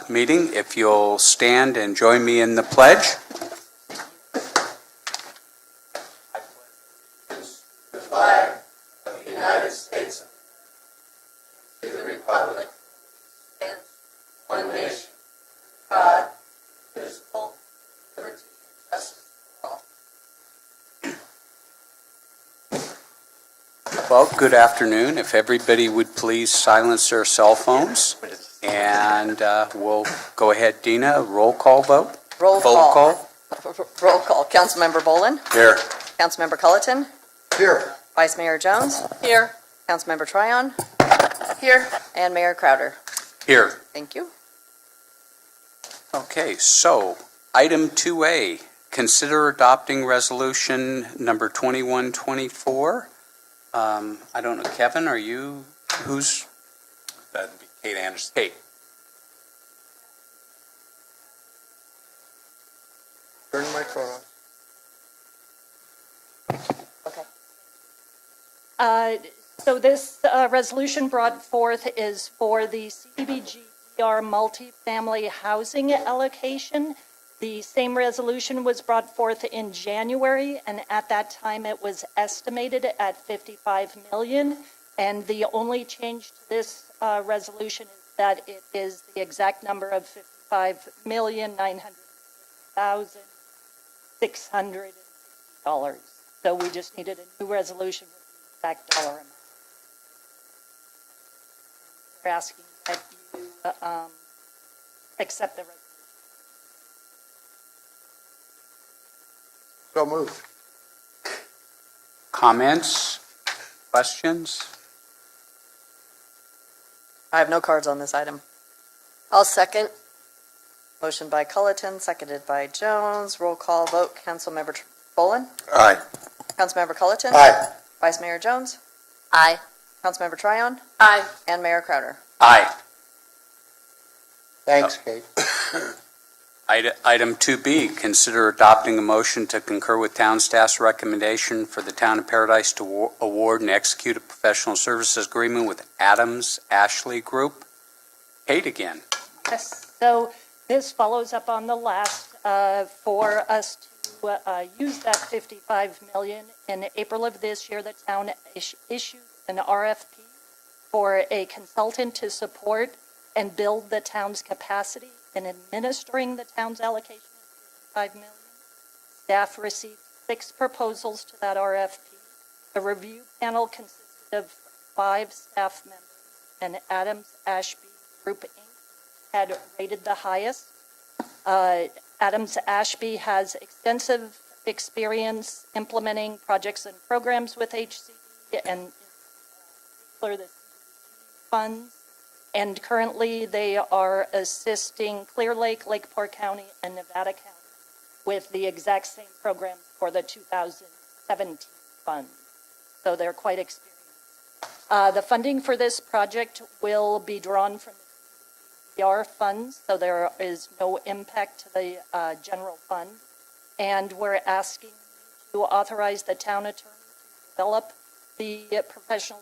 Meeting. If you'll stand and join me in the pledge. The flag of the United States, to the republic, and one nation, God, indivisible, liberty, and justice for all. Well, good afternoon. If everybody would please silence their cell phones. And we'll go ahead, Dina, roll call vote. Roll call. Councilmember Bolin? Here. Councilmember Culleton? Here. Vice Mayor Jones? Here. Councilmember Tryon? Here. And Mayor Crowder? Here. Thank you. Okay, so item 2A, consider adopting resolution number 2124. I don't know, Kevin, are you, who's? That'd be Kate Anderson. Kate. Turn the microphone on. Okay. So this resolution brought forth is for the CDBG-DR multifamily housing allocation. The same resolution was brought forth in January, and at that time it was estimated at $55 million. And the only change to this resolution is that it is the exact number of $55,900,660. So we just needed a new resolution with the exact dollar amount. We're asking that you accept the resolution. So moved. Comments? Questions? I have no cards on this item. I'll second. Motion by Culleton, seconded by Jones. Roll call vote. Councilmember Bolin? Aye. Councilmember Culleton? Aye. Vice Mayor Jones? Aye. Councilmember Tryon? Aye. And Mayor Crowder? Aye. Thanks, Kate. Item 2B, consider adopting a motion to concur with town staff's recommendation for the town of Paradise to award and execute a professional services agreement with Adams Ashley Group. Kate again. Yes. So this follows up on the last for us to use that $55 million. In April of this year, the town issued an RFP for a consultant to support and build the town's capacity in administering the town's allocation of $55 million. Staff received 6 proposals to that RFP. The review panel consisted of 5 staff members, and Adams Ashby Group Inc. had rated the highest. Adams Ashby has extensive experience implementing projects and programs with HCD and in particular the funds. And currently, they are assisting Clear Lake, Lakeport County, and Nevada County with the exact same program for the 2017 funds. So they're quite experienced. The funding for this project will be drawn from the CDBG funds, so there is no impact to the general fund. And we're asking to authorize the town attorney to develop the professional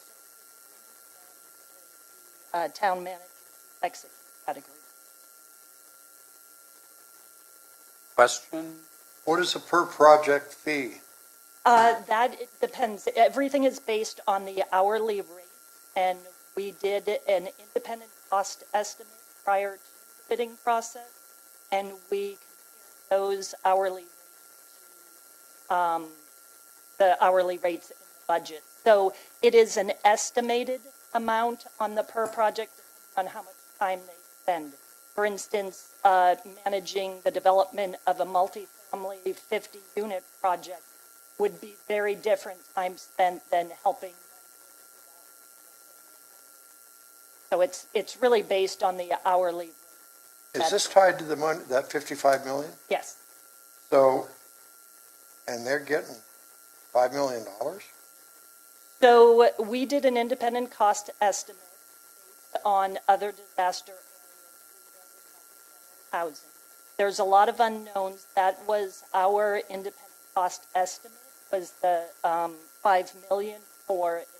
town manager exit category. Question? What is a per project fee? That it depends. Everything is based on the hourly rate, and we did an independent cost estimate prior to the bidding process, and we compared those hourly rates to the hourly rates in the budget. So it is an estimated amount on the per project on how much time they spend. For instance, managing the development of a multifamily 50-unit project would be very different time spent than helping. So it's really based on the hourly rate. Is this tied to the money, that $55 million? Yes. So, and they're getting $5 million? So we did an independent cost estimate based on other disaster areas, housing. There's a lot of unknowns. That was our independent cost estimate, was the $5 million for administration.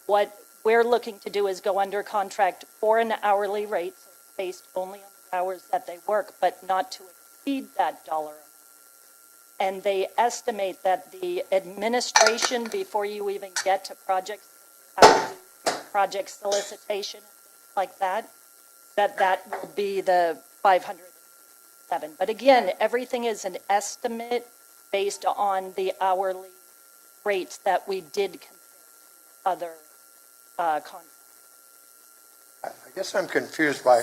What we're looking to do is go under contract for an hourly rate, so it's based only on the hours that they work, but not to exceed that dollar amount. And they estimate that the administration, before you even get to projects, have to do project solicitation and things like that, that will be the 507. But again, everything is an estimate based on the hourly rates that we did compare to other contracts. I guess I'm confused by,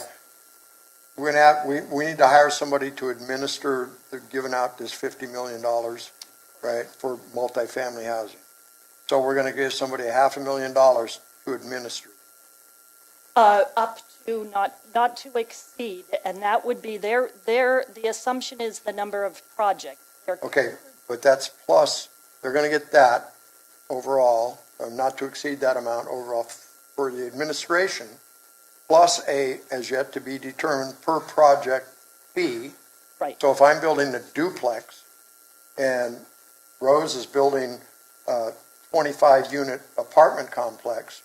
we're gonna have, we need to hire somebody to administer the giving out this $50 million, right, for multifamily housing. So we're gonna give somebody $500,000 to administer. Up to, not to exceed, and that would be the assumption is the number of projects. Okay, but that's plus, they're gonna get that overall, not to exceed that amount overall for the administration, plus a, as yet to be determined, per project fee. Right. So if I'm building a duplex and Rose is building a 25-unit apartment complex,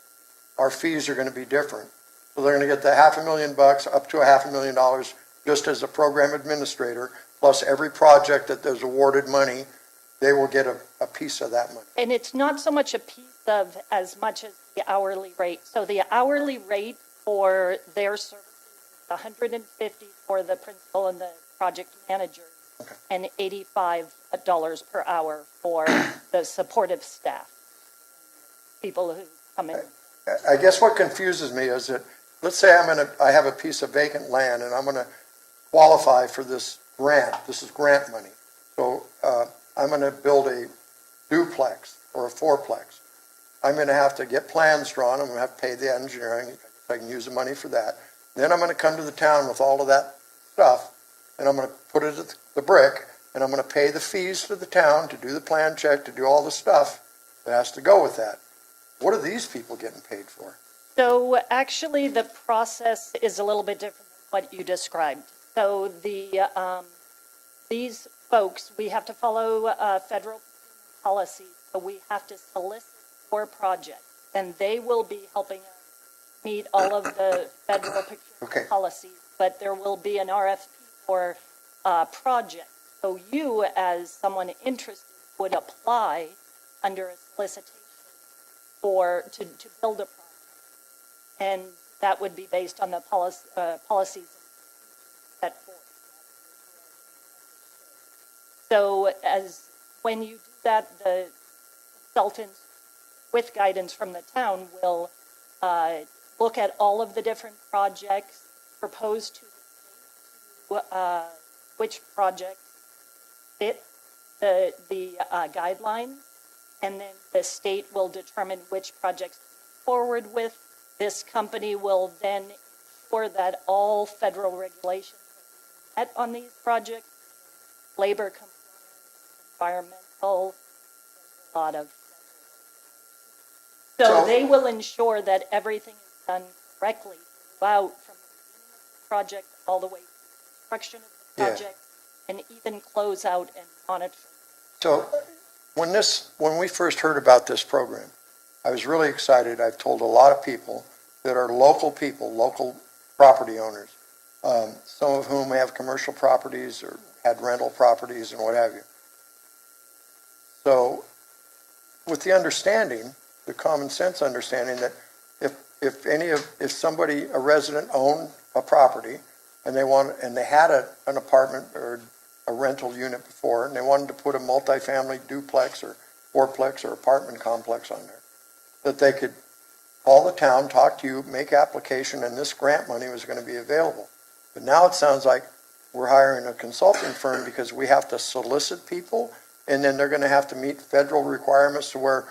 our fees are gonna be different. So they're gonna get the $500,000 up to $500,000 just as a program administrator, plus every project that there's awarded money, they will get a piece of that money. And it's not so much a piece of as much as the hourly rate. So the hourly rate for their services is $150 for the principal and the project manager, Okay. and $85 per hour for the supportive staff, people who come in. I guess what confuses me is that, let's say I have a piece of vacant land and I'm gonna qualify for this grant. This is grant money. So, I'm gonna build a duplex or a fourplex. I'm gonna have to get plans drawn. I'm gonna have to pay the engineering. I can use the money for that. Then I'm gonna come to the town with all of that stuff and I'm gonna put it at the brick and I'm gonna pay the fees to the town to do the plan check, to do all the stuff that has to go with that. What are these people getting paid for? So actually, the process is a little bit different than what you described. So these folks, we have to follow federal policy, so we have to solicit for projects, and they will be helping us meet all of the federal procurement Okay. policies, but there will be an RFP for project. So you, as someone interested, would apply under a solicitation to build a project. And that would be based on the policies set forth. So when you do that, the consultants, with guidance from the town, will look at all of the different projects, propose to the state which projects fit the guidelines, and then the state will determine which projects to move forward with. This company will then ensure that all federal regulations are met on these projects, labor compliance, environmental, a lot of. So they will ensure that everything is done correctly throughout, from the beginning of the project all the way to the construction of the Yeah. project, and even close out and monitor. So when we first heard about this program, I was really excited. I've told a lot of people that are local people, local property owners, some of whom have commercial properties or had rental properties and what have you. So with the understanding, the common sense understanding that if somebody, a resident owned a property and they had an apartment or a rental unit before and they wanted to put a multifamily duplex or fourplex or apartment complex on there, that they could call the town, talk to you, make application, and this grant money was going to be available. But now it sounds like we're hiring a consulting firm because we have to solicit people, and then they're going to have to meet federal requirements to where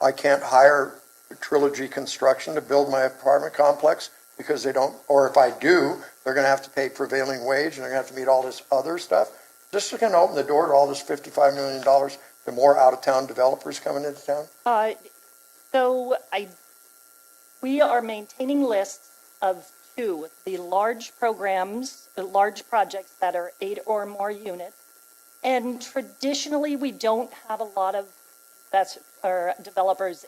I can't hire Trilogy Construction to build my apartment complex because they don't, or if I do, they're going to have to pay prevailing wage and they're going to have to meet all this other stuff. This is going to open the door to all this $55 million to more out-of-town developers coming into town? We are maintaining lists of two, the large programs, the large projects that are 8 or more units. And traditionally, we don't have a lot of developers.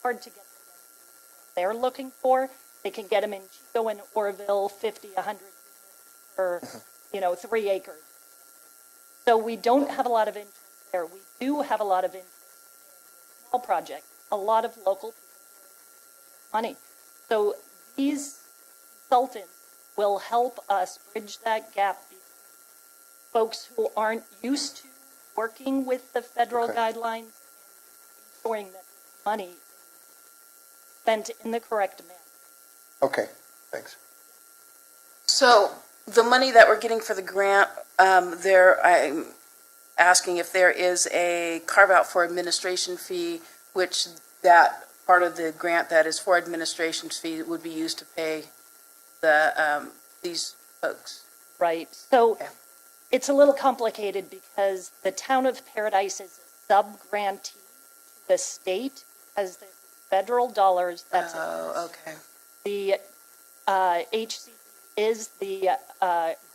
Hard to get them. they're looking for. They can get them in Chico and Orville, 50, 100 units per, 3 acres. So we don't have a lot of interest there. We do have a lot of interest in small projects, a lot of local money. So these consultants will help us bridge that gap between folks who aren't used to working with the federal Okay. guidelines and ensuring that money is spent in the correct manner. Okay, thanks. So the money that we're getting for the grant, I'm asking if there is a carve-out for administration fee, which that part of the grant that is for administration fee would be used to pay these folks. Right. So Okay. it's a little complicated because the town of Paradise is a sub-grantee to the state as the federal dollars. That's Oh, okay. the HC is the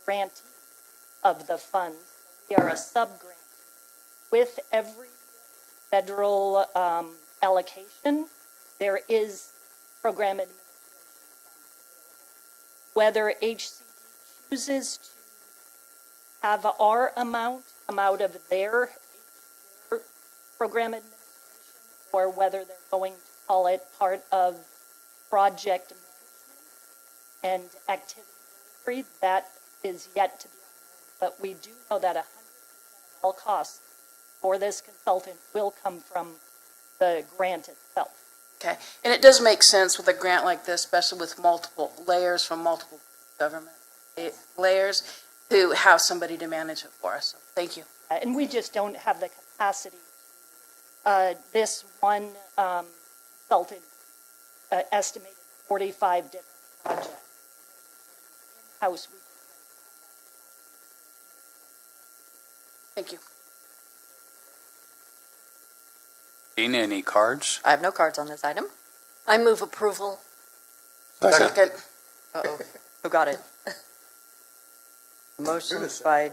grantee of the funds. We are a sub-grantee. With every federal allocation, there is program administration. Whether HCD chooses to have our amount come out of their program administration, or whether they're going to call it part of project management and activity delivery, that is yet to be unknown. But we do know that 100% of all costs for this consultant will come from the grant itself. Okay. And it does make sense with a grant like this, especially with multiple layers from multiple government layers, to have somebody to manage it for us. So thank you. And we just don't have the capacity. This one consultant estimated 45 different projects. In-house, we Thank you. Dina, any cards? I have no cards on this item. I move approval. Second. Uh-oh. Who got it? Motion by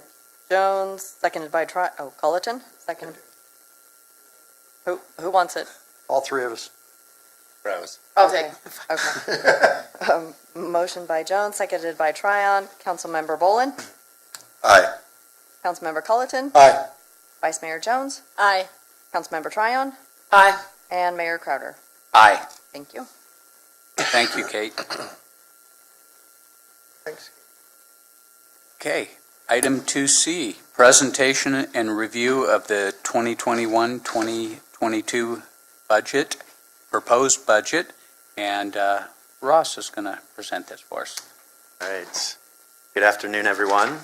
Jones, seconded by Culleton, second. Who wants it? All three of us. Rose. Okay. Okay. Motion by Jones, seconded by Tryon. Councilmember Bolin? Aye. Councilmember Culleton? Aye. Vice Mayor Jones? Aye. Councilmember Tryon? Aye. And Mayor Crowder? Aye. Thank you. Thank you, Kate. Thanks. Okay, item 2C, presentation and review of the 2021-2022 budget, proposed budget, and Ross is going to present this for us. All right. Good afternoon, everyone.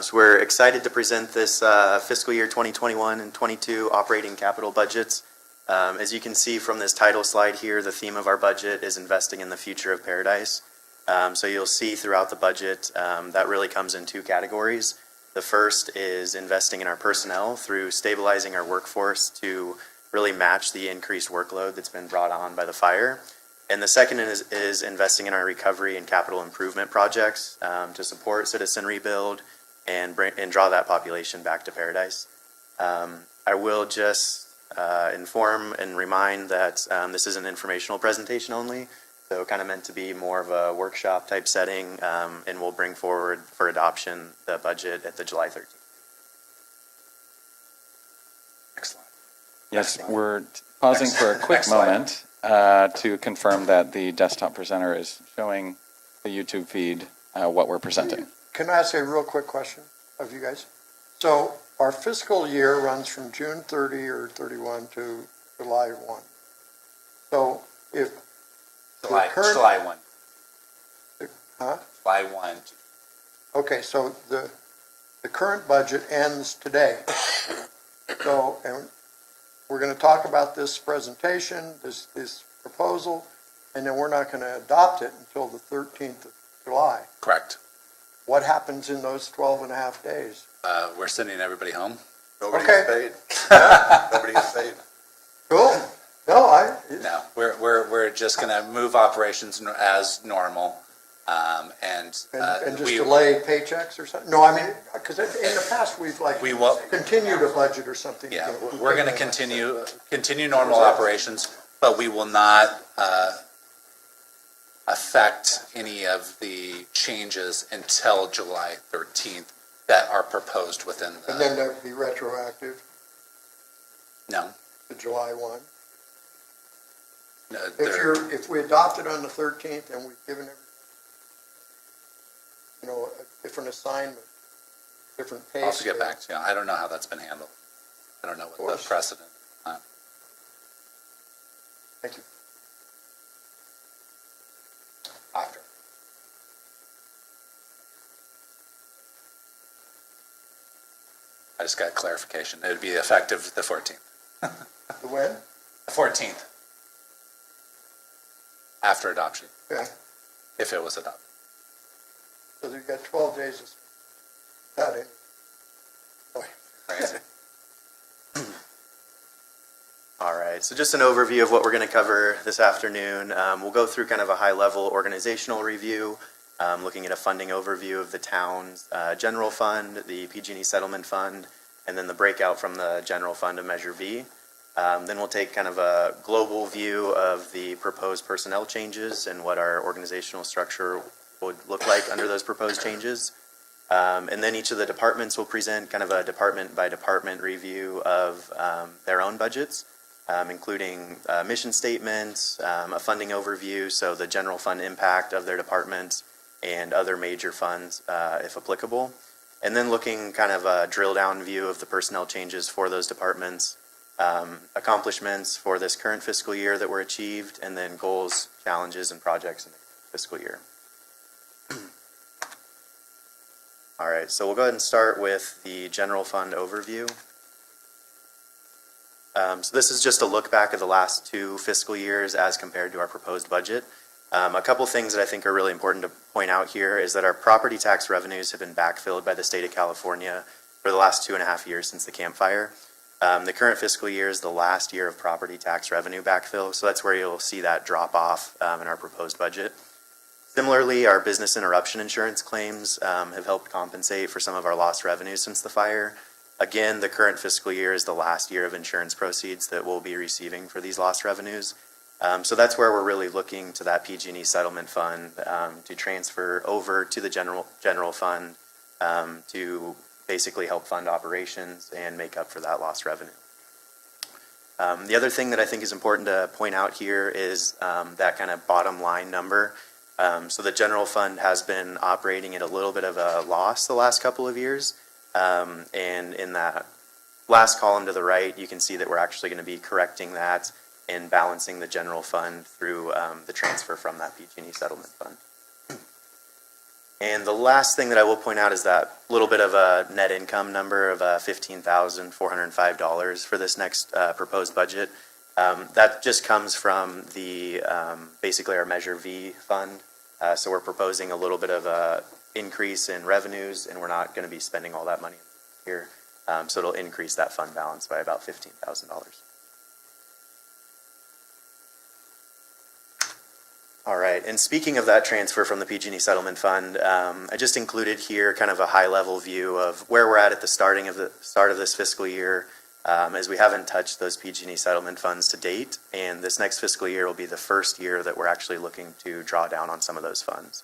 So we're excited to present this fiscal year 2021 and 22 operating capital budgets. As you can see from this title slide here, the theme of our budget is investing in the future of Paradise. So you'll see throughout the budget that really comes in two categories. The first is investing in our personnel through stabilizing our workforce to really match the increased workload that's been brought on by the fire. And the second is investing in our recovery and capital improvement projects to support citizen rebuild and draw that population back to Paradise. I will just inform and remind that this is an informational presentation only, so kind of meant to be more of a workshop type setting, and we'll bring forward for adoption the budget at the July 13th. Excellent. Yes, we're pausing for a quick moment to confirm that the desktop presenter is showing the YouTube feed what we're presenting. Can I ask a real quick question of you guys? So our fiscal year runs from June 30 or 31 to July 1. So if July, current- July 1. Huh? July 1. Okay, so the current budget ends today. So, and we're going to talk about this presentation, this proposal, and then we're not going to adopt it until the 13th of July. Correct. What happens in those 12 and a half days? We're sending everybody home. Nobody gets paid. Nobody gets paid. Cool. No, No, we're just going to move operations as normal. and just delay paychecks or something? No, I mean, because in the past, we've like We will- continued a budget or something. Yeah, we're going to continue normal operations, but we will not affect any of the changes until July 13th that are proposed within And then the, that would be retroactive no. to July 1. No, If we adopt it on the 13th and we've given every, a different assignment, different pay I'll have to get scale. back to you. I don't know how that's been handled. I don't know what course. the precedent. Thank you. After. I just got clarification. It would be effective the 14th. The when? The 14th. After adoption, Okay. if it was adopted. So you've got 12 days to that in. Crazy. All right, so just an overview of what we're going to cover this afternoon. We'll go through kind of a high-level organizational review, looking at a funding overview of the town's general fund, the PG&E settlement fund, and then the breakout from the general fund of Measure V. Then we'll take kind of a global view of the proposed personnel changes and what our organizational structure would look like under those proposed changes. And then each of the departments will present kind of a department-by-department review of their own budgets, including mission statements, a funding overview, so the general fund impact of their departments, and other major funds, if applicable. And then looking kind of a drill-down view of the personnel changes for those departments, accomplishments for this current fiscal year that were achieved, and then goals, challenges, and projects in the fiscal year. All right, so we'll go ahead and start with the general fund overview. So this is just a look back at the last 2 fiscal years as compared to our proposed budget. A couple things that I think are really important to point out here is that our property tax revenues have been backfilled by the state of California for the last 2.5 years since the Camp Fire. The current fiscal year is the last year of property tax revenue backfill, so that's where you'll see that drop off in our proposed budget. Similarly, our business interruption insurance claims have helped compensate for some of our lost revenues since the fire. Again, the current fiscal year is the last year of insurance proceeds that we'll be receiving for these lost revenues. So that's where we're really looking to that PG&E settlement fund to transfer over to the general fund to basically help fund operations and make up for that lost revenue. The other thing that I think is important to point out here is that kind of bottom line number. So the general fund has been operating at a little bit of a loss the last couple of years. And in that last column to the right, you can see that we're actually going to be correcting that and balancing the general fund through the transfer from that PG&E settlement fund. And the last thing that I will point out is that little bit of a net income number of $15,405 for this next proposed budget. That just comes from the basically our Measure V fund. So we're proposing a little bit of a increase in revenues, and we're not going to be spending all that money here. So it'll increase that fund balance by about $15,000. All right, and speaking of that transfer from the PG&E settlement fund, I just included here kind of a high-level view of where we're at the start of this fiscal year, as we haven't touched those PG&E settlement funds to date, and this next fiscal year will be the first year that we're actually looking to draw down on some of those funds.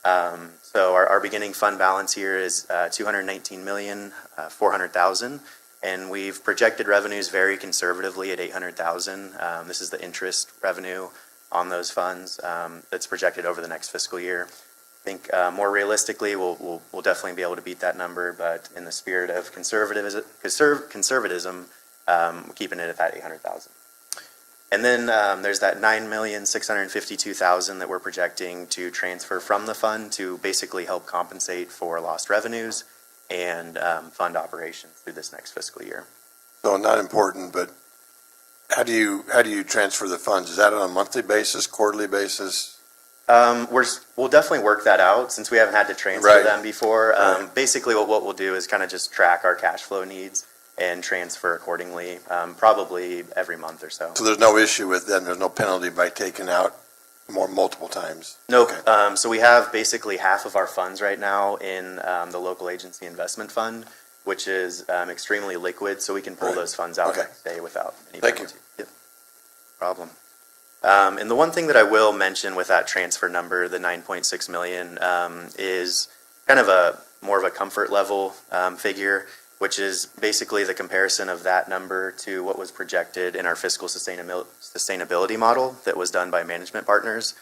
So our beginning fund balance here is $219,400,000, and we've projected revenues very conservatively at $800,000. This is the interest revenue on those funds that's projected over the next fiscal year. I think more realistically, we'll definitely be able to beat that number, but in the spirit of conservatism, we're keeping it at that $800,000. And then there's that $9,652,000 that we're projecting to transfer from the fund to basically help compensate for lost revenues and fund operations through this next fiscal year. So not important, but how do you transfer the funds? Is that on a monthly basis, quarterly basis? We'll definitely work that out since we haven't had to transfer Right. them before. Right. Basically, what we'll do is kind of just track our cash flow needs and transfer accordingly, probably every month or so. So there's no issue with them, there's no penalty by taking out multiple times? Nope. Okay. So we have basically half of our funds right now in the local agency investment fund, which is extremely liquid, so we can pull Right. those funds out Okay. next day without any Thank you. penalty. Yep. Problem. And the one thing that I will mention with that transfer number, the 9.6 million, is kind of more of a comfort level figure, which is basically the comparison of that number to what was projected in our fiscal sustainability model that was done by management partners.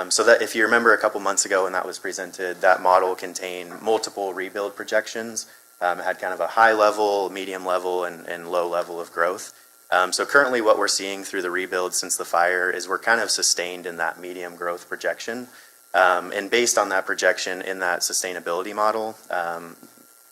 So that if you remember a couple months ago when that was presented, that model contained multiple rebuild projections. It had kind of a high level, medium level, and low level of growth. So currently what we're seeing through the rebuild since the fire is we're kind of sustained in that medium growth projection. And based on that projection in that sustainability model,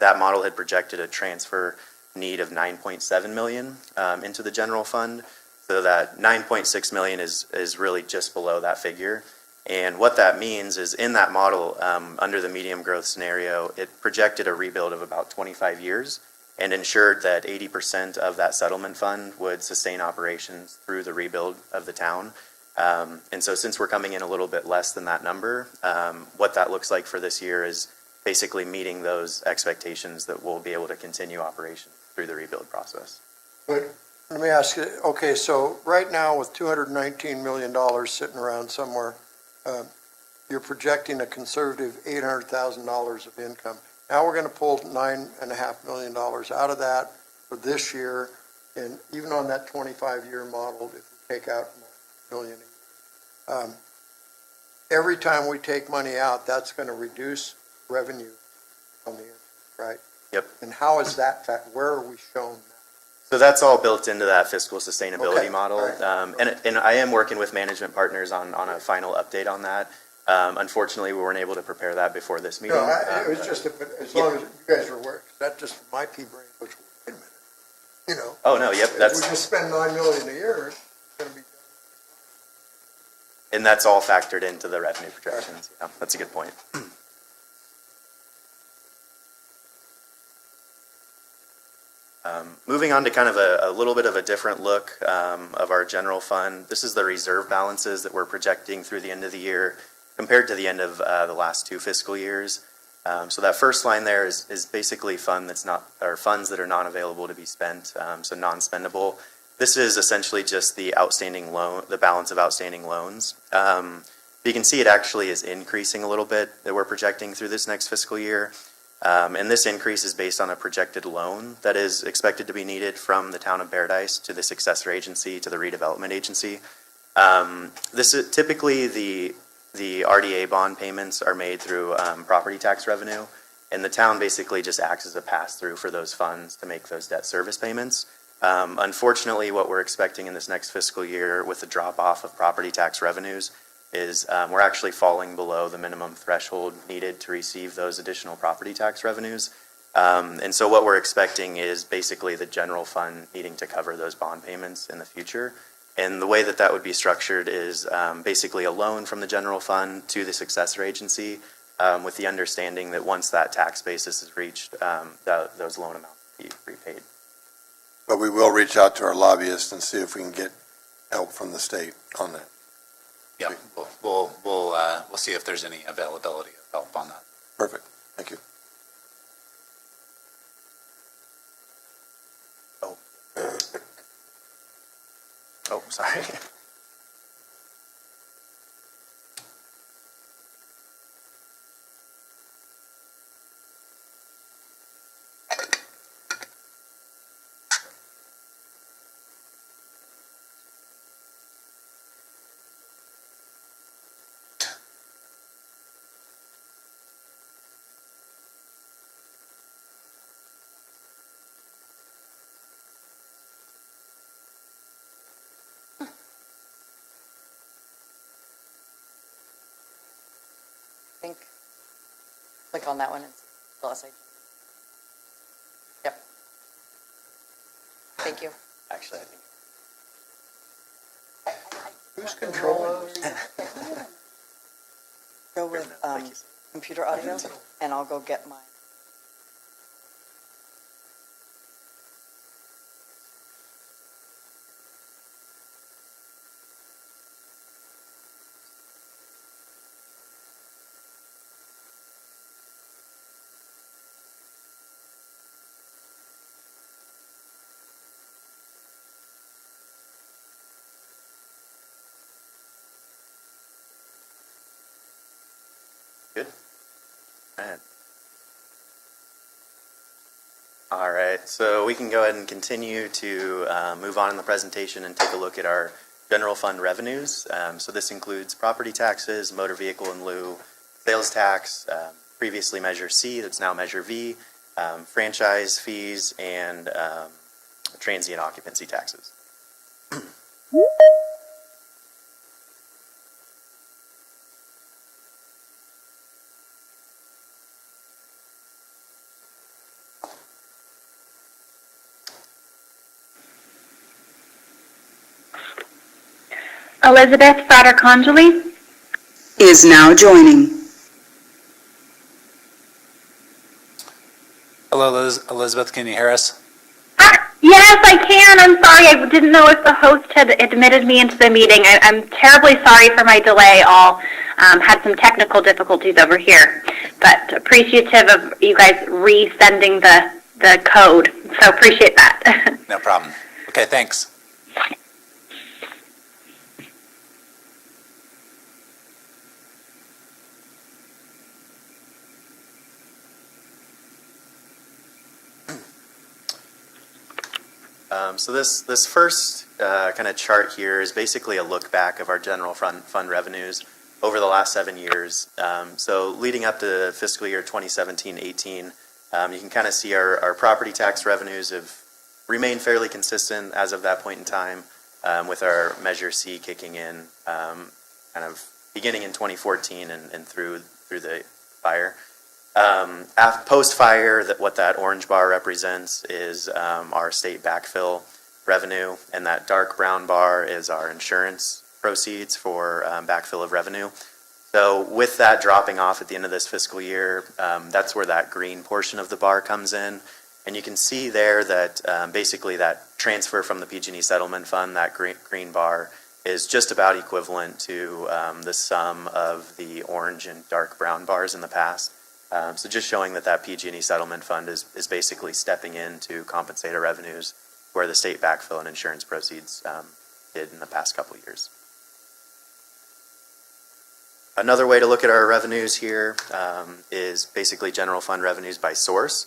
that model had projected a transfer need of 9.7 million into the general fund. So that 9.6 million is really just below that figure. And what that means is in that model, under the medium growth scenario, it projected a rebuild of about 25 years and ensured that 80% of that settlement fund would sustain operations through the rebuild of the town. And so since we're coming in a little bit less than that number, what that looks like for this year is basically meeting those expectations that we'll be able to continue operation through the rebuild process. But let me ask you, okay, so right now with $219 million sitting around somewhere, you're projecting a conservative $800,000 of income. Now we're going to pull $9.5 million out of that for this year, and even on that 25-year model, if we take out $1 million, every time we take money out, that's going to reduce revenue on the interest, right? Yep. And how is that fact? Where are we shown that? So that's all built into that fiscal sustainability Okay, model. all right. And I am working with management partners on a final update on that. Unfortunately, we weren't able to prepare that before this meeting. No, it was just, as long as you guys were aware, that just, my pea brain was, wait a minute, you know. Oh, no, yep, If we that's, just spend $9 million a year, it's going to be. and that's all factored into the revenue projections. Yeah, that's a good point. Moving on to kind of a little bit of a different look of our general fund. This is the reserve balances that we're projecting through the end of the year compared to the end of the last 2 fiscal years. So that first line there is basically funds that are not available to be spent, so non-spendable. This is essentially just the balance of outstanding loans. You can see it actually is increasing a little bit that we're projecting through this next fiscal year. And this increase is based on a projected loan that is expected to be needed from the town of Paradise to the successor agency to the redevelopment agency. This is typically the RDA bond payments are made through property tax revenue, and the town basically just acts as a pass-through for those funds to make those debt service payments. Unfortunately, what we're expecting in this next fiscal year with the drop-off of property tax revenues is we're actually falling below the minimum threshold needed to receive those additional property tax revenues. And so what we're expecting is basically the general fund needing to cover those bond payments in the future. And the way that would be structured is basically a loan from the general fund to the successor agency with the understanding that once that tax basis is reached, those loan amounts will be repaid. But we will reach out to our lobbyists and see if we can get help from the state on that. Yeah, we'll see if there's any availability of help on that. Perfect. Thank you. Oh, sorry. I think, click on that one and tell us. Yep. Thank you. Actually, I think. Who's controlling this? Go with computer audio, and I'll go get mine. Good. All right, so we can go ahead and continue to move on in the presentation and take a look at our general fund revenues. So this includes property taxes, motor vehicle in lieu, sales tax, previously Measure C, that's now Measure V, franchise fees, and transient occupancy taxes. Elizabeth Frater-Conjoli is now joining. Hello, Elizabeth, can you hear us? Yes, I can. I'm sorry. I didn't know if the host had admitted me into the meeting. I'm terribly sorry for my delay. All had some technical difficulties over here, but appreciative of you guys resending the code. So appreciate that. No problem. Okay, thanks. So this first kind of chart here is basically a look back of our general fund revenues over the last 7 years. So leading up to fiscal year 2017-18, you can kind of see our property tax revenues have remained fairly consistent as of that point in time, with our Measure C kicking in kind of beginning in 2014 and through the fire. Post-fire, what that orange bar represents is our state backfill revenue, and that dark brown bar is our insurance proceeds for backfill of revenue. So with that dropping off at the end of this fiscal year, that's where that green portion of the bar comes in. And you can see there that basically that transfer from the PG&E settlement fund, that green bar, is just about equivalent to the sum of the orange and dark brown bars in the past. So just showing that PG&E settlement fund is basically stepping in to compensate our revenues where the state backfill and insurance proceeds did in the past couple of years. Another way to look at our revenues here is basically general fund revenues by source.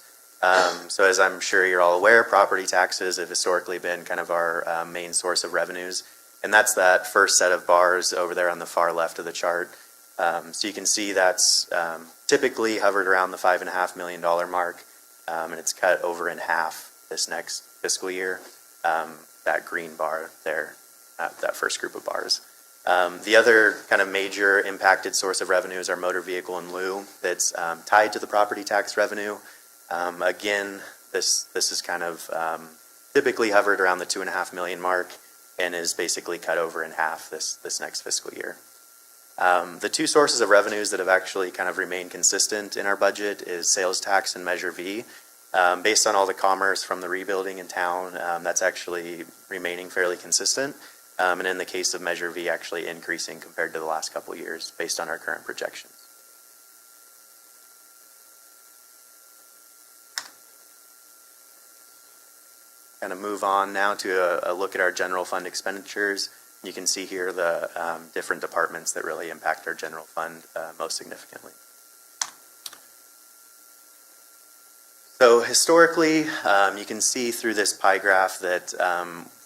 So as I'm sure you're all aware, property taxes have historically been kind of our main source of revenues. And that's that first set of bars over there on the far left of the chart. So you can see that's typically hovered around the $5.5 million mark, and it's cut over in half this next fiscal year. That green bar there, that first group of bars. The other kind of major impacted source of revenue is our motor vehicle in lieu that's tied to the property tax revenue. Again, this is kind of typically hovered around the $2.5 million mark and is basically cut over in half this next fiscal year. The two sources of revenues that have actually kind of remained consistent in our budget is sales tax and Measure V. Based on all the commerce from the rebuilding in town, that's actually remaining fairly consistent. And in the case of Measure V, actually increasing compared to the last couple of years based on our current projections. Kind of move on now to a look at our general fund expenditures. You can see here the different departments that really impact our general fund most significantly. So historically, you can see through this pie graph that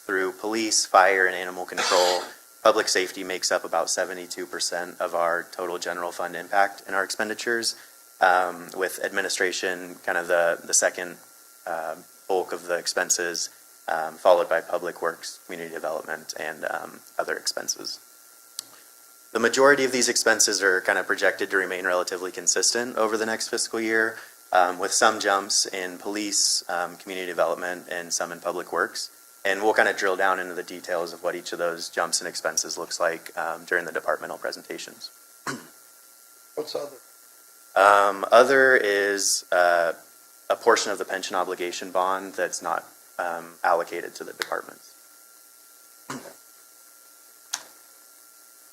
through police, fire, and animal control, public safety makes up about 72% of our total general fund impact in our expenditures, with administration kind of the second bulk of the expenses, followed by public works, community development, and other expenses. The majority of these expenses are kind of projected to remain relatively consistent over the next fiscal year, with some jumps in police, community development, and some in public works. And we'll kind of drill down into the details of what each of those jumps in expenses looks like during the departmental presentations. What's other? Other is a portion of the pension obligation bond that's not allocated to the departments.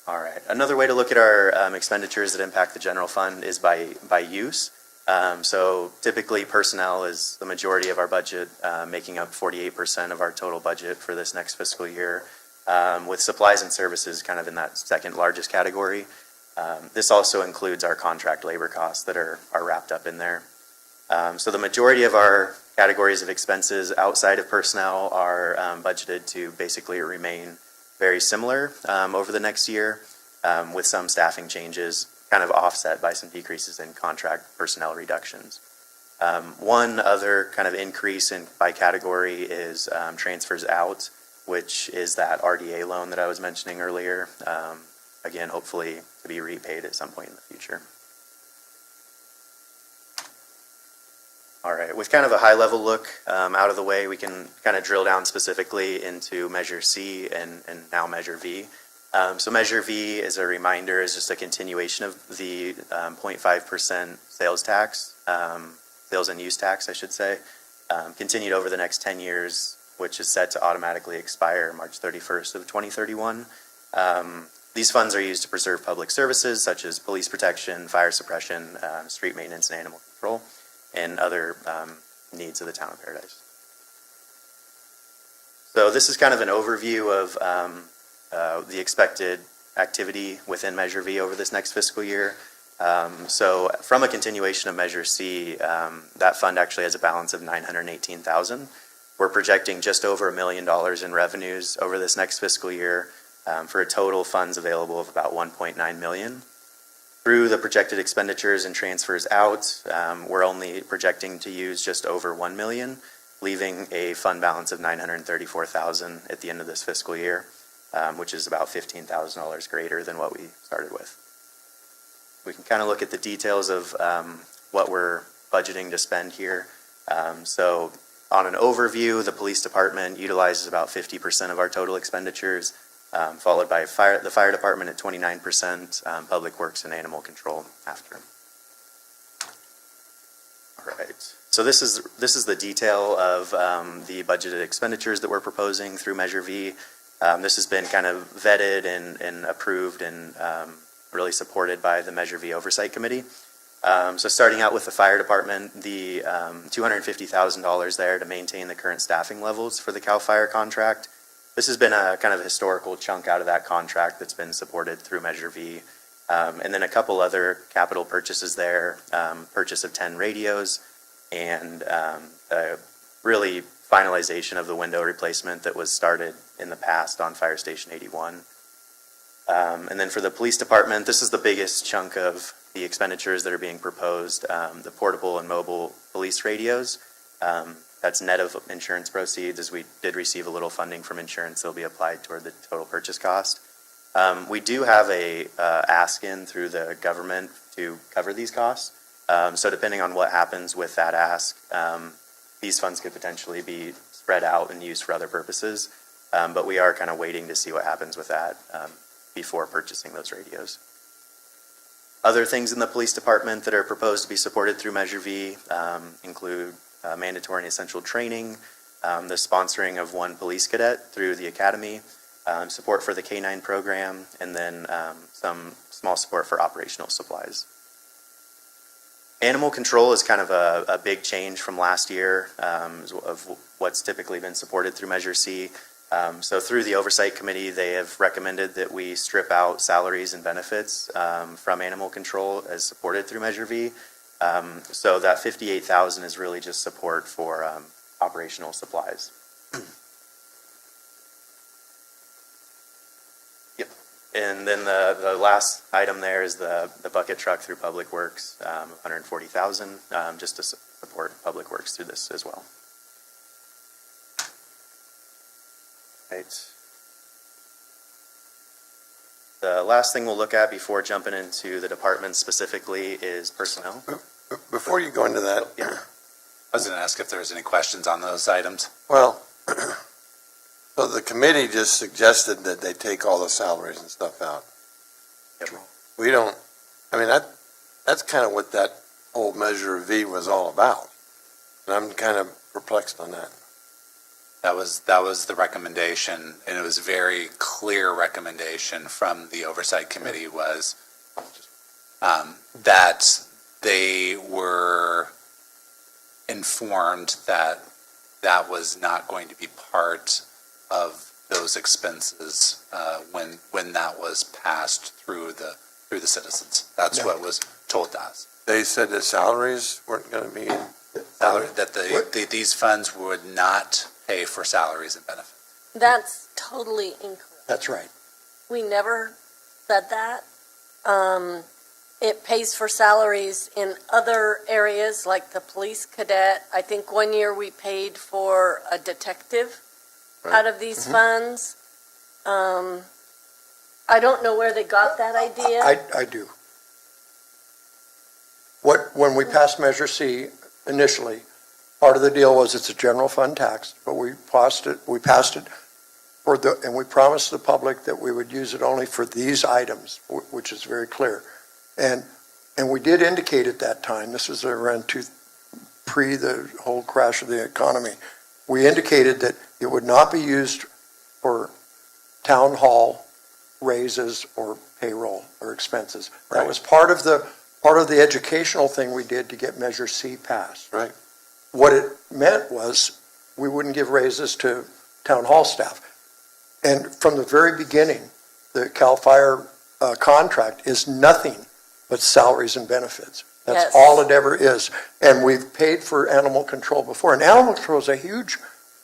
All right. Another way to look at our expenditures that impact the general fund is by use. So typically personnel is the majority of our budget, making up 48% of our total budget for this next fiscal year, with supplies and services kind of in that second largest category. This also includes our contract labor costs that are wrapped up in there. So the majority of our categories of expenses outside of personnel are budgeted to basically remain very similar over the next year, with some staffing changes kind of offset by some decreases in contract personnel reductions. One other kind of increase by category is transfers out, which is that RDA loan that I was mentioning earlier. Again, hopefully to be repaid at some point in the future. All right, with kind of a high-level look out of the way, we can kind of drill down specifically into Measure C and now Measure V. So Measure V, as a reminder, is just a continuation of the 0.5% sales tax, sales and use tax, I should say, continued over the next 10 years, which is set to automatically expire March 31st of 2031. These funds are used to preserve public services such as police protection, fire suppression, street maintenance, and animal control, and other needs of the town of Paradise. So this is kind of an overview of the expected activity within Measure V over this next fiscal year. So from a continuation of Measure C, that fund actually has a balance of $918,000. We're projecting just over $1 million in revenues over this next fiscal year, for a total funds available of about $1.9 million. Through the projected expenditures and transfers out, we're only projecting to use just over $1 million, leaving a fund balance of $934,000 at the end of this fiscal year, which is about $15,000 greater than what we started with. We can kind of look at the details of what we're budgeting to spend here. So on an overview, the police department utilizes about 50% of our total expenditures, followed by the fire department at 29%, public works and animal control after. All right. So this is the detail of the budgeted expenditures that we're proposing through Measure V. This has been kind of vetted and approved and really supported by the Measure V Oversight Committee. So starting out with the fire department, the $250,000 there to maintain the current staffing levels for the CAL FIRE contract. This has been a kind of historical chunk out of that contract that's been supported through Measure V. And then a couple other capital purchases there, purchase of 10 radios and really finalization of the window replacement that was started in the past on Fire Station 81. And then for the police department, this is the biggest chunk of the expenditures that are being proposed, the portable and mobile police radios. That's net of insurance proceeds, as we did receive a little funding from insurance that will be applied toward the total purchase cost. We do have a ask-in through the government to cover these costs. So depending on what happens with that ask, these funds could potentially be spread out and used for other purposes. But we are kind of waiting to see what happens with that before purchasing those radios. Other things in the police department that are proposed to be supported through Measure V include mandatory and essential training, the sponsoring of one police cadet through the academy, support for the K-9 program, and then some small support for operational supplies. Animal control is kind of a big change from last year of what's typically been supported through Measure C. So through the Oversight Committee, they have recommended that we strip out salaries and benefits from animal control as supported through Measure V. So that $58,000 is really just support for operational supplies. Yep. And then the last item there is the bucket truck through Public Works, $140,000, just to support Public Works through this as well. Right. The last thing we'll look at before jumping into the department specifically is personnel. Before you go into that, I was going to ask if there's any questions on those items. well, so the committee just suggested that they take all the salaries and stuff out. Yep. We don't, I mean, that's kind of what that whole Measure V was all about. And I'm kind of perplexed on that. That was the recommendation, and it was a very clear recommendation from the Oversight Committee was that they were informed that that was not going to be part of those expenses when that was passed through the through the citizens. That's No. what was told to us. They said that salaries weren't going to be, That these funds would not pay for salaries and benefits. That's totally incorrect. That's right. We never said that. It pays for salaries in other areas, like the police cadet. I think one year we paid for a detective out of these funds. I don't know where they got that idea. I do. When we passed Measure C initially, part of the deal was it's a general fund tax, but we passed it and we promised the public that we would use it only for these items, which is very clear. And we did indicate at that time, this was around pre the whole crash of the economy, we indicated that it would not be used for town hall raises or payroll or expenses. That Right. was part of the educational thing we did to get Measure C passed. Right. What it meant was we wouldn't give raises to town hall staff. And from the very beginning, the CAL FIRE contract is nothing but salaries and benefits. That's Yes. all it ever is. And we've paid for animal control before. And animal control is a huge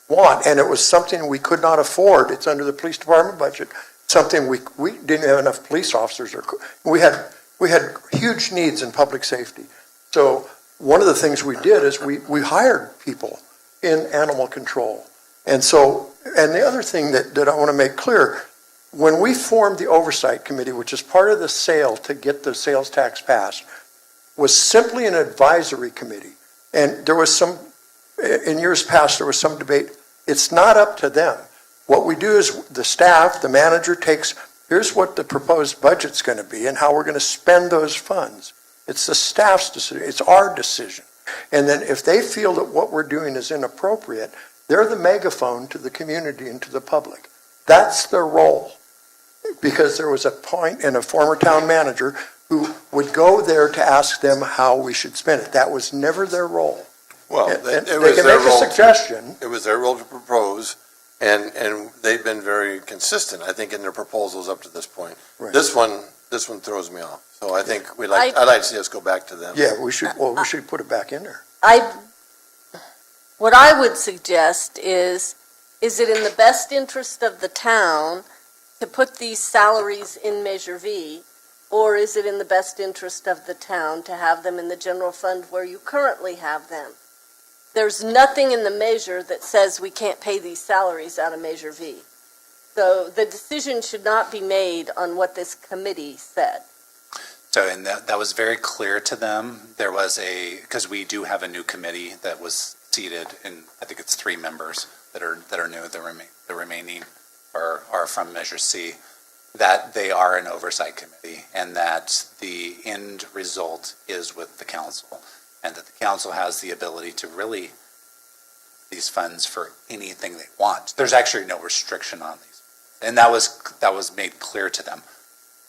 want, and it was something we could not afford. It's under the police department budget, something we didn't have enough police officers. We had huge needs in public safety. So one of the things we did is we hired people in animal control. And the other thing that I want to make clear, when we formed the oversight committee, which is part of the sale to get the sales tax passed, was simply an advisory committee. And there was in years past, there was some debate. It's not up to them. What we do is the staff, the manager takes, here's what the proposed budget's going to be and how we're going to spend those funds. It's the staff's decision. It's our decision. And then if they feel that what we're doing is inappropriate, they're the megaphone to the community and to the public. That's their role. Because there was a point in a former town manager who would go there to ask them how we should spend it. That was never their role. Well, And it they was can their make a role. suggestion. It was their role to propose, and they've been very consistent, I think, in their proposals up to this point. Right. This one throws me off. So I think I'd like to see us go back to them. Yeah, we should put it back in there. What I would suggest is it in the best interest of the town to put these salaries in Measure V, or is it in the best interest of the town to have them in the general fund where you currently have them? There's nothing in the measure that says we can't pay these salaries out of Measure V. So the decision should not be made on what this committee said. So, and that was very clear to them. There was because we do have a new committee that was seated, and I think it's 3 members that are new. The remaining are from Measure C. That they are an oversight committee, and that the end result is with the council, and that the council has the ability to really these funds for anything they want. There's actually no restriction on these, and that was made clear to them.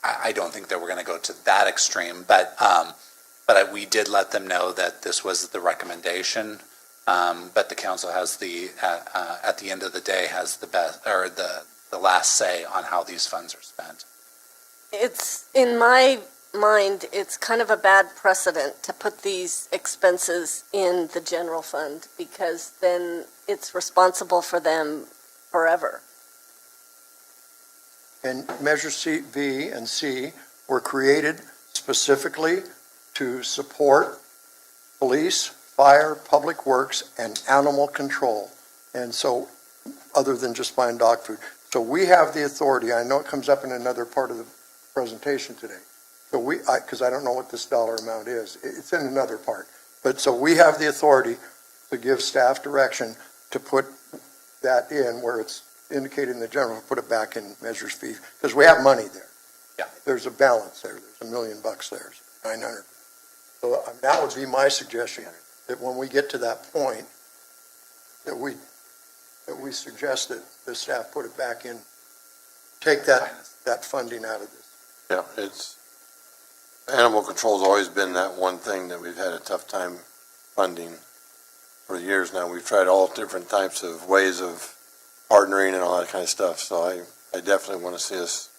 I don't think that we're going to go to that extreme, but we did let them know that this was the recommendation. But the council has at the end of the day has the best or the last say on how these funds are spent. It's, in my mind, it's kind of a bad precedent to put these expenses in the general fund, because then it's responsible for them forever. And Measure C, V, and C were created specifically to support police, fire, public works, and animal control. And so, other than just buying dog food. So we have the authority. I know it comes up in another part of the presentation today. So because I don't know what this dollar amount is. It's in another part. But so we have the authority to give staff direction to put that in where it's indicated in the general, put it back in Measures V, because we have money there. Yeah. There's a balance there. There's $1 million there, 900. So that would be my suggestion, that when we get to that point, that we suggest that the staff put it back in, take that funding out of this. Yeah, animal control's always been that one thing that we've had a tough time funding for years now. We've tried all different types of ways of partnering and all that kind of stuff, so I definitely want to see us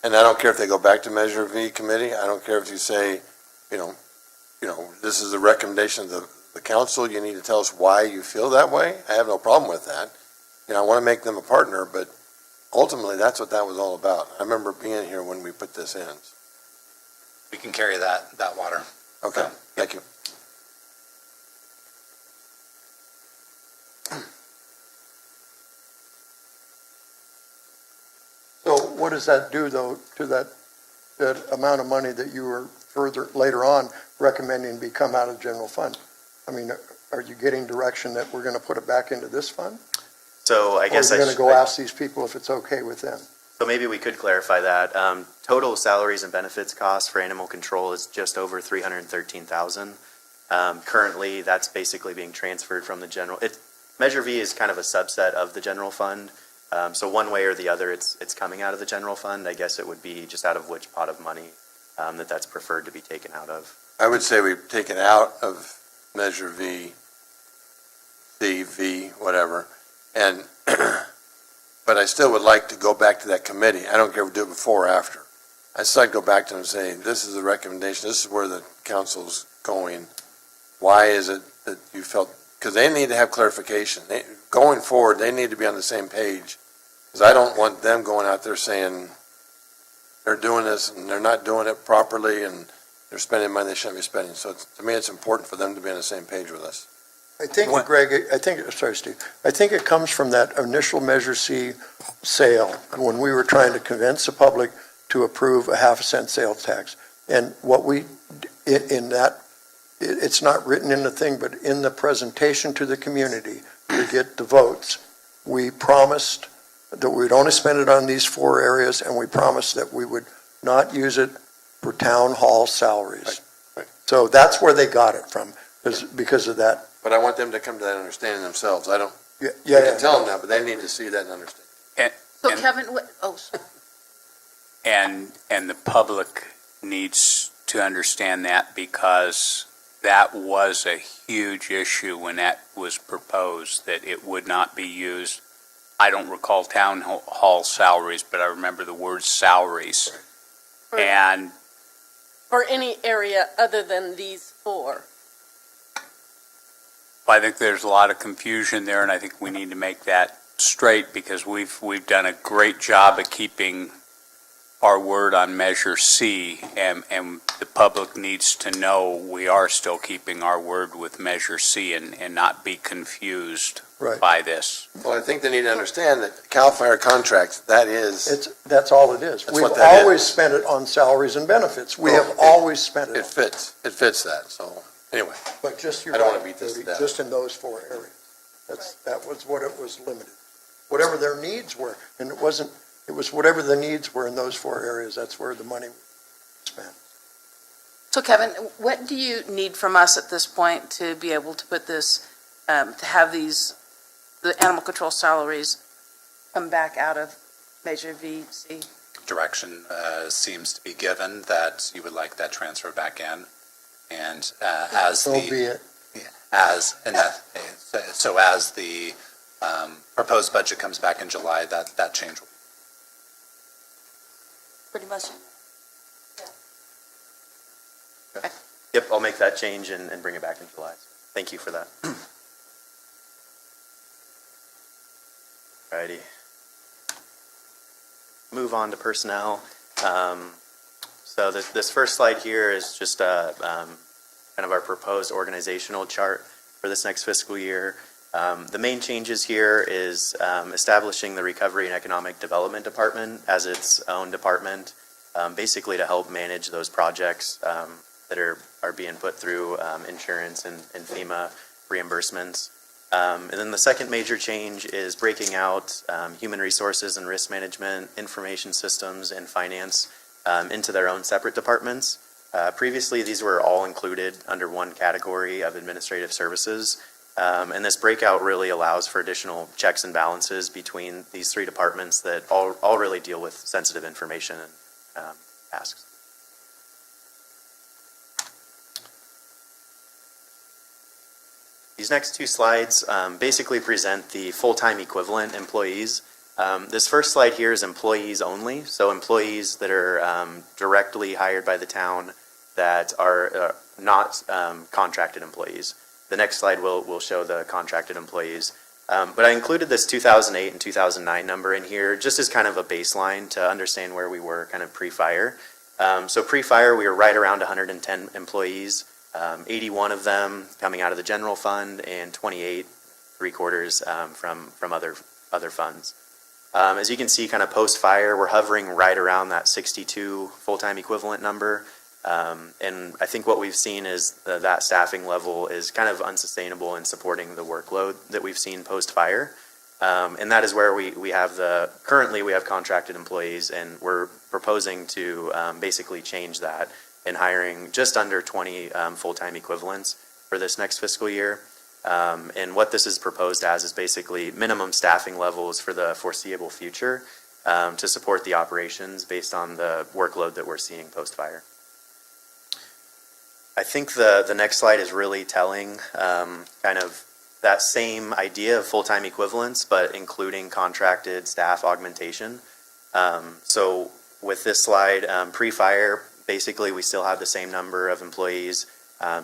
And I don't care if they go back to Measure V committee, I don't care if you say, you know, this is the recommendation of the council, you need to tell us why you feel that way. I have no problem with that. I want to make them a partner, but ultimately, that's what that was all about. I remember being here when we put this in. We can carry that water. Okay, thank you. So what does that do, though, to that amount of money that you were later on recommending become out of the general fund? I mean, are you getting direction that we're going to put it back into this fund? So I guess Or are you going to go ask these people if it's okay with them? So maybe we could clarify that. Total salaries and benefits costs for animal control is just over $313,000. Currently, that's basically being transferred from the general. Measure V is kind of a subset of the general fund. So one way or the other, it's coming out of the general fund. I guess it would be just out of which pot of money that's preferred to be taken out of. I would say we take it out of Measure V, C, V, whatever, and, but I still would like to go back to that committee. I don't care if we do it before or after. I still go back to them and say, this is the recommendation, this is where the council's going. Why is it that you felt, because they need to have clarification. Going forward, they need to be on the same page, because I don't want them going out there saying they're doing this and they're not doing it properly and they're spending money they shouldn't be spending. So to me, it's important for them to be on the same page with us. I think, Greg, sorry, Steve, I think it comes from that initial Measure C sale, when we were trying to convince the public to approve a 50-cent sales tax. And what we, in that, it's not written in the thing, but in the presentation to the community to get the votes, we promised that we'd only spend it on these 4 areas, and we promised that we would not use it for town hall salaries. Right. So that's where they got it from, because of that. But I want them to come to that understanding themselves. I don't, I Yeah, can tell them that, but they need to see that and understand. So And- Kevin, And the public needs to understand that, because that was a huge issue when that was proposed, that it would not be used. I don't recall town hall salaries, but I remember the word salaries. Right. And For any area other than these 4. I think there's a lot of confusion there, and I think we need to make that straight, because we've done a great job of keeping our word on Measure C, and the public needs to know we are still keeping our word with Measure C and not be confused Right. by this. Well, I think they need to understand that CAL FIRE contracts, that is, That's all it is. That's We've what that is. always spent it on salaries and benefits. We Well, have always spent it it, fits that, so, anyway. but just, you're I don't right, wanna beat this to Judy, death. just in those 4 areas. That was what it was limited. Whatever their needs were, and it was whatever the needs were in those 4 areas, that's where the money was spent. so Kevin, what do you need from us at this point to be able to put this, to have the animal control salaries come back out of Measure VC? Direction seems to be given that you would like that transfer back in. And as So be it. as the proposed budget comes back in July, that change will. Pretty much. Yep, I'll make that change and bring it back in July. Thank you for that. Alrighty. Move on to personnel. So this first slide here is just kind of our proposed organizational chart for this next fiscal year. The main changes here is establishing the Recovery and Economic Development Department as its own department, basically to help manage those projects that are being put through insurance and FEMA reimbursements. And then the second major change is breaking out human resources and risk management, information systems, and finance into their own separate departments. Previously, these were all included under one category of administrative services. And this breakout really allows for additional checks and balances between these 3 departments that all really deal with sensitive information and tasks. These next 2 slides basically present the full-time equivalent employees This first slide here is employees only, so employees that are directly hired by the town that are not contracted employees. The next slide will show the contracted employees. But I included this 2008 and 2009 number in here just as kind of a baseline to understand where we were kind of pre-fire. So pre-fire, we were right around 110 employees, 81 of them coming out of the general fund and 28, 3/4 from other funds. As you can see, kind of post-fire, we're hovering right around that 62 full-time equivalent number. And I think what we've seen is that staffing level is kind of unsustainable in supporting the workload that we've seen post-fire. And that is where we have currently we have contracted employees, and we're proposing to basically change that and hiring just under 20 full-time equivalents for this next fiscal year. And what this is proposed as is basically minimum staffing levels for the foreseeable future to support the operations based on the workload that we're seeing post-fire. I think the next slide is really telling kind of that same idea of full-time equivalents, but including contracted staff augmentation. So with this slide, pre-fire, basically we still have the same number of employees,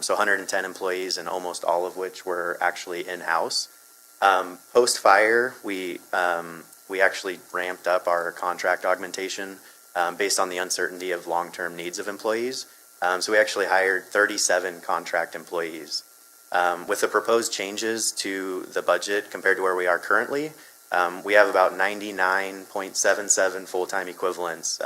so 110 employees, and almost all of which were actually in-house. Post-fire, we actually ramped up our contract augmentation based on the uncertainty of long-term needs of employees. So we actually hired 37 contract employees. With the proposed changes to the budget compared to where we are currently, we have about 99.77 full-time equivalents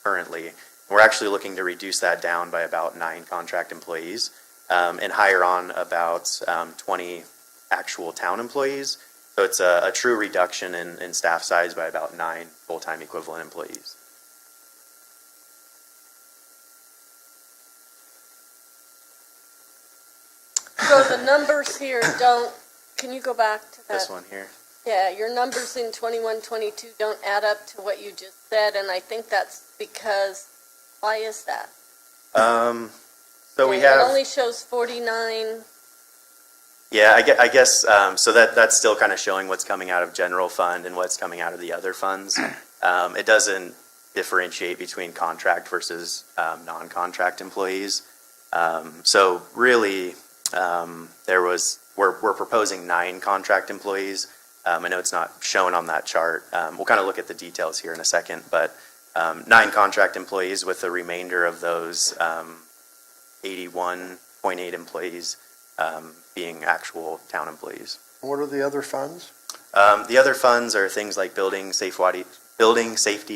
currently. We're actually looking to reduce that down by about 9 contract employees and hire on about 20 actual town employees. So it's a true reduction in staff size by about 9 full-time equivalent employees. So the numbers here can you go back to that? This one here. Yeah, your numbers in 21, 22 don't add up to what you just said, and I think that's because, why is that? So we have. It only shows 49. Yeah, I guess, so that's still kind of showing what's coming out of general fund and what's coming out of the other funds. It doesn't differentiate between contract versus non-contract employees. So really, we're proposing 9 contract employees. I know it's not shown on that chart. We'll kind of look at the details here in a second, but 9 contract employees with the remainder of those 81.8 employees being actual town employees. What are the other funds? The other funds are things like building, safety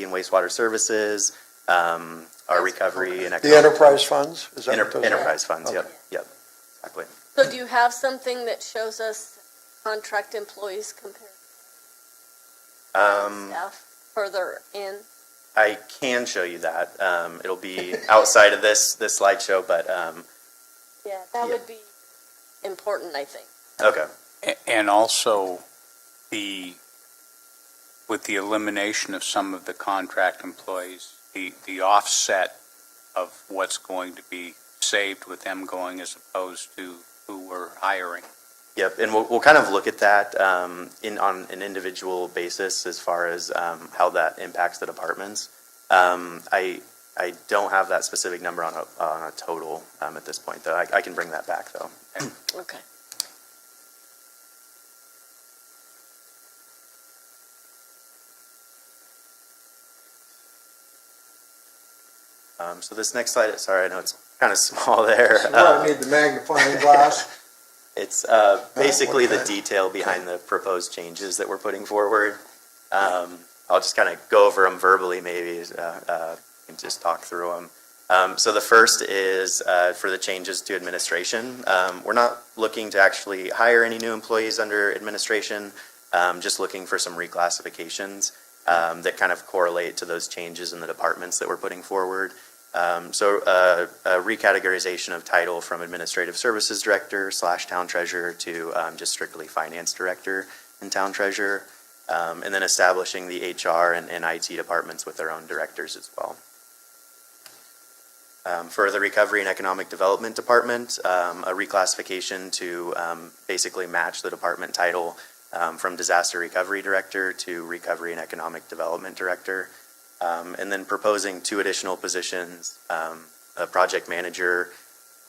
and wastewater services, our recovery and The enterprise funds? Is that what those are? enterprise funds. Okay. Yep, exactly. So do you have something that shows us contract employees compared to staff further in? I can show you that. It'll be outside of this slideshow, but Yeah, that would be important, I think. okay. And also, with the elimination of some of the contract employees, the offset of what's going to be saved with them going as opposed to who we're hiring. Yep, and we'll kind of look at that on an individual basis as far as how that impacts the departments. I don't have that specific number on a total at this point, though. I can bring that back, though. Okay. So this next slide, sorry, I know it's kind of small there. Well, I need the magnifying glass. It's basically the detail behind the proposed changes that we're putting forward. I'll just kind of go over them verbally maybe and just talk through them. So the first is for the changes to administration. We're not looking to actually hire any new employees under administration, just looking for some reclassifications that kind of correlate to those changes in the departments that we're putting forward. So a recategorization of title from Administrative Services Director / Town Treasurer to just strictly Finance Director and Town Treasurer, and then establishing the HR and IT departments with their own directors as well. For the Recovery and Economic Development Department, a reclassification to basically match the department title from Disaster Recovery Director to Recovery and Economic Development Director, and then proposing 2 additional positions, a project manager,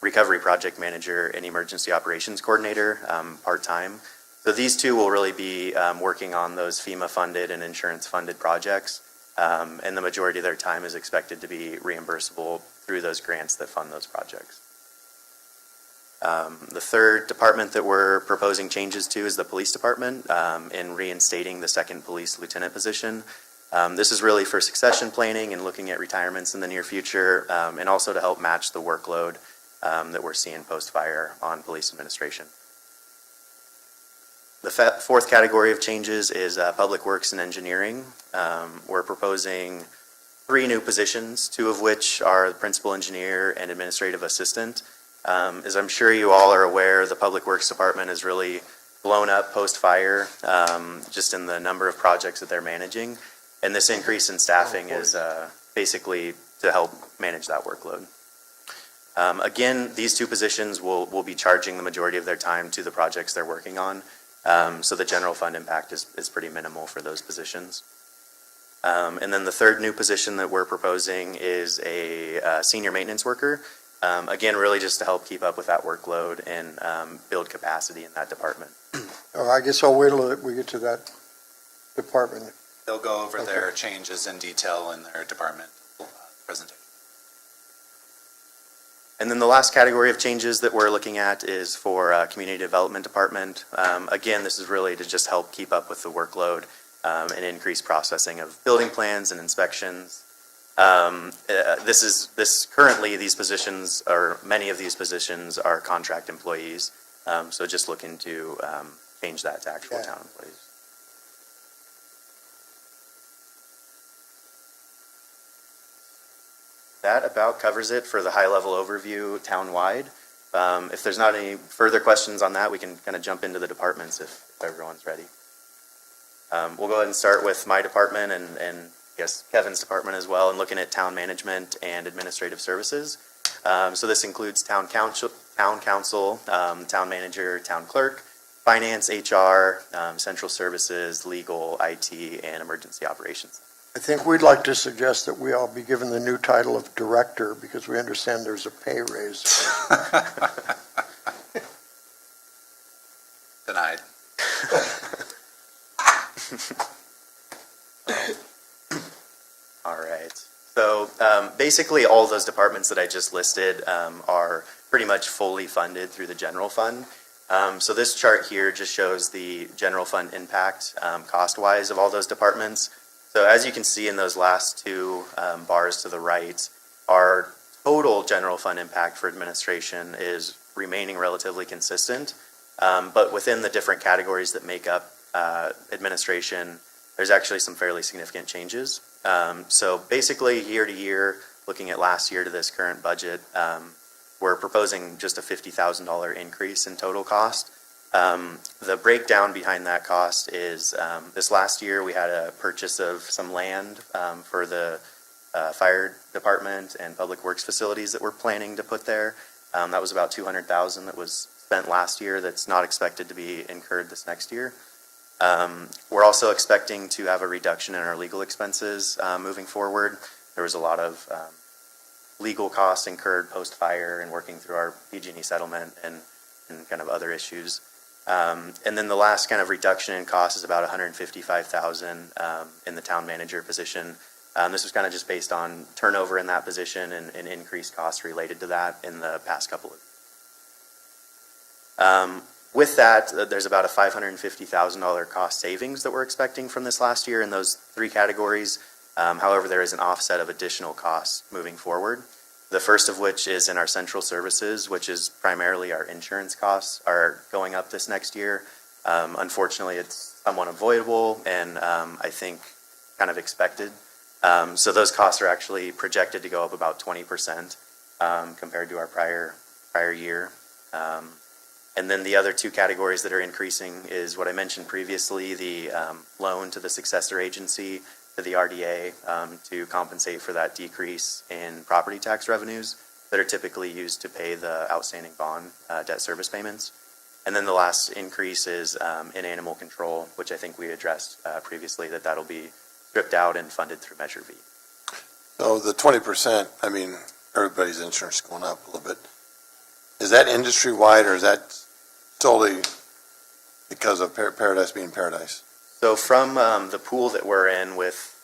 recovery project manager, and emergency operations coordinator, part-time. So these 2 will really be working on those FEMA-funded and insurance-funded projects, and the majority of their time is expected to be reimbursable through those grants that fund those projects. The third department that we're proposing changes to is the police department, in reinstating the 2nd police lieutenant position. This is really for succession planning and looking at retirements in the near future, and also to help match the workload that we're seeing post-fire on police administration. The 4th category of changes is public works and engineering. We're proposing 3 new positions, 2 of which are the principal engineer and administrative assistant. As I'm sure you all are aware, the Public Works Department has really blown up post-fire, just in the number of projects that they're managing. And this increase in staffing is basically to help manage that workload. Again, these 2 positions will be charging the majority of their time to the projects they're working on. So the general fund impact is pretty minimal for those positions. And then the 3rd new position that we're proposing is a senior maintenance worker. Again, really just to help keep up with that workload and build capacity in that department. Oh, I guess I'll wait till we get to that department. They'll go over their changes in detail in their department presentation. And then the last category of changes that we're looking at is for Community Development Department. Again, this is really to just help keep up with the workload and increase processing of building plans and inspections. Currently these positions, or many of these positions, are contract employees. So just looking to change that to actual town employees. That about covers it for the high-level overview town-wide. If there's not any further questions on that, we can kind of jump into the departments if everyone's ready. We'll go ahead and start with my department and yes, Kevin's department as well, and looking at town management and administrative services. So this includes town council, town manager, town clerk, finance, HR, central services, legal, IT, and emergency operations. I think we'd like to suggest that we all be given the new title of director because we understand there's a pay raise. Denied. All right. So basically all those departments that I just listed are pretty much fully funded through the general fund. So this chart here just shows the general fund impact cost-wise of all those departments. So as you can see in those last 2 bars to the right, our total general fund impact for administration is remaining relatively consistent. But within the different categories that make up administration, there's actually some fairly significant changes. So basically year to year, looking at last year to this current budget, we're proposing just a $50,000 increase in total cost. The breakdown behind that cost is this last year we had a purchase of some land for the fire department and public works facilities that we're planning to put there. That was about $200,000 that was spent last year that's not expected to be incurred this next year. We're also expecting to have a reduction in our legal expenses moving forward. There was a lot of legal costs incurred post-fire and working through our PG&E settlement and kind of other issues. And then the last kind of reduction in cost is about $155,000 in the town manager position. This was kind of just based on turnover in that position and increased costs related to that in the past couple of. With that, there's about a $550,000 cost savings that we're expecting from this last year in those 3 categories. However, there is an offset of additional costs moving forward. The first of which is in our central services, which is primarily our insurance costs are going up this next year. Unfortunately, it's somewhat avoidable and I think kind of expected. So those costs are actually projected to go up about 20% compared to our prior year. And then the other 2 categories that are increasing is what I mentioned previously, the loan to the successor agency, to the RDA, to compensate for that decrease in property tax revenues that are typically used to pay the outstanding bond debt service payments. And then the last increase is in animal control, which I think we addressed previously, that'll be stripped out and funded through Measure V. So the 20%, I mean, everybody's insurance is going up a little bit. Is that industry-wide, or is that solely because of Paradise being Paradise? So from the pool that we're in with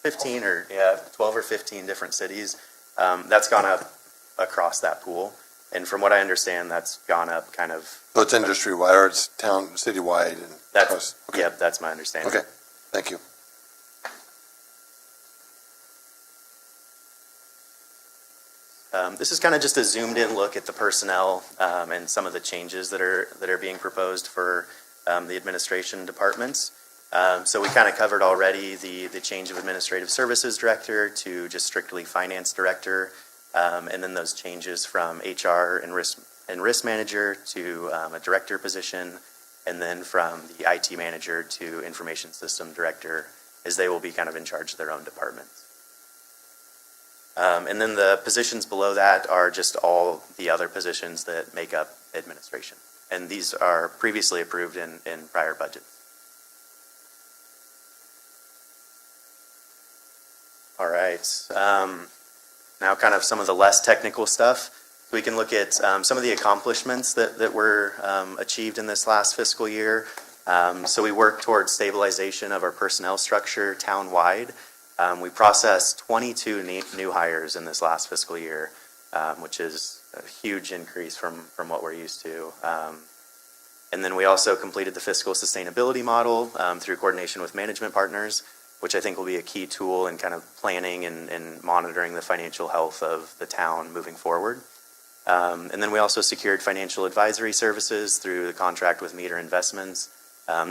12 or 15 different cities, that's gone up across that pool. And from what I understand, that's gone up kind of. So it's industry-wide, or it's citywide? And That's, okay. yeah, that's my understanding. Okay, thank you. This is kind of just a zoomed-in look at the personnel and some of the changes that are being proposed for the administration departments. So we kind of covered already the change of administrative services director to just strictly finance director, and then those changes from HR and risk manager to a director position, and then from the IT manager to information system director, as they will be kind of in charge of their own departments. And then the positions below that are just all the other positions that make up administration. And these are previously approved in prior budgets. All right. Now kind of some of the less technical stuff. We can look at some of the accomplishments that were achieved in this last fiscal year. So we worked towards stabilization of our personnel structure town-wide. We processed 22 new hires in this last fiscal year, which is a huge increase from what we're used to. And then we also completed the fiscal sustainability model through coordination with management partners, which I think will be a key tool in kind of planning and monitoring the financial health of the town moving forward. And then we also secured financial advisory services through the contract with Meter Investments.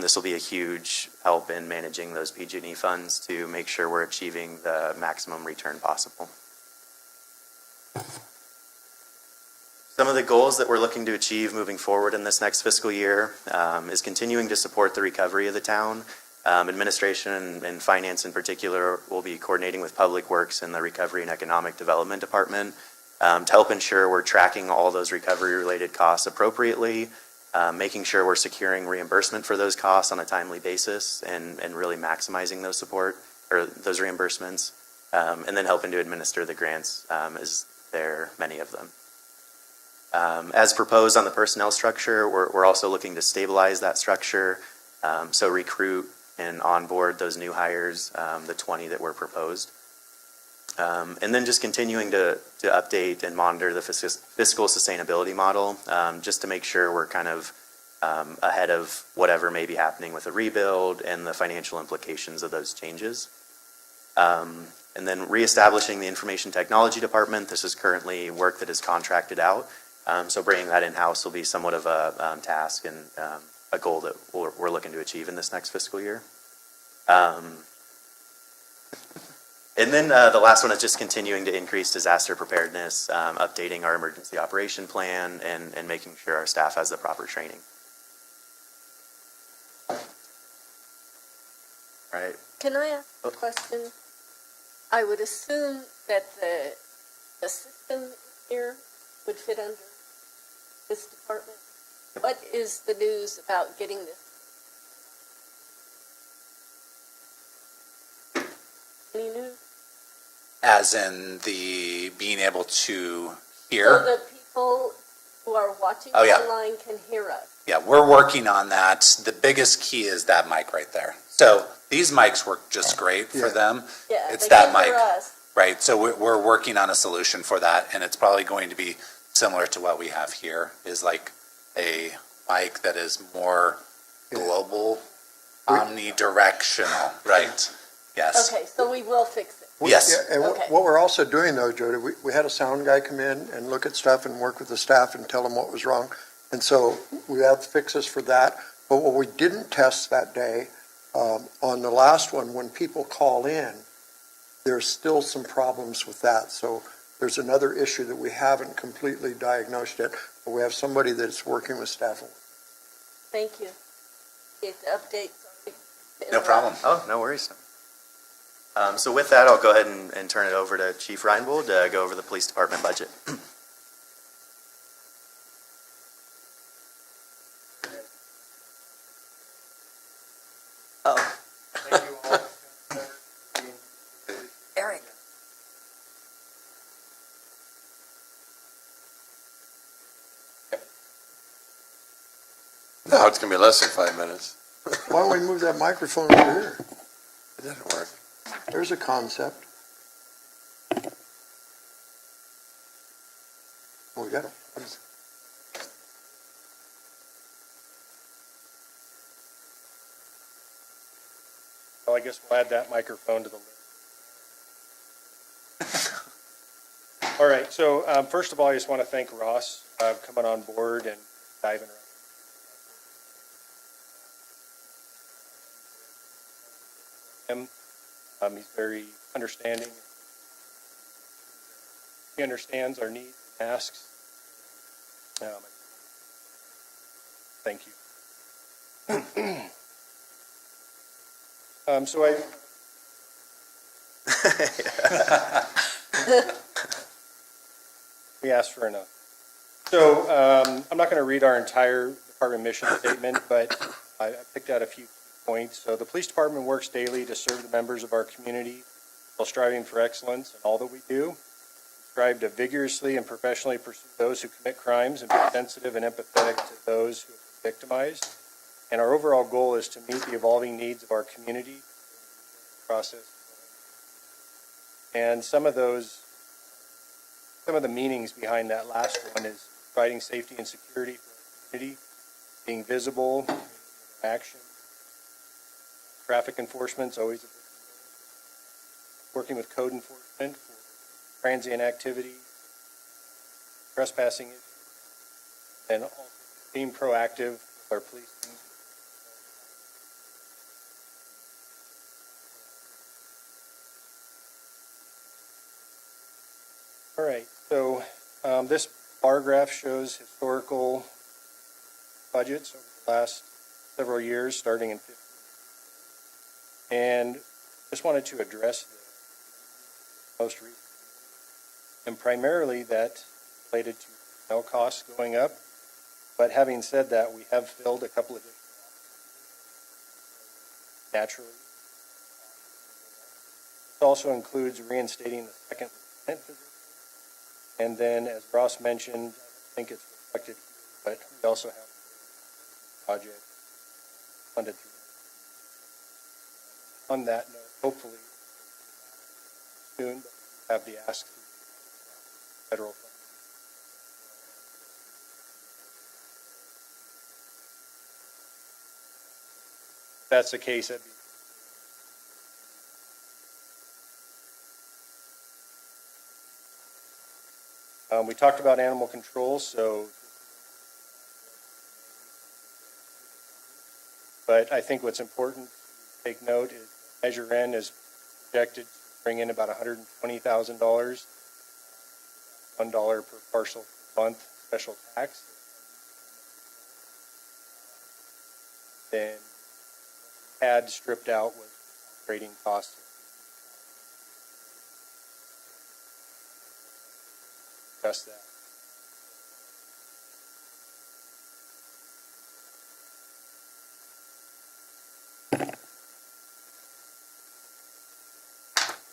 This will be a huge help in managing those PG&E funds to make sure we're achieving the maximum return possible. Some of the goals that we're looking to achieve moving forward in this next fiscal year is continuing to support the recovery of the town. Administration and finance in particular will be coordinating with Public Works and the Recovery and Economic Development Department to help ensure we're tracking all those recovery-related costs appropriately, making sure we're securing reimbursement for those costs on a timely basis and really maximizing those support or those reimbursements, and then helping to administer the grants as there are many of them. As proposed on the personnel structure, we're also looking to stabilize that structure, so recruit and onboard those new hires, the 20 that were proposed. And then just continuing to update and monitor the fiscal sustainability model, just to make sure we're kind of ahead of whatever may be happening with a rebuild and the financial implications of those changes. And then reestablishing the information technology department. This is currently work that is contracted out. So bringing that in-house will be somewhat of a task and a goal that we're looking to achieve in this next fiscal year. And then the last one is just continuing to increase disaster preparedness, updating our emergency operation plan, and making sure our staff has the proper training. Right. Can I ask a question? I would assume that the system here would fit under this department. What is the news about getting this? Any news? As in the being able to So hear? the people who are watching Oh, yeah. online can hear us. Yeah, we're working on that. The biggest key is that mic right there. So these mics work just great for Yeah. them. Yeah, It's they that can hear mic. us. Right, so we're working on a solution for that, and it's probably going to be similar to what we have here, is like a mic that is more global, omnidirectional, right? Yes. Okay, so we will fix it. Yes. Yeah, and Okay. what we're also doing though, Jody, we had a sound guy come in and look at stuff and work with the staff and tell them what was wrong. And so we have fixes for that. But what we didn't test that day, on the last one, when people call in, there's still some problems with that. So there's another issue that we haven't completely diagnosed yet, but we have somebody that's working with staff. Thank you. Get the update. Sorry. No problem. Oh, no worries. So with that, I'll go ahead and turn it over to Chief Reinbold to go over the police department budget. No, it's gonna be less than 5 minutes. Why don't we move that microphone over here? It doesn't work. There's a concept. Oh, we got it. What is it? Well, I guess we'll add that microphone to the list. All right, so first of all, I just want to thank Ross coming on board and diving around. He's very understanding. He understands our needs and asks. Thank you. So we asked for enough. So I'm not going to read our entire department mission statement, but I picked out a few points. So the police department works daily to serve the members of our community while striving for excellence in all that we do. We strive to vigorously and professionally pursue those who commit crimes and be sensitive and empathetic to those who have been victimized. And our overall goal is to meet the evolving needs of our community process. And some of the meanings behind that last one is providing safety and security for our community, being visible, action, traffic enforcement's always a big deal. Working with code enforcement for transient activity, trespassing issues, and also being proactive with our police team. All right, so this bar graph shows historical budgets over the last several years, starting in 2015. And just wanted to address the most recent, and primarily that related to personnel costs going up. But having said that, we have filled a couple of additional naturally. This also includes reinstating the second lieutenant position. And then, as Ross mentioned, I think it's reflected here, but we also have a project funded through. On that note, hopefully soon, but we have the ask through federal funding. If that's the case, that'd be we talked about animal control, but I think what's important to take note is Measure N is projected to bring in about $120,000, $1 per parcel per month special tax. Then had stripped out was operating costs. Discuss that.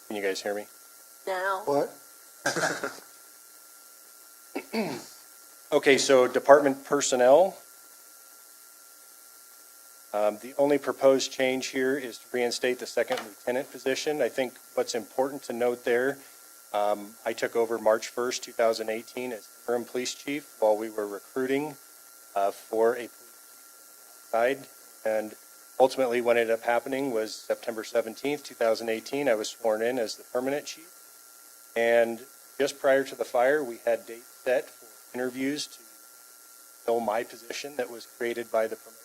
Can you guys hear me? Now, What? Okay, so department personnel. The only proposed change here is to reinstate the second lieutenant position. I think what's important to note there, I took over March 1st, 2018 as interim police chief while we were recruiting for a police side. And ultimately what ended up happening was September 17th, 2018, I was sworn in as the permanent chief. And just prior to the fire, we had dates set for interviews to fill my position that was created by the promotion.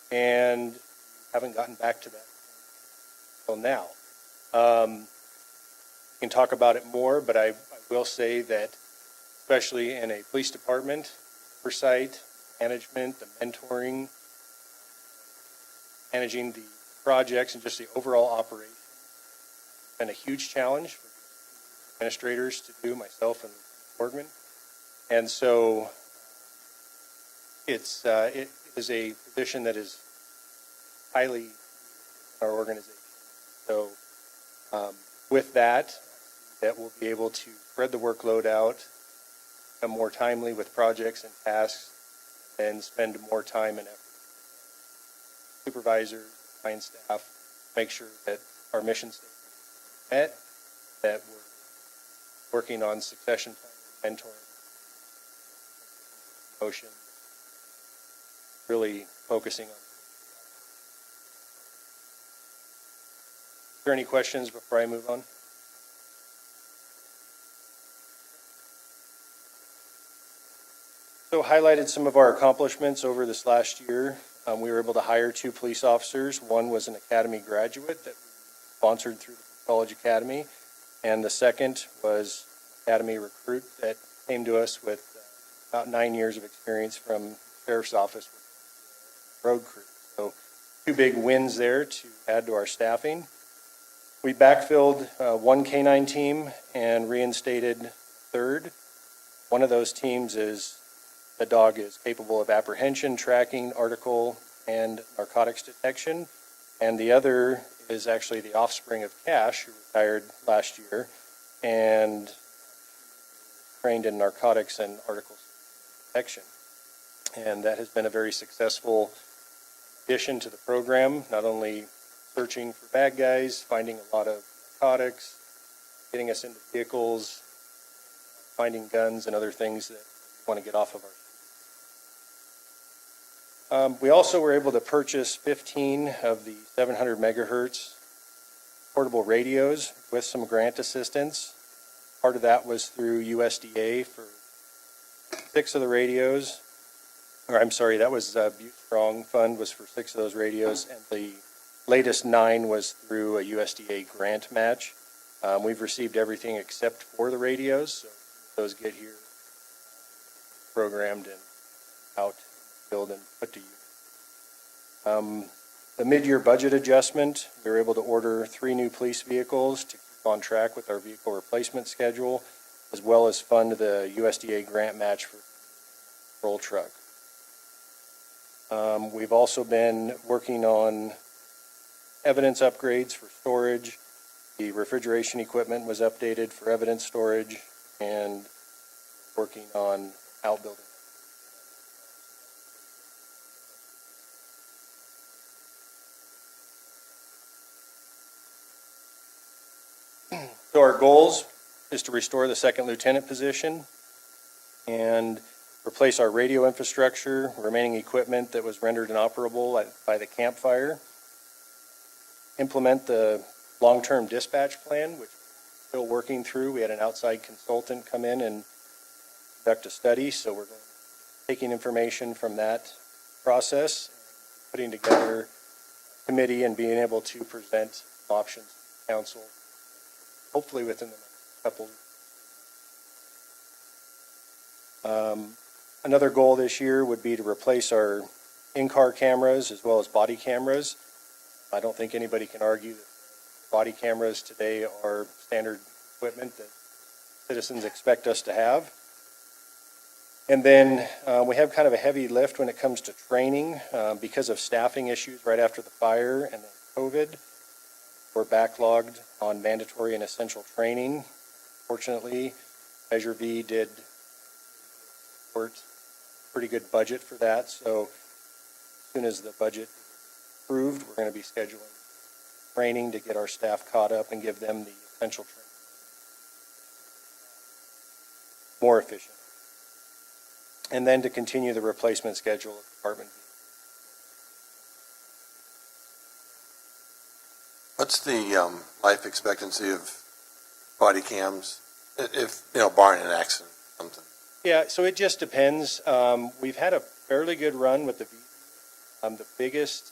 And haven't gotten back to that until now. We can talk about it more, but I will say that, especially in a police department, oversight, management, the mentoring, managing the projects, and just the overall operation, has been a huge challenge for administrators to do, myself and Borgman. And so it is a position that is highly in our organization. So with that we'll be able to spread the workload out, become more timely with projects and tasks, and spend more time and effort. Supervisors, line staff, make sure that our mission statement is met, that we're working on succession planning, mentoring, motion, really focusing on. Is there any questions before I move on? So highlighted some of our accomplishments over this last year. We were able to hire 2 police officers. One was an academy graduate that we sponsored through the College Academy, and the second was an academy recruit that came to us with about 9 years of experience from Sheriff's Office with road crew. So 2 big wins there to add to our staffing. We backfilled 1 canine team and reinstated 3rd. One of those teams is the dog is capable of apprehension, tracking, article, and narcotics detection. And the other is actually the offspring of Cash, who retired last year, and trained in narcotics and article detection. And that has been a very successful addition to the program, not only searching for bad guys, finding a lot of narcotics, getting us into vehicles, finding guns and other things that we want to get off of our. We also were able to purchase 15 of the 700 megahertz portable radios with some grant assistance. Part of that was through USDA for 6 of the radios. Or I'm sorry, that was Butte Strong Fund was for 6 of those radios, and the latest 9 was through a USDA grant match. We've received everything except for the radios, so those get here programmed and out, build and put to use. The mid-year budget adjustment, we were able to order 3 new police vehicles to keep on track with our vehicle replacement schedule, as well as fund the USDA grant match for patrol truck. We've also been working on evidence upgrades for storage. The refrigeration equipment was updated for evidence storage, and working on outbuilding. So our goals is to restore the 2nd lieutenant position and replace our radio infrastructure, remaining equipment that was rendered inoperable by the campfire, implement the long-term dispatch plan, which we're still working through. We had an outside consultant come in and conduct a study, so we're taking information from that process, putting together a committee and being able to present options to council, hopefully within the next couple of weeks. Another goal this year would be to replace our in-car cameras as well as body cameras. I don't think anybody can argue that body cameras today are standard equipment that citizens expect us to have. And then we have kind of a heavy lift when it comes to training because of staffing issues right after the fire and then COVID. We're backlogged on mandatory and essential training. Fortunately, Measure V did support pretty good budget for that. So as soon as the budget is approved, we're going to be scheduling training to get our staff caught up and give them the essential training more efficient. And then to continue the replacement schedule of Department V. What's the life expectancy of body cams, if, barring an accident or something? Yeah, so it just depends. We've had a fairly good run with the V. The biggest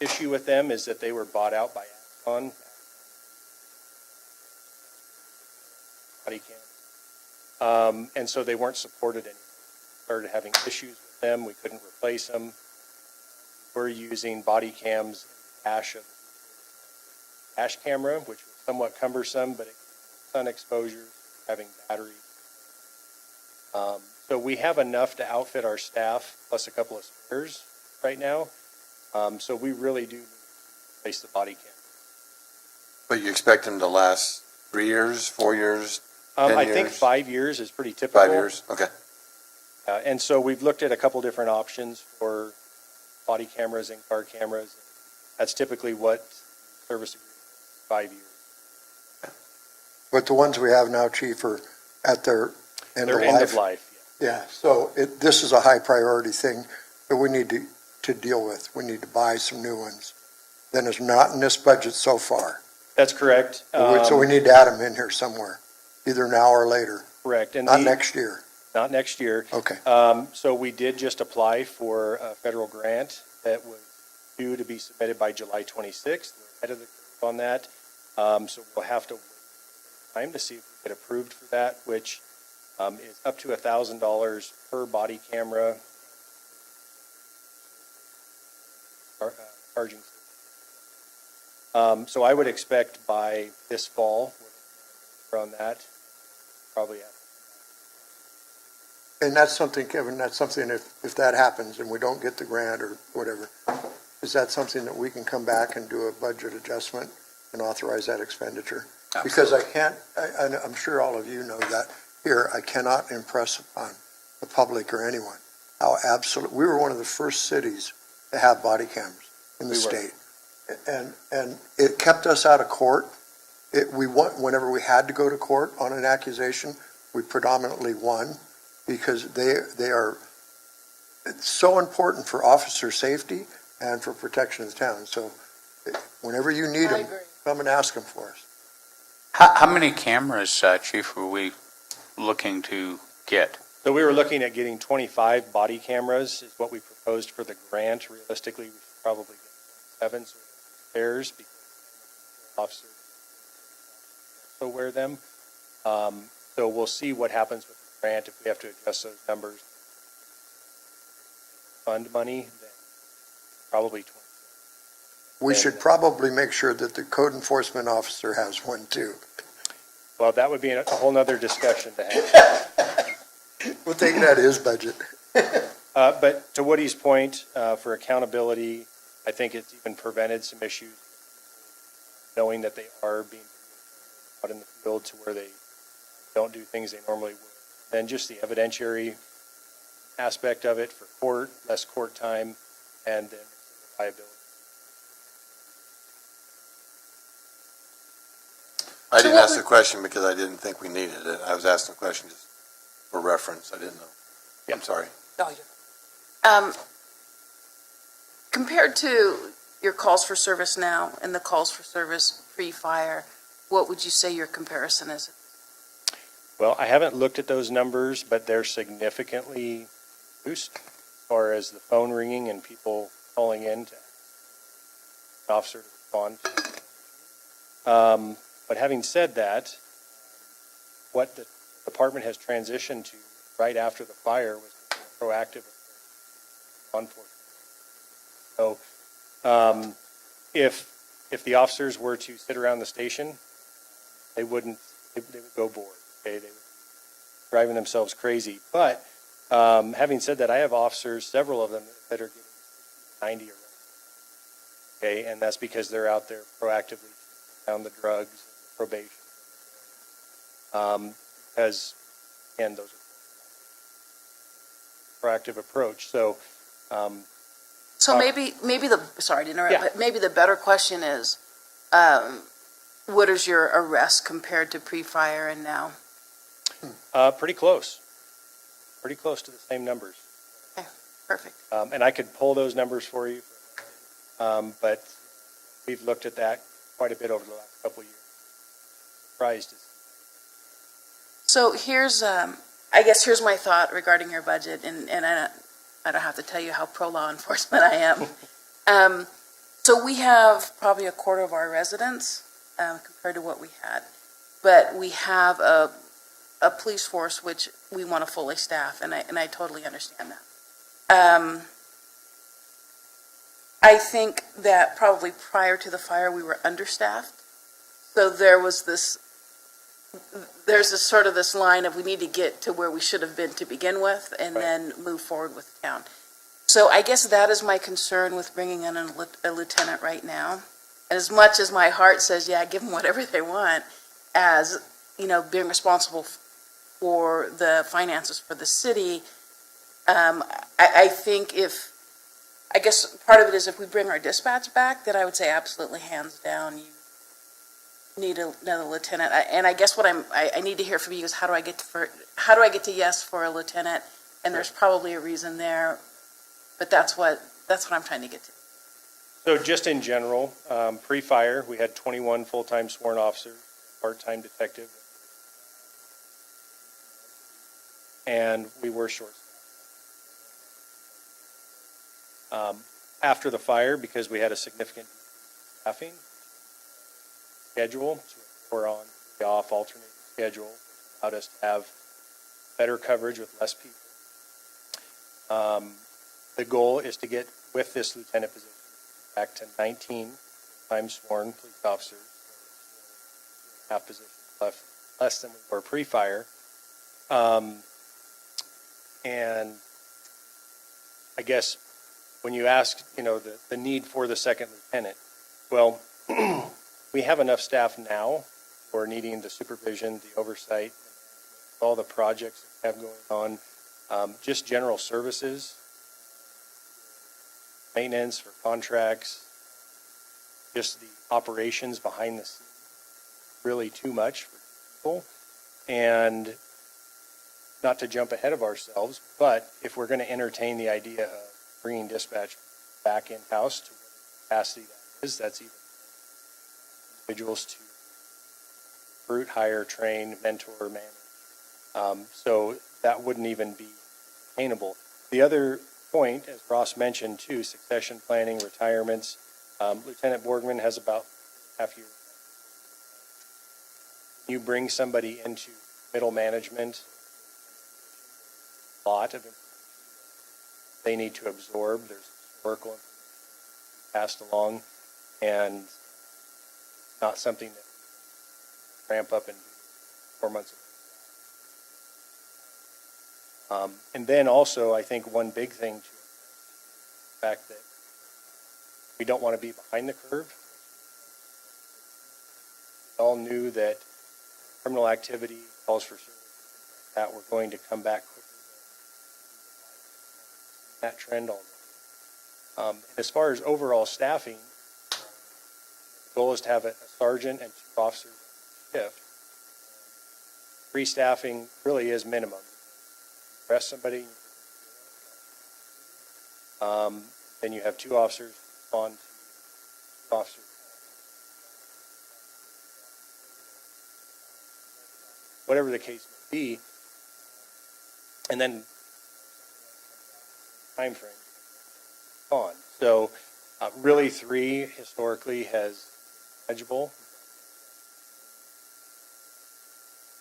issue with them is that they were bought out by Axon. Body cams. And so they weren't supported anymore. Started having issues with them. We couldn't replace them. We're using body cams in the dash camera, which was somewhat cumbersome, but it sun exposure, having batteries. So we have enough to outfit our staff, plus a couple of spares right now. So we really do replace the body cam. But you expect them to last 3 years, 4 years, 10 I years? think 5 years is pretty typical. 5 years, okay. And so we've looked at a couple different options for body cameras and car cameras. That's typically what service agreement, 5 years. But the ones we have now, Chief, are at their end of They're end of life. life. Yeah, so this is a high priority thing that we need to deal with. We need to buy some new ones. Then it's not in this budget so far. That's correct. So we need to add them in here somewhere, either now or later, Correct. And not next year. Not next year. Okay. So we did just apply for a federal grant that was due to be submitted by July 26th. We're ahead of the curve on that. So we'll have to wait time to see if we get approved for that, which is up to $1,000 per body camera charging. So I would expect by this fall, on that, probably have. And that's something, Kevin, that's something, if that happens and we don't get the grant or whatever, is that something that we can come back and do a budget adjustment and authorize that expenditure? Because I can't, I'm sure all of you know that here, I cannot impress upon the public or anyone how we were one of the first cities to have body cameras in the state. And it kept us out of court. Whenever we had to go to court on an accusation, we predominantly won because they are, it's so important for officer safety and for protection of the town. So whenever you need them, come and ask them for us. How many cameras, Chief, were we looking to get? So we were looking at getting 25 body cameras is what we proposed for the grant. Realistically, we should probably get 7 pairs because officers also wear them. So we'll see what happens with the grant. If we have to adjust those numbers, fund money, then probably 20. We should probably make sure that the code enforcement officer has one too. Well, that would be a whole nother discussion to have. We'll take it out of his budget. But to Woody's point, for accountability, I think it's even prevented some issues, knowing that they are being out in the field to where they don't do things they normally would. Then just the evidentiary aspect of it for court, less court time, and then liability. I didn't ask the question because I didn't think we needed it. I was asking the question just for reference. I didn't know. I'm sorry. Compared to your calls for service now and the calls for service pre-fire, what would you say your comparison is? Well, I haven't looked at those numbers, but they're significantly reduced as far as the phone ringing and people calling in to an officer to respond. But having said that, what the department has transitioned to right after the fire was proactive law enforcement. So if the officers were to sit around the station, they would go bored. Okay? They would be driving themselves crazy. But having said that, I have officers, several of them, that are getting 90 arrests. Okay, and that's because they're out there proactively down the drugs, probation. Because, again, those are proactive approach. So, maybe sorry to interrupt, Yeah. but maybe the better question is, what is your arrest compared to pre-fire and now? pretty close. Pretty close to the same numbers. Okay, perfect. And I could pull those numbers for you. But we've looked at that quite a bit over the last couple of years. Surprised. So here's here's my thought regarding your budget, and I don't have to tell you how pro law enforcement I am. So we have probably a quarter of our residents compared to what we had, but we have a police force which we want to fully staff, and I totally understand that. I think that probably prior to the fire we were understaffed, so there's this sort of this line of we need to get to where we should have been to begin with and then move forward with the town. So I guess that is my concern with bringing in a lieutenant right now. As much as my heart says, yeah, give them whatever they want, as, being responsible for the finances for the city, I think I guess part of it is if we bring our dispatch back, then I would say absolutely hands down, you need another lieutenant. And I guess what I need to hear from you is how do I get to yes for a lieutenant? And there's probably a reason there, but that's what I'm trying to get to. So just in general, pre-fire, we had 21 full-time sworn officers, part-time detective, and we were short. After the fire, because we had a significant staffing schedule, so we're on the off alternate schedule, allowed us to have better coverage with less people. The goal is to get, with this lieutenant position, back to 19 full-time sworn police officers, half positions left, less than we were pre-fire. And I guess when you ask, the need for the second lieutenant, well, we have enough staff now for needing the supervision, the oversight, all the projects that we have going on, just general services, maintenance for contracts, just the operations behind the scenes, really too much for people. And not to jump ahead of ourselves, but if we're going to entertain the idea of bringing dispatch back in-house to what capacity that is, that's even individuals to recruit, hire, train, mentor, manage. So that wouldn't even be attainable. The other point, as Ross mentioned too, succession planning, retirements. Lieutenant Borgman has about half year. You bring somebody into middle management, a lot of information they need to absorb. There's historical information passed along, and not something that ramp up in 4 months. And then also, I think one big thing to the fact that we don't want to be behind the curve. We all knew that criminal activity calls for service, that we're going to come back quickly. That trend already. As far as overall staffing, the goal is to have a sergeant and 2 officers on shift. 3 staffing really is minimum. Arrest somebody, then you have 2 officers on officers. Whatever the case may be, and then time frame on. So really 3 historically has manageable.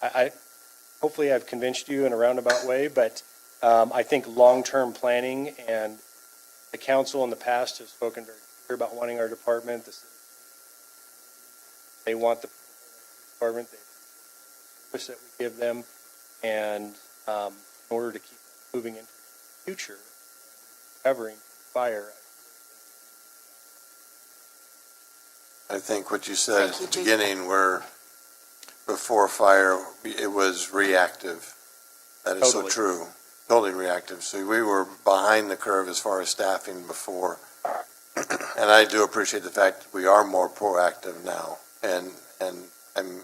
I hopefully I've convinced you in a roundabout way, but I think long-term planning, and the council in the past has spoken very clear about wanting our department. They want the department, the service that we give them, and in order to keep moving into the future, covering fire. I think what you said Thank you, at the Chief. beginning, where before fire, it was reactive. That is Totally. so true. Totally reactive. So we were behind the curve as far as staffing before. And I do appreciate the fact that we are more proactive now. And I'm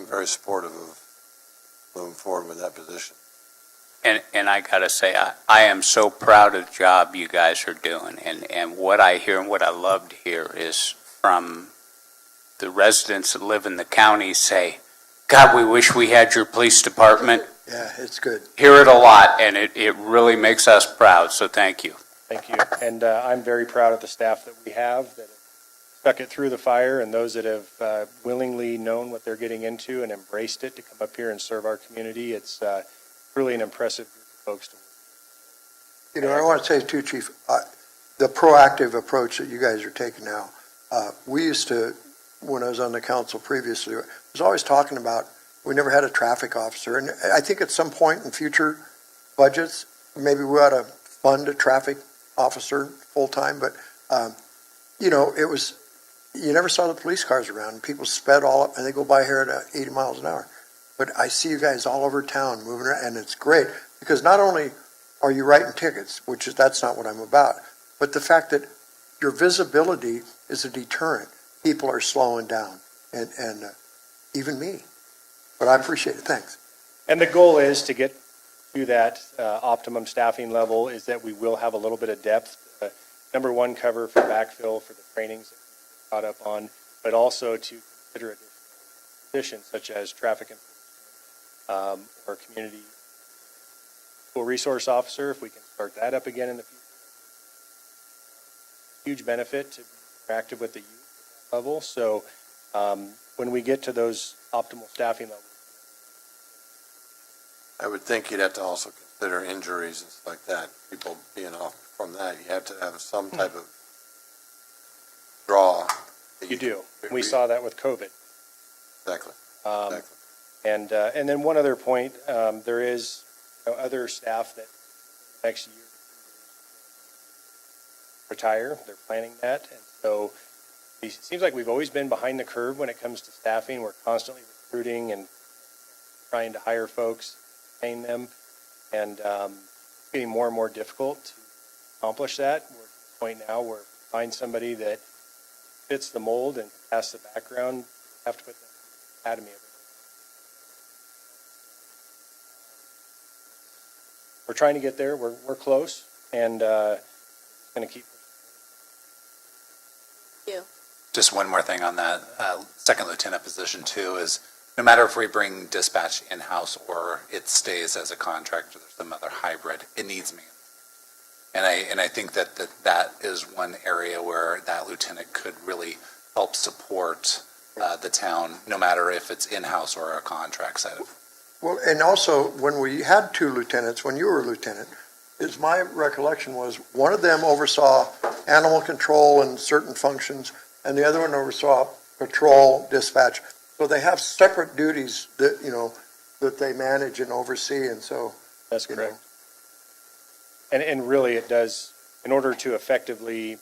very supportive of moving forward with that position. And I gotta say, I am so proud of the job you guys are doing. And what I hear and what I love to hear is from the residents that live in the county say, God, we wish we had your police department. Yeah, it's good. Hear it a lot, and it really makes us proud, so thank you. Thank you. And I'm very proud of the staff that we have that have stuck it through the fire, and those that have willingly known what they're getting into and embraced it to come up here and serve our community. It's really an impressive group of folks to work. I want to say too, Chief, the proactive approach that you guys are taking now, we used to, when I was on the council previously, was always talking about, we never had a traffic officer. And I think at some point in future budgets, maybe we ought to fund a traffic officer full-time. But, it was, you never saw the police cars around. People sped all up, and they go by here at 80 miles an hour. But I see you guys all over town moving around, and it's great. Because not only are you writing tickets, that's not what I'm about. But the fact that your visibility is a deterrent. People are slowing down, and even me. But I appreciate it, thanks. And the goal is to get to that optimum staffing level is that we will have a little bit of depth. Number one, cover for backfill for the trainings that we're caught up on, but also to consider additional positions such as traffic enforcement or community school resource officer, if we can start that up again in the future. Huge benefit to be interactive with the youth level. So when we get to those optimal staffing levels, I would think you'd have to also consider injuries and stuff like that. People being off from that, you have to have some type of draw. that you do. can- We saw that with COVID. Exactly. And then one other point, there is other staff that next year retire. They're planning that. And so it seems like we've always been behind the curve when it comes to staffing. We're constantly recruiting and trying to hire folks, train them, and it's getting more and more difficult to accomplish that. We're at the point now where if we find somebody that fits the mold and has the background, we have to put them in the academy. We're trying to get there. We're close, and going to keep. Just one more thing on that second lieutenant position too is no matter if we bring dispatch in-house or it stays as a contractor, there's some other hybrid, it needs me. And I think that is one area where that lieutenant could really help support the town, no matter if it's in-house or a contract side of. Well, and also, when we had two lieutenants, when you were a lieutenant, my recollection was one of them oversaw animal control and certain functions, and the other one oversaw patrol dispatch. So they have separate duties that, that they manage and oversee, and so. That's correct. And really it does, in order to effectively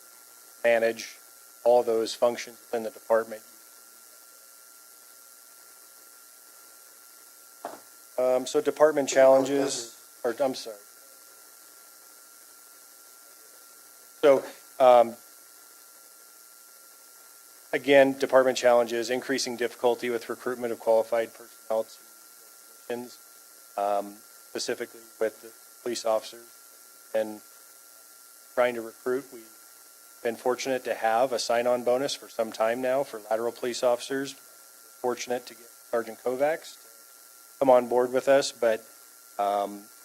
manage all those functions within the department. So department challenges, or I'm sorry. So, again, department challenges, increasing difficulty with recruitment of qualified personnel to positions, specifically with the police officers, and trying to recruit. We've been fortunate to have a sign-on bonus for some time now for lateral police officers. Fortunate to get Sergeant Kovacs to come on board with us, but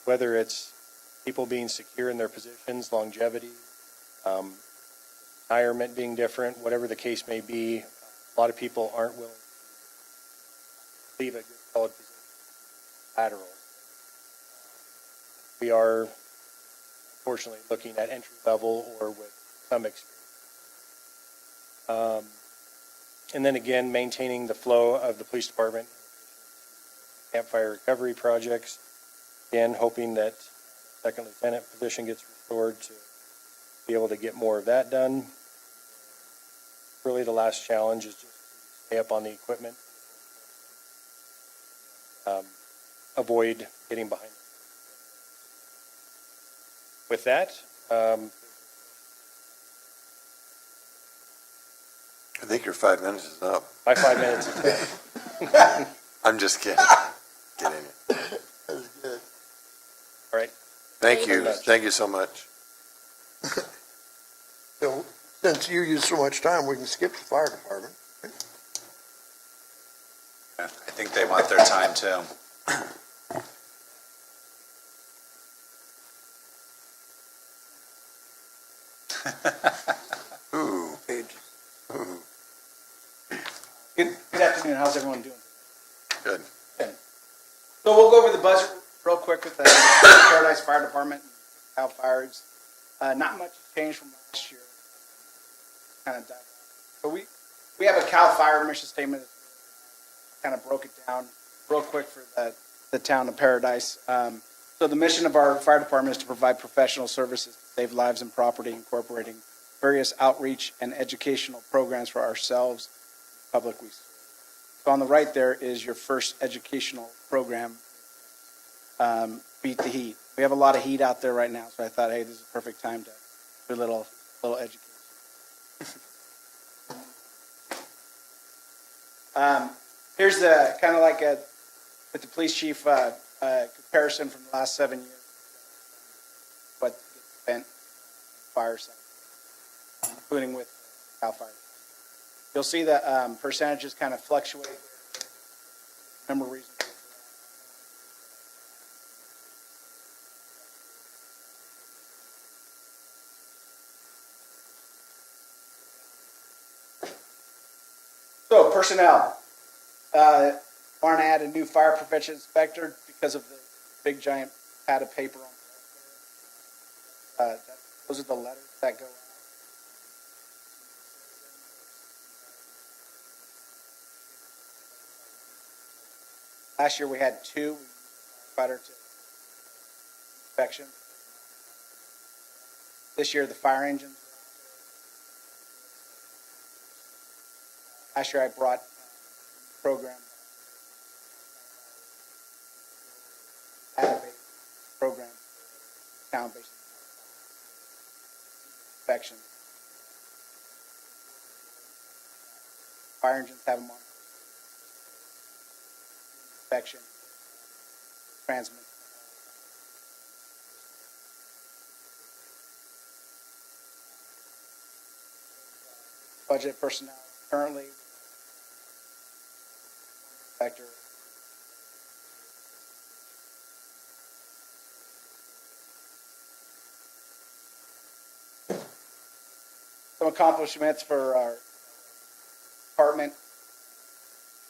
whether it's people being secure in their positions, longevity, retirement being different, whatever the case may be, a lot of people aren't willing to leave a good solid position lateral. We are unfortunately looking at entry level or with some experience. And then again, maintaining the flow of the police department, campfire recovery projects. Again, hoping that second lieutenant position gets restored to be able to get more of that done. Really, the last challenge is just to stay up on the equipment, avoid getting behind. With that, I think your 5 minutes is up. my 5 minutes is up. I'm just kidding. Kidding. That's good. All right. Thank you. Thank you so much. So, since you use so much time, we can skip the fire department. I think they want their time too. Ooh. Pages. Ooh. Good afternoon. How's everyone doing? Good. So we'll go over the budget real quick with the Paradise Fire Department, Cal Fires. Not much has changed from last year. Kind of dive. But we have a Cal Fire mission statement. Kind of broke it down real quick for the town of Paradise. So the mission of our fire department is to provide professional services to save lives and property, incorporating various outreach and educational programs for ourselves, public we serve. So on the right there is your first educational program, Beat the Heat. We have a lot of heat out there right now, so I thought, hey, this is a perfect time to do a little education. Here's the kind of like with the police chief comparison from the last 7 years. What gets spent fire side, including with CAL FIRE. You'll see the percentages kind of fluctuate. Number of reasons. So personnel. Want to add a new fire prevention inspector because of the big giant pad of paper on those are the letters that go out. Last year we had 2 firefighter to inspection. This year the fire engines. Last year I brought a program, program, town-based inspection. Fire engines have them on inspection, transmit. Budget personnel currently inspector. Some accomplishments for our department.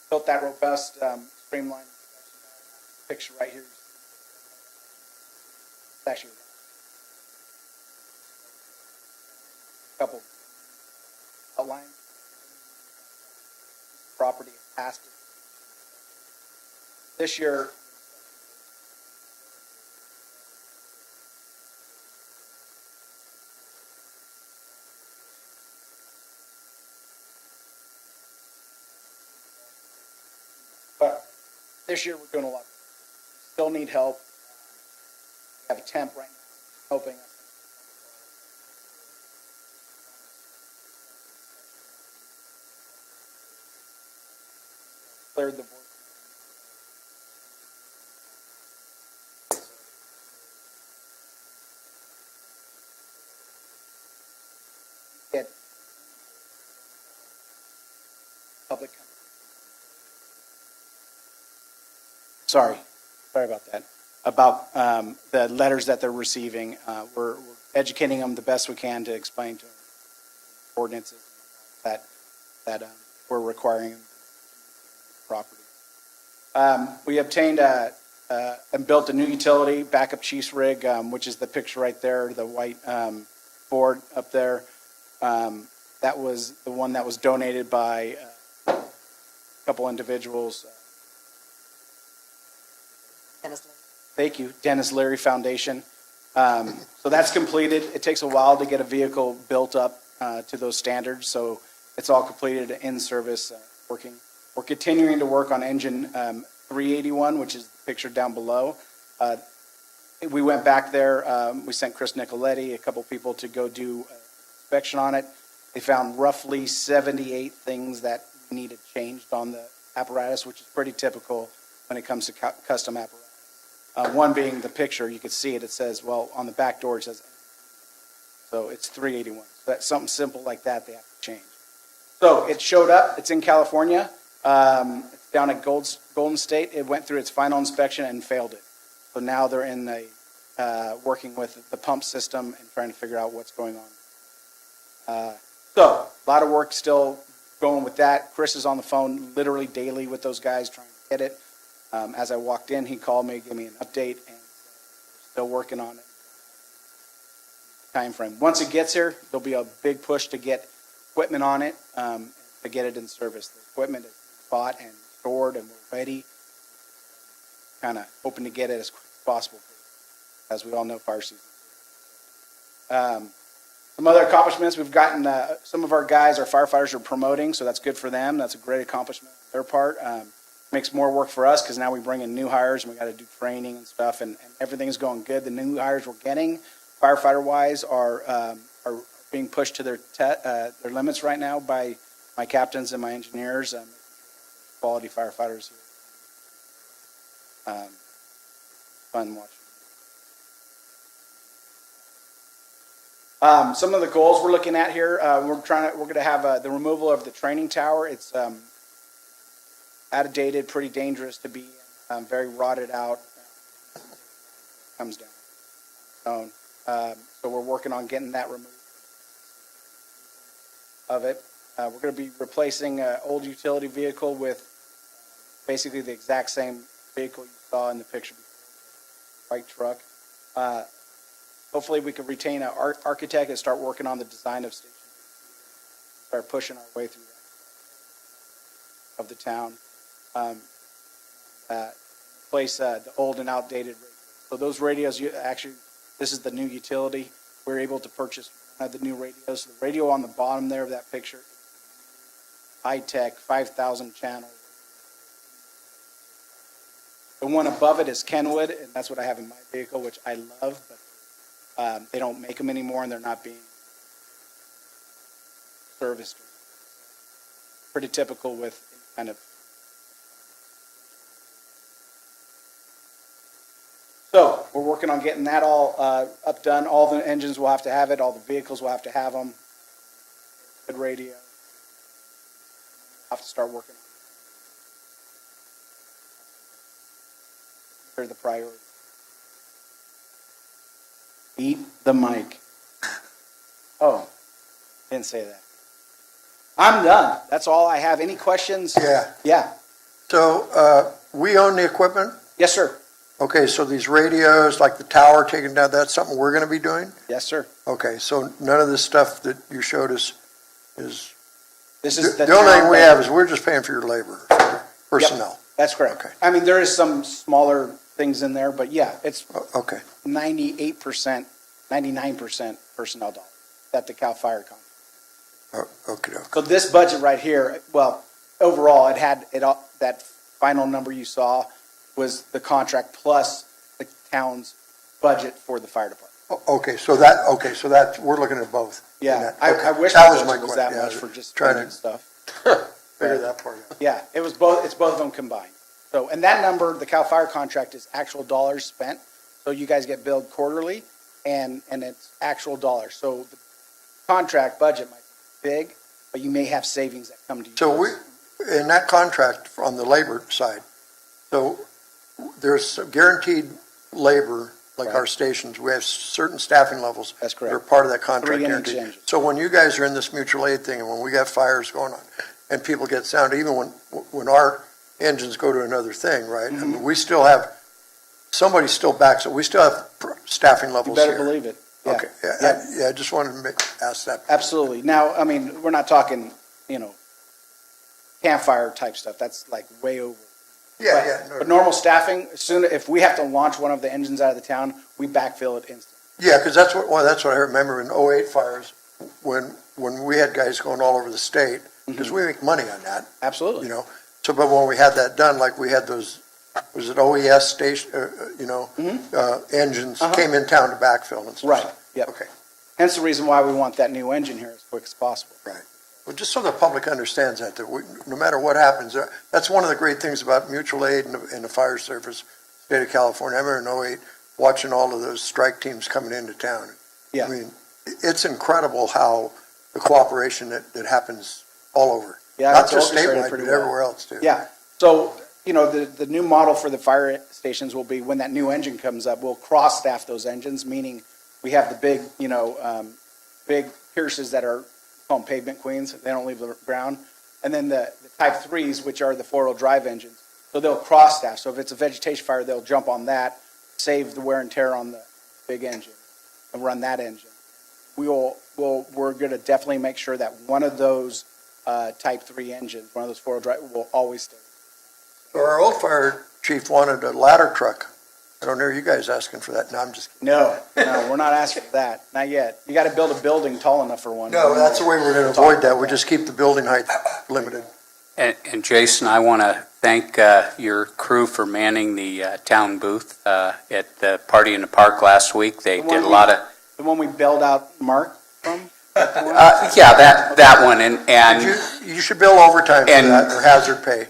Built that robust, streamlined picture right here. It's actually a couple outlines. Property passed it. This year, we're doing a lot. Still need help. We have a temp right now helping us. Cleared the board. Get public. Sorry about that. About the letters that they're receiving. We're educating them the best we can to explain to them ordinances that we're requiring them property. We obtained and built a new utility backup chief's rig, which is the picture right there, the white board up there. That was the one that was donated by a couple individuals. Thank you, Dennis Leary Foundation. So that's completed. It takes a while to get a vehicle built up to those standards, so it's all completed, in service, working. We're continuing to work on engine 381, which is pictured down below. We went back there. We sent Chris Nicoletti, a couple people, to go do inspection on it. They found roughly 78 things that needed changed on the apparatus, which is pretty typical when it comes to custom apparatus. One being the picture, you can see it. It says, well, on the back door it says, so it's 381. So that's something simple like that they have to change. So it showed up. It's in California. It's down at Golden State. It went through its final inspection and failed it. So now they're in the working with the pump system and trying to figure out what's going on. So a lot of work still going with that. Chris is on the phone literally daily with those guys trying to get it. As I walked in, he called me, gave me an update, and still working on it. Time frame. Once it gets here, there'll be a big push to get equipment on it, to get it in service. The equipment is bought and stored, and we're ready. Kind of hoping to get it as quick as possible, as we all know, fire season. Some other accomplishments we've gotten. Some of our guys, our firefighters, are promoting, so that's good for them. That's a great accomplishment on their part. makes more work for us because now we bring in new hires and we got to do training and stuff, and everything's going good. The new hires we're getting, firefighter-wise, are being pushed to their limits right now by my captains and my engineers, quality firefighters here. Fun watching. Some of the goals we're looking at here, we're going to have the removal of the training tower. It's outdated, pretty dangerous to be very rotted out. Comes down. So we're working on getting that removed of it. We're going to be replacing an old utility vehicle with basically the exact same vehicle you saw in the picture before, white truck. Hopefully we can retain an architect and start working on the design of stations. Start pushing our way through that of the town. Replace the old and outdated radios. So those radios, this is the new utility. We're able to purchase one of the new radios. The radio on the bottom there of that picture, high-tech, 5,000 channel. The one above it is Kenwood, and that's what I have in my vehicle, which I love, but they don't make them anymore, and they're not being serviced. Pretty typical with kind of. So we're working on getting that all done. All the engines will have to have it. All the vehicles will have to have them. Good radio. We'll have to start working on it. They're the priority. Eat the mic. Oh, didn't say that. I'm done. That's all I have. Any questions? Yeah. Yeah. So, we own the equipment? Yes, sir. Okay, so these radios, like the tower taken down, that's something we're gonna be doing? Yes, sir. Okay, so none of this stuff that you showed us is, This is the only thing we have is we're just paying for your labor, personnel. That's correct. Okay. I mean, there is some smaller things in there, but yeah, it's Okay, 98%, 99% personnel dollars at the CAL FIRE contract. okay. So this budget right here, well, overall, it had that final number you saw was the contract plus the town's budget for the fire department. Okay, so that, we're looking at both. Yeah, Okay, I wish that the was my budget was that question, much yeah, for just trying spending to stuff. figure that part out. Yeah, it's both of them combined. So, and that number, the CAL FIRE contract is actual dollars spent. So you guys get billed quarterly and it's actual dollars. So the contract budget might be big, but you may have savings that come to you. So in that contract on the labor side, so there's some guaranteed labor, like our stations, we have certain staffing levels. That's that are correct. part of that contract 3 guarantee. exchanges. So when you guys are in this mutual aid thing, and when we got fires going on, and people get sound, even when our engines go to another thing, right? I mean, we still have, somebody still backs it, we still have staffing You levels better here. believe it. Yeah. Okay, Yeah. yeah, I just wanted to ask that. Absolutely. Now, I mean, we're not talking, campfire type stuff. That's like way over. Yeah. But normal staffing, if we have to launch one of the engines out of the town, we backfill it instantly. Yeah, because that's what I remember in '08 fires, when we had guys going all over the state, because we make money on that, Absolutely. So, but when we had that done, like we had those, was it OES station, engines came in town to backfill and stuff. Right. Yep. Okay, Hence the reason why we want that new engine here as quick as possible. right. Well, just so the public understands that no matter what happens, that's one of the great things about mutual aid and the fire service, state of California. I remember in '08, watching all of those strike teams coming into town. Yeah. I mean, it's incredible how the cooperation that happens all over. Yeah, Not it's just orchestrated statewide, pretty but well. everywhere else too. Yeah. So, the new model for the fire stations will be when that new engine comes up, we'll cross-staff those engines, meaning we have the big, big Pierces that are called pavement queens. They don't leave the ground. And then the Type 3s, which are the four-wheel drive engines. So they'll cross-staff. So if it's a vegetation fire, they'll jump on that, save the wear and tear on the big engine, and run that engine. We're going to definitely make sure that one of those Type 3 engines, one of those four-wheel drive, will always stay. So our old fire chief wanted a ladder truck. I don't hear you guys asking for that. No, I'm just kidding. No, we're not asking for that. Not yet. You got to build a building tall enough for one. No, that's the way we're going to avoid that. We just keep the building height limited. And Jason, I want to thank your crew for manning the town booth at the Party in the Park last week. They did a lot of, The one we bailed out Mark from? yeah, that one, and You should bill overtime for And- that, or hazard pay.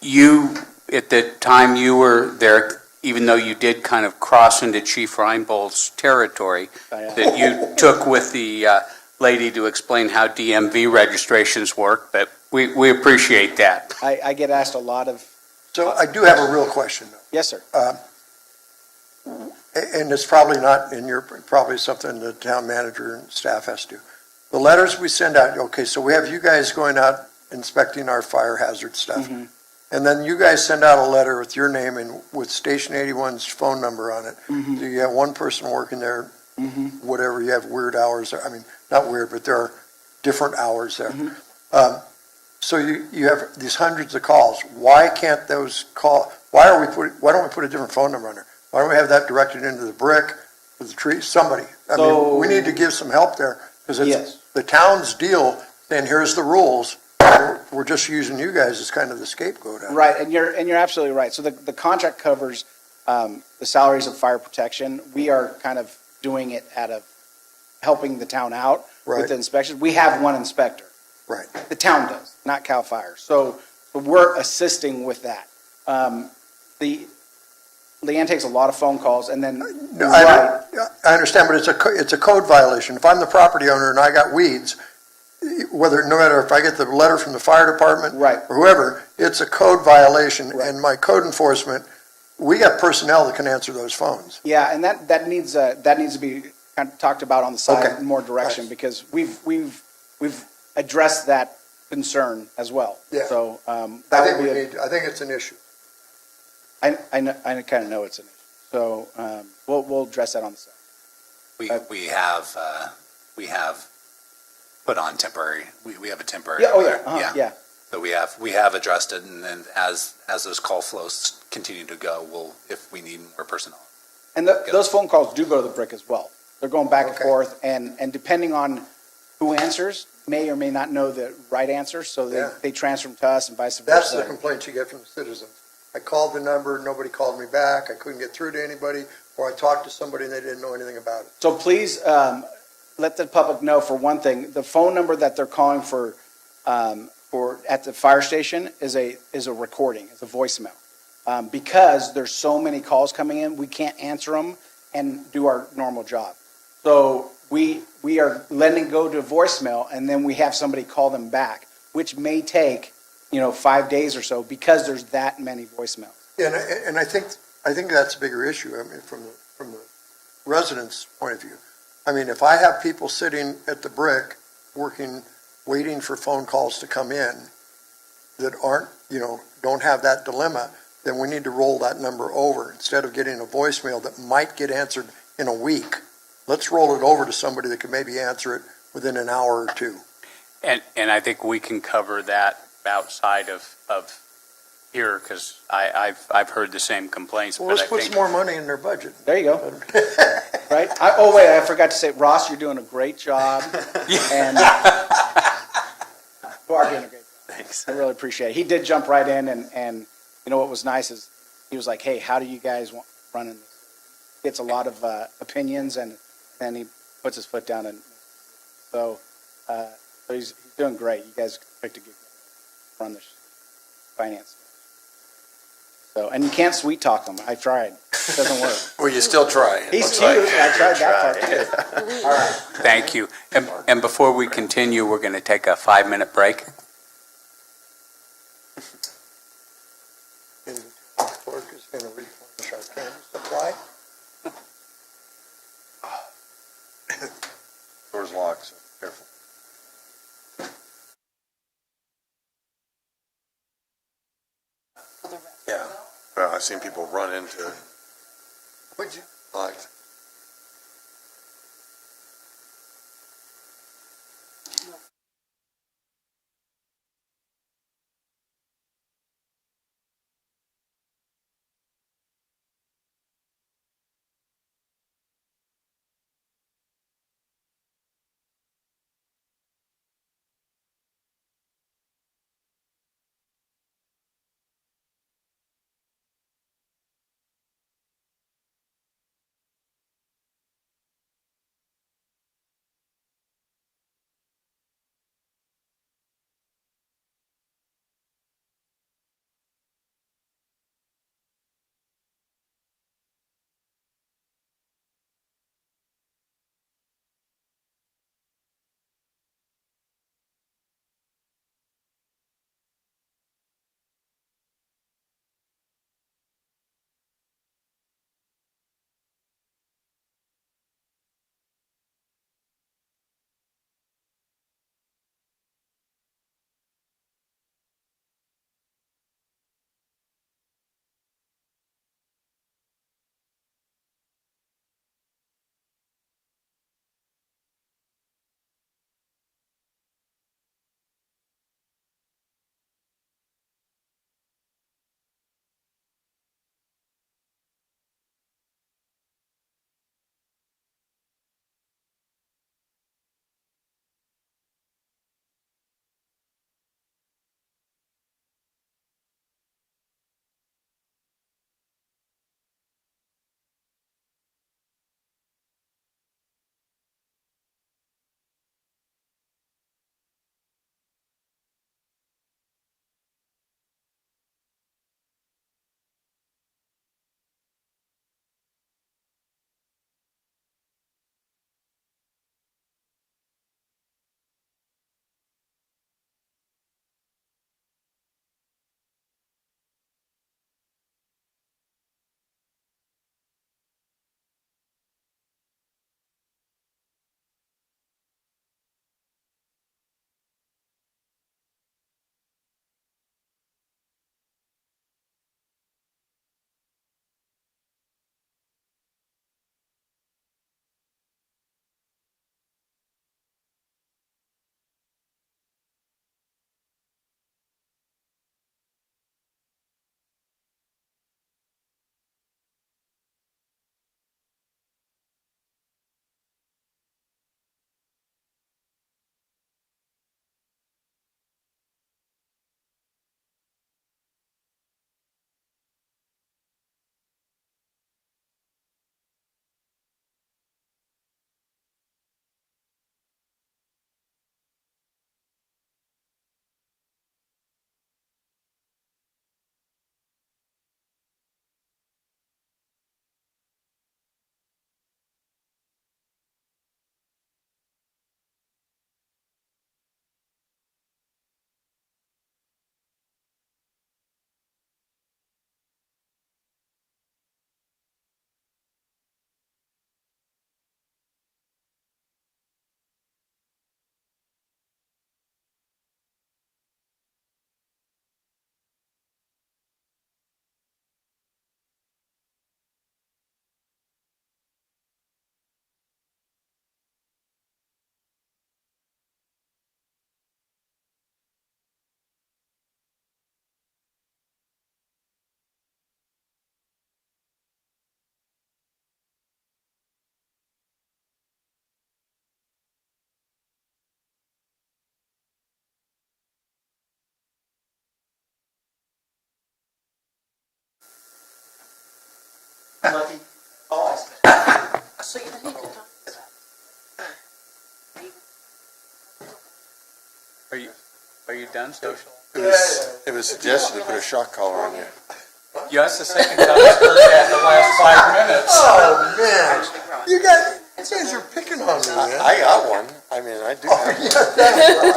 you, at the time you were there, even though you did kind of cross into Chief Reinbold's territory, that you took with the lady to explain how DMV registrations work, but we appreciate that. I get asked a lot of, So I do have a real question, though. yes, sir. And it's probably not in your, probably something the town manager and staff has to do. The letters we send out, okay, so we have you guys going out inspecting our fire hazard stuff. Mhm. And then you guys send out a letter with your name and with Station 81's phone number on it. Mhm. Do you have one person working there, Mhm. whatever, you have weird hours, I mean, not weird, but there are different hours there. Mhm. So you have these hundreds of calls. Why can't those why don't we put a different phone number on there? Why don't we have that directed into the brick, or the tree, somebody? I mean, we need to give some help there, because Yes. it's the town's deal, and here's the rules. We're just using you guys as kind of the scapegoat. Right, and you're absolutely right. So the contract covers the salaries of fire protection. We are kind of doing it out of helping the town out Right. with the inspections. We have one inspector. Right. The town does, not CAL FIRE. So we're assisting with that. Leanne takes a lot of phone calls, and then, No, right, I understand, but it's a code violation. If I'm the property owner and I got weeds, no matter if I get the letter from the fire department Right. or whoever, it's a code violation, Right. and my code enforcement, we got personnel that can answer those phones. yeah, and that needs to be kind of talked about on the side Okay. in more direction, Right. because we've addressed that concern as well. Yeah. So, I that think would we be, need, I think it's an issue. I kind of know it's an issue. So, we'll address that on the side. We have put on temporary, we have a temporary. Yeah, oh yeah, there. yeah. So we have addressed it, and then as those call flows continue to go, if we need more personnel. And those phone calls do go to the brick as well. They're going back and Okay. forth, and depending on who answers, may or may not know the right answer, so Yeah. they transfer them to us and vice versa. That's the complaints you get from the citizens. I called the number, nobody called me back, I couldn't get through to anybody, or I talked to somebody and they didn't know anything about it. So please, let the public know, for one thing, the phone number that they're calling for at the fire station is a recording, it's a voicemail. Because there's so many calls coming in, we can't answer them and do our normal job. So we are letting go to voicemail, and then we have somebody call them back, which may take, 5 days or so, because there's that many voicemails. And I think that's a bigger issue, I mean, from the residents' point of view. I mean, if I have people sitting at the brick, waiting for phone calls to come in that aren't, don't have that dilemma, then we need to roll that number over. Instead of getting a voicemail that might get answered in a week, let's roll it over to somebody that can maybe answer it within an hour or two. And I think we can cover that outside of here, because I've heard the same complaints, Well, but I let's put think. some more money in their budget. There you go. Right? Oh, wait, I forgot to say, Ross, you're doing a great job. And you are doing a great job. Thanks. I really appreciate it. He did jump right in, and what was nice is he was like, hey, how do you guys want running this? Gets a lot of opinions, and then he puts his foot down. And so he's doing great. You guys picked a good guy to run this finance. So, and you can't sweet talk him. I tried. It doesn't work. Well, you still try. He's cute. I tried that part too. All right. Thank you. And before we continue, we're going to take a 5-minute break. And the clerk is going to replenish our camera supply. Door's locked, so careful. Yeah, well, I've seen people run into it. Would you? Locked. So you need to talk. Are you done, social? It was suggested to put a shock collar on you. Yeah, that's the second time I've heard that in the last 5 minutes. Oh, man. You guys are picking on me, man. I got one. I mean, I do have one.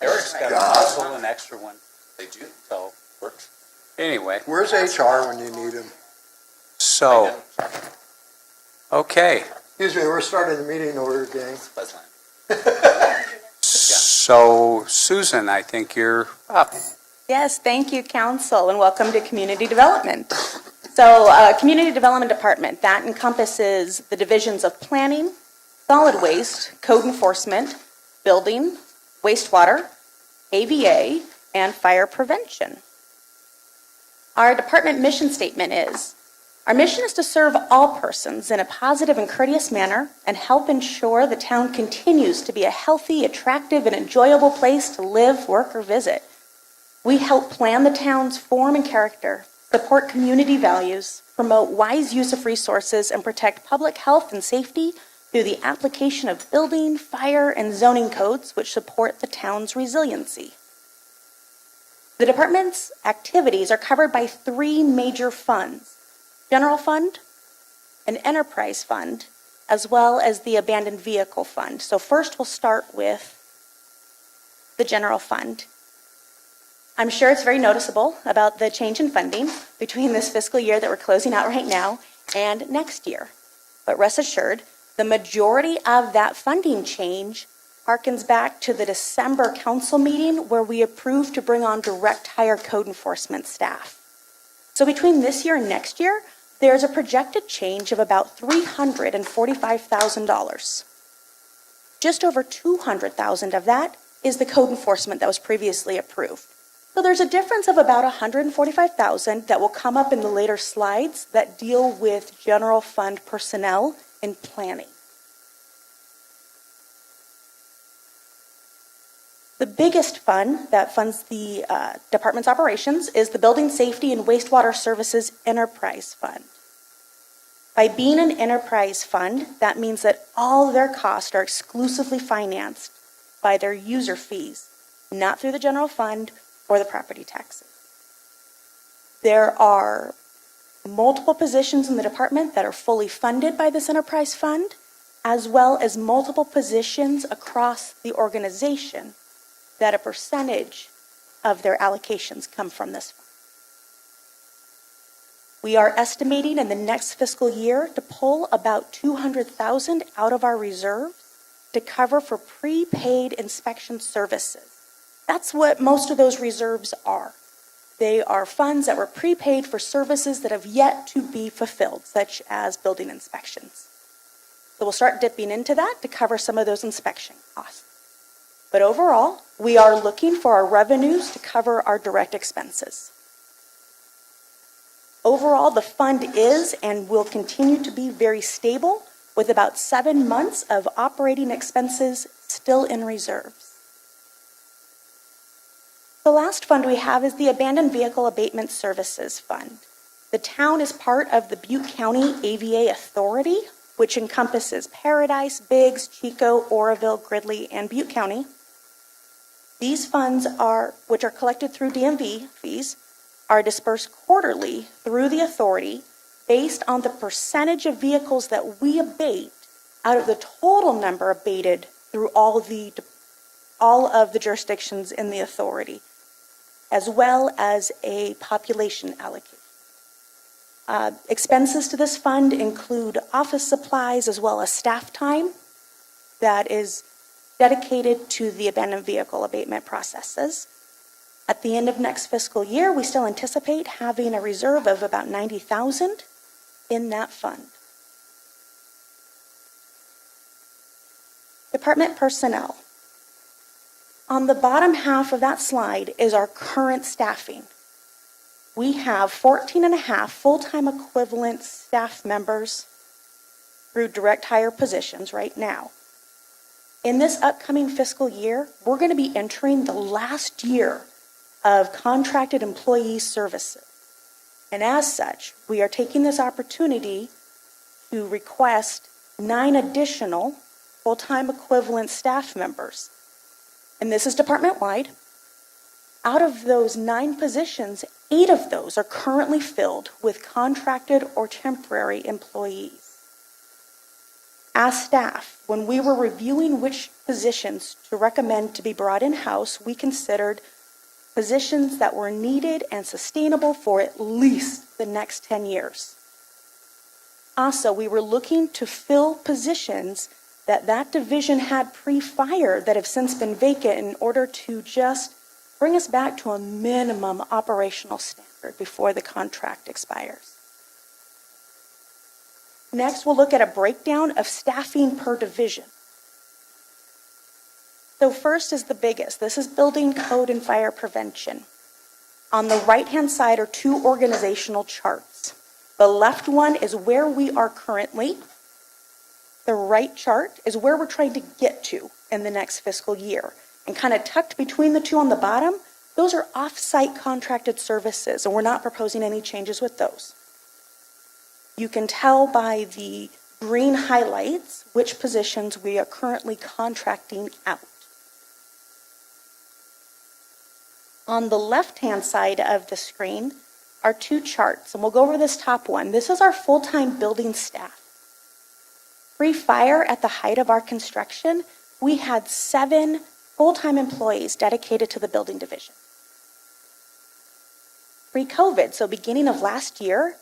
Eric's got a muscle, an extra one. They do. So, works. Anyway, Where's HR when you need him? so, okay. Excuse me, we're starting the meeting order, gang. So, Susan, I think you're up. Yes, thank you, Council, and welcome to Community Development. So, Community Development Department, that encompasses the divisions of planning, solid waste, code enforcement, building, wastewater, AVA, and fire prevention. Our department mission statement is, our mission is to serve all persons in a positive and courteous manner and help ensure the town continues to be a healthy, attractive, and enjoyable place to live, work, or visit. We help plan the town's form and character, support community values, promote wise use of resources, and protect public health and safety through the application of building, fire, and zoning codes which support the town's resiliency. The department's activities are covered by 3 major funds: General Fund, an Enterprise Fund, as well as the Abandoned Vehicle Fund. So first we'll start with the General Fund. I'm sure it's very noticeable about the change in funding between this fiscal year that we're closing out right now and next year. But rest assured, the majority of that funding change harkens back to the December council meeting where we approved to bring on direct hire code enforcement staff. So between this year and next year, there's a projected change of about $345,000. Just over $200,000 of that is the code enforcement that was previously approved. So there's a difference of about $145,000 that will come up in the later slides that deal with general fund personnel and planning. The biggest fund that funds the department's operations is the Building Safety and Wastewater Services Enterprise Fund. By being an enterprise fund, that means that all their costs are exclusively financed by their user fees, not through the general fund or the property taxes. There are multiple positions in the department that are fully funded by this enterprise fund, as well as multiple positions across the organization that a percentage of their allocations come from this fund. We are estimating in the next fiscal year to pull about $200,000 out of our reserves to cover for prepaid inspection services. That's what most of those reserves are. They are funds that were prepaid for services that have yet to be fulfilled, such as building inspections. So we'll start dipping into that to cover some of those inspection costs. But overall, we are looking for our revenues to cover our direct expenses. Overall, the fund is and will continue to be very stable, with about 7 months of operating expenses still in reserves. The last fund we have is the Abandoned Vehicle Abatement Services Fund. The town is part of the Butte County AVA Authority, which encompasses Paradise, Biggs, Chico, Oroville, Gridley, and Butte County. These funds which are collected through DMV fees, are dispersed quarterly through the authority based on the percentage of vehicles that we abate out of the total number abated through all of the jurisdictions in the authority, as well as a population allocation. Expenses to this fund include office supplies as well as staff time that is dedicated to the abandoned vehicle abatement processes. At the end of next fiscal year, we still anticipate having a reserve of about $90,000 in that fund. Department personnel. On the bottom half of that slide is our current staffing. We have 14.5 full-time equivalent staff members through direct hire positions right now. In this upcoming fiscal year, we're going to be entering the last year of contracted employee services. And as such, we are taking this opportunity to request 9 additional full-time equivalent staff members. And this is department-wide. Out of those 9 positions, 8 of those are currently filled with contracted or temporary employees. As staff, when we were reviewing which positions to recommend to be brought in-house, we considered positions that were needed and sustainable for at least the next 10 years. Also, we were looking to fill positions that division had pre-fire that have since been vacant in order to just bring us back to a minimum operational standard before the contract expires. Next, we'll look at a breakdown of staffing per division. So first is the biggest. This is building code and fire prevention. On the right-hand side are 2 organizational charts. The left one is where we are currently. The right chart is where we're trying to get to in the next fiscal year. And kind of tucked between the 2 on the bottom, those are off-site contracted services, and we're not proposing any changes with those. You can tell by the green highlights which positions we are currently contracting out. On the left-hand side of the screen are 2 charts, and we'll go over this top one. This is our full-time building staff. Pre-fire, at the height of our construction, we had 7 full-time employees dedicated to the building division. Pre-COVID, so beginning of last year,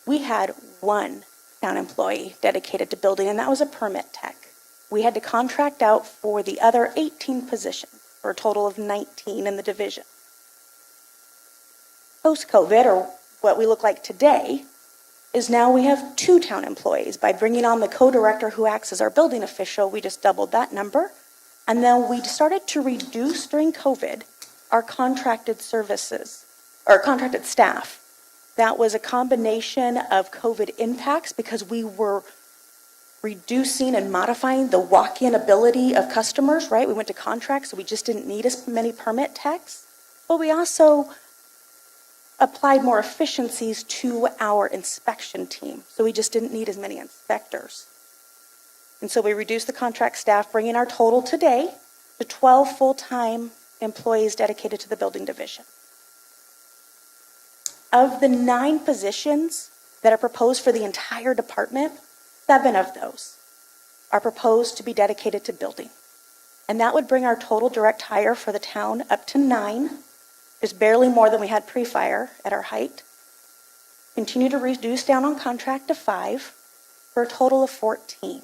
we had 1 town employee dedicated to building, and that was a permit tech. We had to contract out for the other 18 positions, for a total of 19 in the division. Post-COVID, or what we look like today, is now we have 2 town employees. By bringing on the co-director who acts as our building official, we just doubled that number. And then we started to reduce during COVID our contracted services, or contracted staff. That was a combination of COVID impacts because we were reducing and modifying the walk-in ability of customers, right? We went to contracts, so we just didn't need as many permit techs. But we also applied more efficiencies to our inspection team, so we just didn't need as many inspectors. And so we reduced the contract staff, bringing our total today to 12 full-time employees dedicated to the building division. Of the 9 positions that are proposed for the entire department, 7 of those are proposed to be dedicated to building. And that would bring our total direct hire for the town up to 9, just barely more than we had pre-fire at our height. Continue to reduce down on contract to 5 for a total of 14.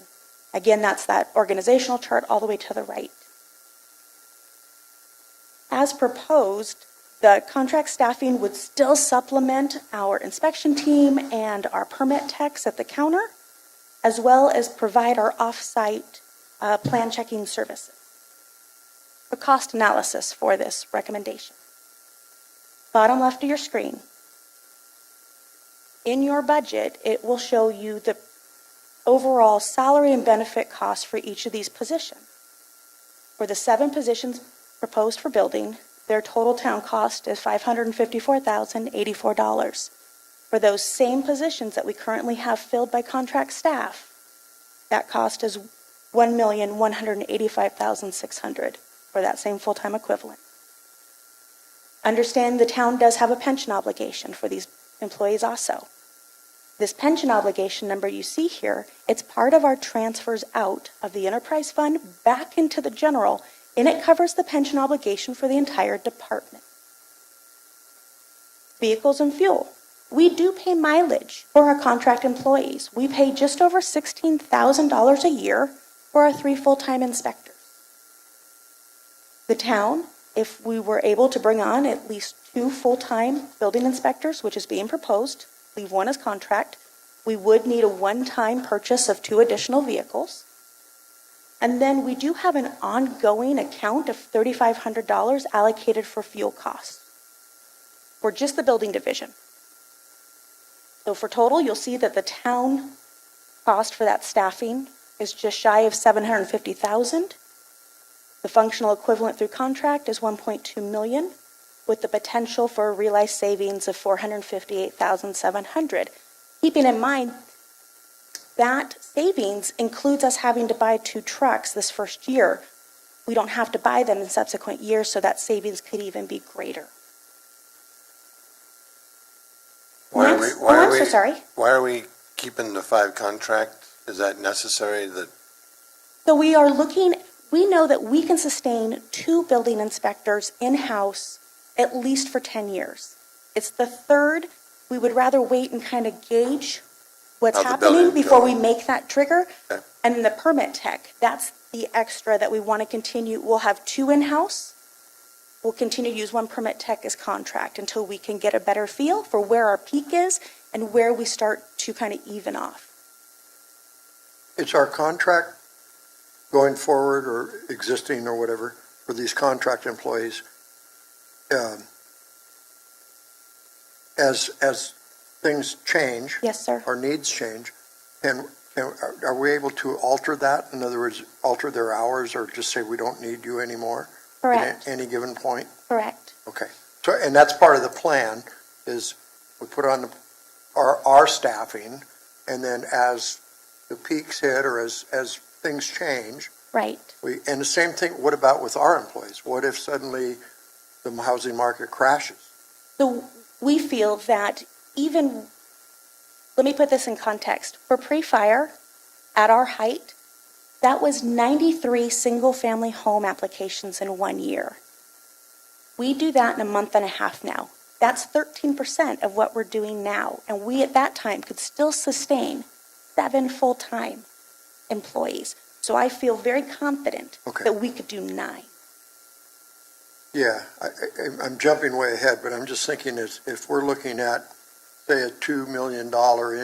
Again, that's that organizational chart all the way to the right. As proposed, the contract staffing would still supplement our inspection team and our permit techs at the counter, as well as provide our off-site plan checking services. The cost analysis for this recommendation. Bottom left of your screen. In your budget, it will show you the overall salary and benefit costs for each of these positions. For the 7 positions proposed for building, their total town cost is $554,084. For those same positions that we currently have filled by contract staff, that cost is $1,185,600 for that same full-time equivalent. Understand the town does have a pension obligation for these employees also. This pension obligation number you see here, it's part of our transfers out of the enterprise fund back into the general, and it covers the pension obligation for the entire department. Vehicles and fuel. We do pay mileage for our contract employees. We pay just over $16,000 a year for our 3 full-time inspectors. The town, if we were able to bring on at least 2 full-time building inspectors, which is being proposed, leave 1 as contract, we would need a one-time purchase of 2 additional vehicles. And then we do have an ongoing account of $3,500 allocated for fuel costs for just the building division. So for total, you'll see that the town cost for that staffing is just shy of $750,000. The functional equivalent through contract is $1.2 million. with the potential for a realized savings of $458,700. Keeping in mind, that savings includes us having to buy 2 trucks this first year. We don't have to buy them in subsequent years, so that savings could even be greater. I'm so sorry. Why are we keeping the 5 contract? Is that necessary that? So we know that we can sustain 2 building inspectors in-house at least for 10 years. It's the third. We would rather wait and kind of gauge what's How the happening building before going. we make that trigger. Okay. And then the permit tech, that's the extra that we want to continue. We'll have 2 in-house. We'll continue to use 1 permit tech as contract until we can get a better feel for where our peak is and where we start to kind of even off. It's our contract going forward or existing or whatever for these contract employees. As things change, Yes, sir. our needs change, are we able to alter that? In other words, alter their hours or just say we don't need you anymore? Correct. At any given point? Correct. Okay. So, and that's part of the plan is we put on our staffing and then as the peaks hit or as things change, Right. and the same thing, what about with our employees? What if suddenly the housing market crashes? So we feel that let me put this in context. For pre-fire, at our height, that was 93 single-family home applications in 1 year. We do that in a month and a half now. That's 13% of what we're doing now. And we, at that time, could still sustain 7 full-time employees. So I feel very confident that we could do 9. Yeah, I'm jumping way ahead, but I'm just thinking if we're looking at, say, a $2 million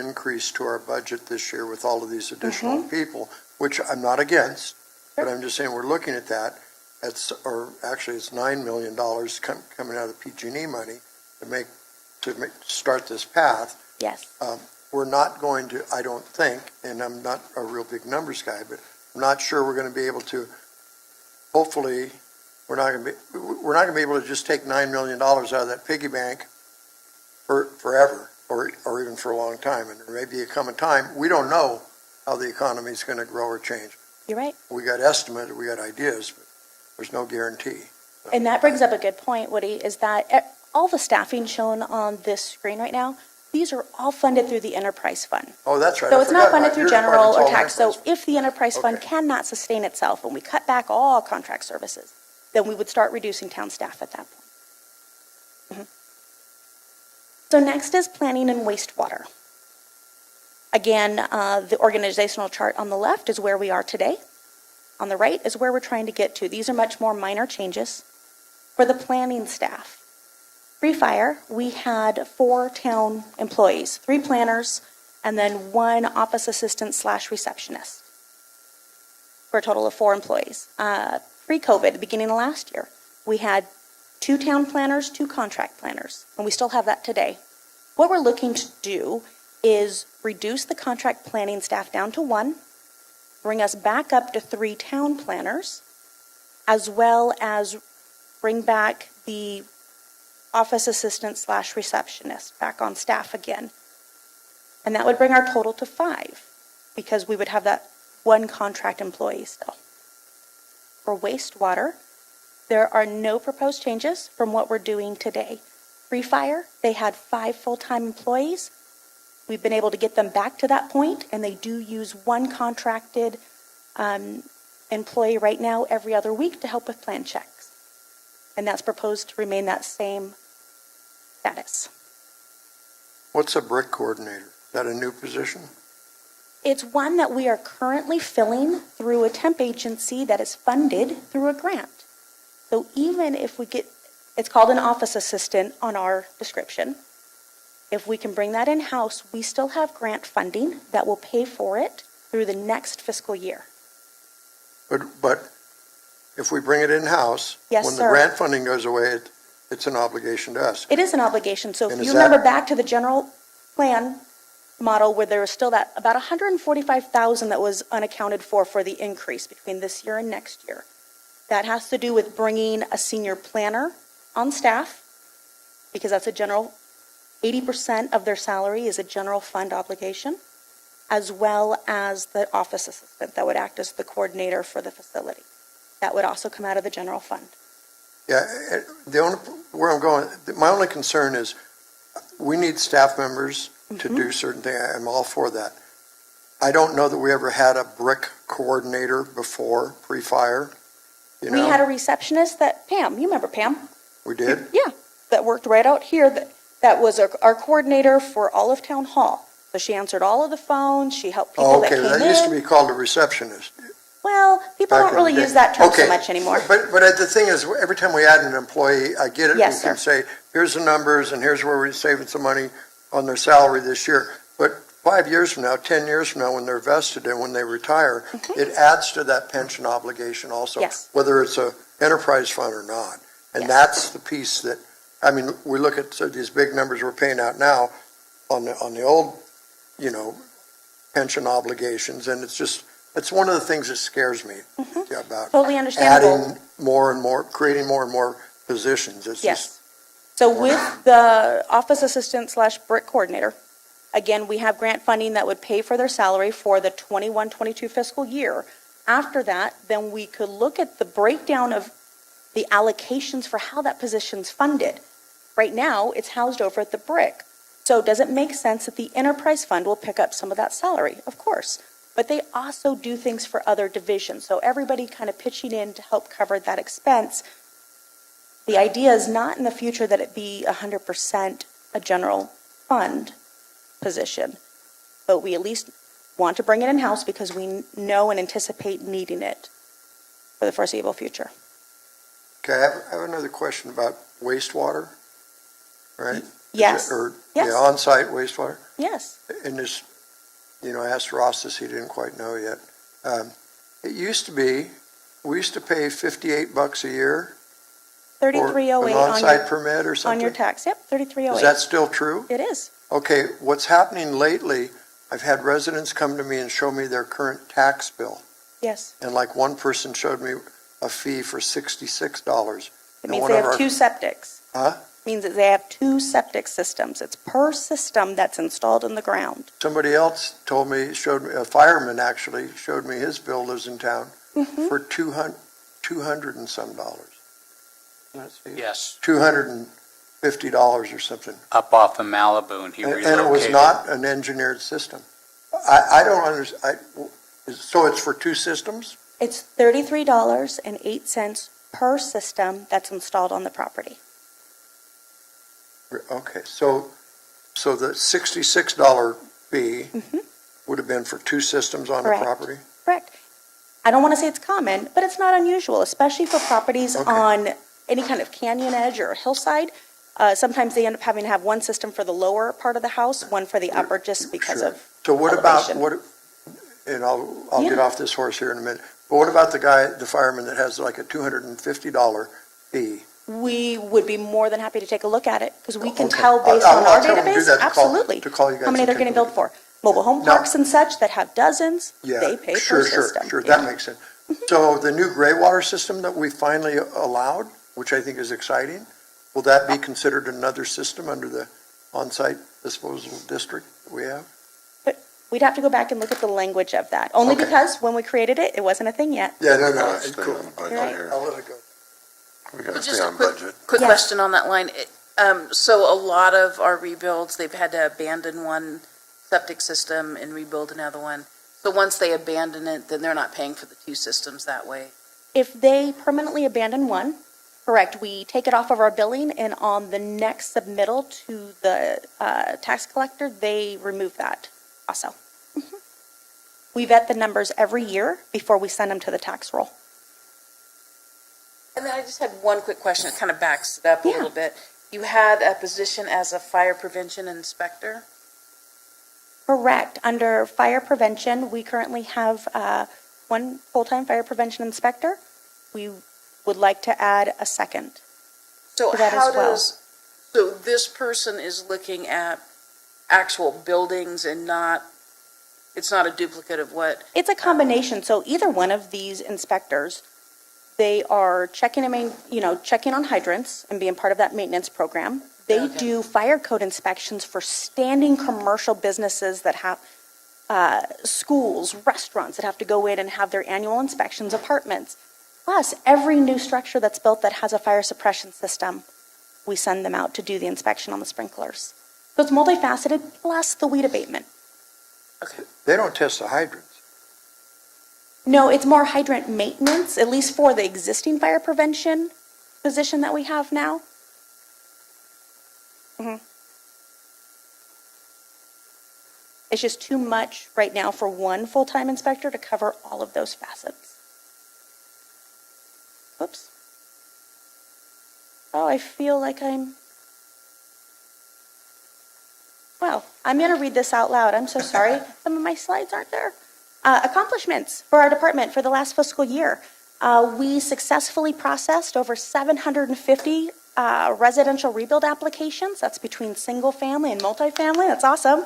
increase to our budget this year with all of these additional people, which I'm not against, but I'm just saying we're looking at that, or actually it's $9 million coming out of the PG&E money to start this path. Yes. We're not going to, I don't think, and I'm not a real big numbers guy, but I'm not sure we're going to be able to, hopefully, we're not going to be able to just take $9 million out of that piggy bank forever, or even for a long time. And there may be come a time, we don't know how the economy is going to grow or change. You're right. We got estimates, we got ideas, but there's no guarantee. And that brings up a good point, Woody, is that all the staffing shown on this screen right now, these are all funded through the enterprise fund. Oh, that's right. So I it's not forgot funded about through your general department's or all tax. So enterprise. if the enterprise fund Okay. cannot sustain itself and we cut back all contract services, then we would start reducing town staff at that point. So next is planning and wastewater. Again, the organizational chart on the left is where we are today. On the right is where we're trying to get to. These are much more minor changes. For the planning staff, pre-fire, we had 4 town employees, 3 planners, and then 1 office assistant / receptionist, for a total of 4 employees. Pre-COVID, the beginning of last year, we had 2 town planners, 2 contract planners, and we still have that today. What we're looking to do is reduce the contract planning staff down to 1, bring us back up to 3 town planners, as well as bring back the office assistant / receptionist back on staff again. And that would bring our total to 5, because we would have that 1 contract employee still. For wastewater, there are no proposed changes from what we're doing today. Pre-fire, they had 5 full-time employees. We've been able to get them back to that point, and they do use 1 contracted employee right now every other week to help with plan checks. And that's proposed to remain that same status. What's a brick coordinator? Is that a new position? It's one that we are currently filling through a temp agency that is funded through a grant. So even if we get, it's called an office assistant on our description. If we can bring that in-house, we still have grant funding that will pay for it through the next fiscal year. But if we bring it in-house, Yes, when the sir. grant funding goes away, it's an obligation to us. It is an obligation. So if And you is that- remember back to the general plan model where there was still that about $145,000 that was unaccounted for the increase between this year and next year. That has to do with bringing a senior planner on staff because that's a general, 80% of their salary is a general fund obligation, as well as the office assistant that would act as the coordinator for the facility. That would also come out of the general fund. Yeah, where I'm going, my only concern is, we need staff members to do certain things. I'm all for that. I don't know that we ever had a brick coordinator before, pre-fire, you know? We had a receptionist Pam, you remember Pam? We did? Yeah, that worked right out here, that was our coordinator for all of Town Hall. So she answered all of the phones, she helped people that Okay, came in. that used to be called a receptionist. Well, people back don't in really the day. use that term so Okay, much anymore. But the thing is, every time we add an employee, I get it. Yes, We can say, here's the numbers, and here's where we're saving some money on their salary this year. But 5 years from now, 10 years from now, when they're vested and when they retire, it adds to that pension obligation also. Yes. Whether it's a enterprise fund or not. And Yes. that's the piece that, I mean, we look at these big numbers we're paying out now on the old, pension obligations, and it's one of the things that scares me about Totally understandable. adding more and more, creating more and more positions. It's Yes. So with the office assistant / brick coordinator, again, we have grant funding that would pay for their salary for the 21-22 fiscal year. After that, then we could look at the breakdown of the allocations for how that position's funded. Right now, it's housed over at the brick. So does it make sense that the enterprise fund will pick up some of that salary? Of course. But they also do things for other divisions. So everybody kind of pitching in to help cover that expense. The idea is not in the future that it be 100% a general fund position, but we at least want to bring it in-house because we know and anticipate needing it for the foreseeable future. Okay, I have another question about wastewater, right? Yes. Yes. On-site wastewater. Yes. And this, I asked Ross this, he didn't quite know yet. It used to be, we used to pay $58 a year for an 3308 on-site permit or on something. your tax. Yep, 3308. Is that still true? It is. Okay, what's happening lately, I've had residents come to me and show me their current tax bill. Yes. And like one person showed me a fee for $66. It means they have two septics. Huh? Means that they have two septic systems. It's per system that's installed in the ground. Somebody else showed me, a fireman actually showed me his bill, lives in town, for $200 and some dollars. Yes, $250 or something. up off of Malibu, and he And relocated. it was not an engineered system. I don't understand, so it's for two systems? It's $33.08 per system that's installed on the property. Okay, so the $66 fee would have been for two systems on the Correct. property? Correct. I don't want to say it's common, but it's not unusual, especially for properties Okay. on any kind of canyon edge or hillside. Sometimes they end up having to have one system for the lower part of the house, one for the upper, just because Sure. of So what about, elevation. and I'll Yeah. get off this horse here in a minute, but what about the fireman that has like a $250 fee? We would be more than happy to take a look at it, because we can Okay. tell based I'll on our tell them to do database, that, to call- absolutely. to call you guys How many and they're take getting a look. billed for. Mobile home Now- parks and such that have dozens, Yeah, they pay per sure, system. Sure, Yeah. that makes sense. So the new gray water system that we finally allowed, which I think is exciting, will that be considered another system under the on-site disposal district that we have? We'd have to go back and look at the language of that, only Okay. because when we created it, it wasn't a thing yet. Yeah, no, Let's it's stay cool. on budget Right. here. I'll let it go. We gotta Just stay a on quick- budget. Quick Yes. question on that line. So a lot of our rebuilds, they've had to abandon one septic system and rebuild another one. So once they abandon it, then they're not paying for the two systems that way. If they permanently abandon one, correct, we take it off of our billing, and on the next submittal to the tax collector, they remove that also. We vet the numbers every year before we send them to the tax roll. And then I just had one quick question. It kind of backs it up a Yeah. little bit. You had a position as a fire prevention inspector? Correct. Under fire prevention, we currently have one full-time fire prevention inspector. We would like to add a second. So For that how as well. so this person is looking at actual buildings and it's not a duplicate of what? It's a combination, so either one of these inspectors, they are checking on hydrants and being part of that maintenance program. They do fire code inspections for standing commercial businesses that have schools, restaurants that have to go in and have their annual inspections, apartments. Plus, every new structure that's built that has a fire suppression system, we send them out to do the inspection on the sprinklers. So it's multifaceted, plus the weed abatement. They don't test the hydrants. No, it's more hydrant maintenance, at least for the existing fire prevention position that we have now. It's just too much right now for one full-time inspector to cover all of those facets. Whoops. Oh, I feel like well, I'm going to read this out loud. I'm so sorry. Some of my slides aren't there. Accomplishments for our department for the last fiscal year. We successfully processed over 750 residential rebuild applications. That's between single family and multifamily. That's awesome.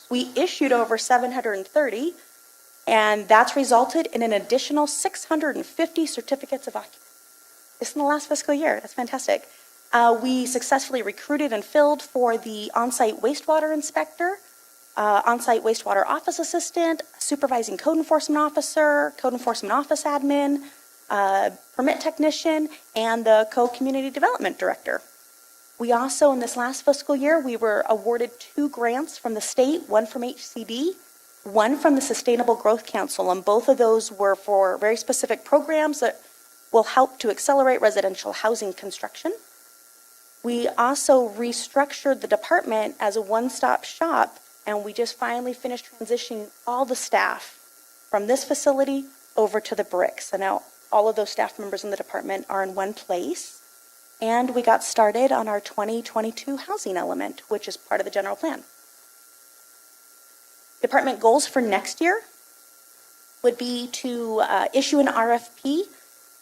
We issued over 730, and that's resulted in an additional 650 certificates of occupancy. This in the last fiscal year. That's fantastic. We successfully recruited and filled for the on-site wastewater inspector, on-site wastewater office assistant, supervising code enforcement officer, code enforcement office admin, permit technician, and the co-community development director. We also, in this last fiscal year, we were awarded 2 grants from the state, one from HCD, one from the Sustainable Growth Council, and both of those were for very specific programs that will help to accelerate residential housing construction. We also restructured the department as a one-stop shop, and we just finally finished transitioning all the staff from this facility over to the bricks. So now all of those staff members in the department are in one place. And we got started on our 2022 housing element, which is part of the general plan. Department goals for next year would be to issue an RFP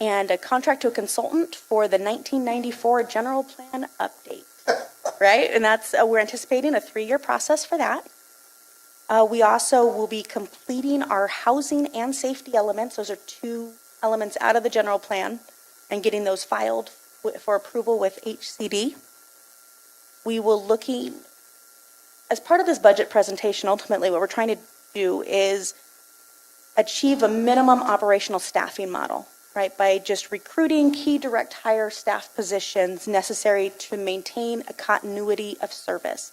and a contract to a consultant for the 1994 general plan update, right? And that's, we're anticipating a 3-year process for that. We also will be completing our housing and safety elements. Those are 2 elements out of the general plan, and getting those filed for approval with HCD. We will looking, as part of this budget presentation, ultimately what we're trying to do is achieve a minimum operational staffing model, right? By just recruiting key direct hire staff positions necessary to maintain a continuity of service.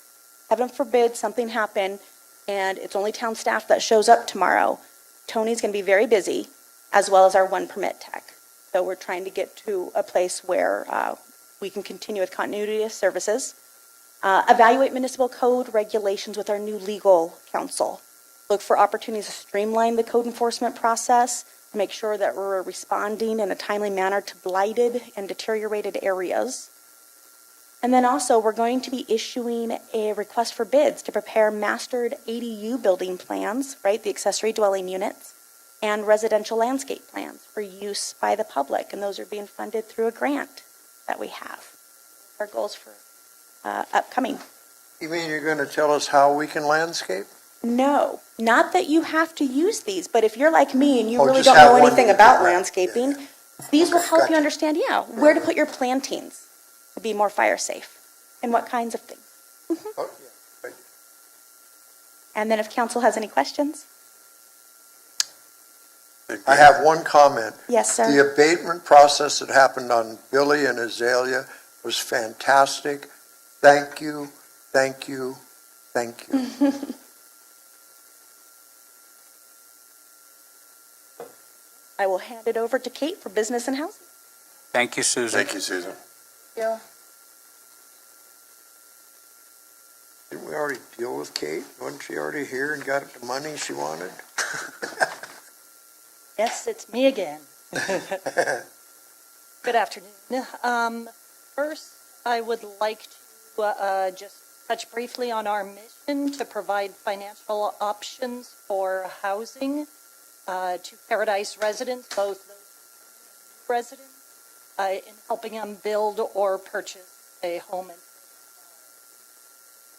Heaven forbid something happen and it's only town staff that shows up tomorrow. Tony's going to be very busy, as well as our one permit tech. So we're trying to get to a place where we can continue with continuity of services. Evaluate municipal code regulations with our new legal counsel. Look for opportunities to streamline the code enforcement process, make sure that we're responding in a timely manner to blighted and deteriorated areas. And then also, we're going to be issuing a request for bids to prepare mastered ADU building plans, right, the accessory dwelling units, and residential landscape plans for use by the public, and those are being funded through a grant that we have. Our goals for upcoming. You mean you're going to tell us how we can landscape? No, not that you have to use these, but if you're like me and you really just don't have know one anything that you about can rent. landscaping, Yeah. these will Okay, help you gotcha. understand, where to put your plantings to be more fire safe and what kinds of things. Oh, yeah, right. And then if council has any questions? I have one comment. Yes, sir. The abatement process that happened on Billy and Azalea was fantastic. Thank you, thank you, thank you. I will hand it over to Kate for business and housing. Thank you, Susan. Thank you, Susan. Yeah. Didn't we already deal with Kate? Wasn't she already here and got the money she wanted? Yes, it's me again. Good afternoon. First, I would like to just touch briefly on our mission to provide financial options for housing to Paradise residents, both those residents, in helping them build or purchase a home and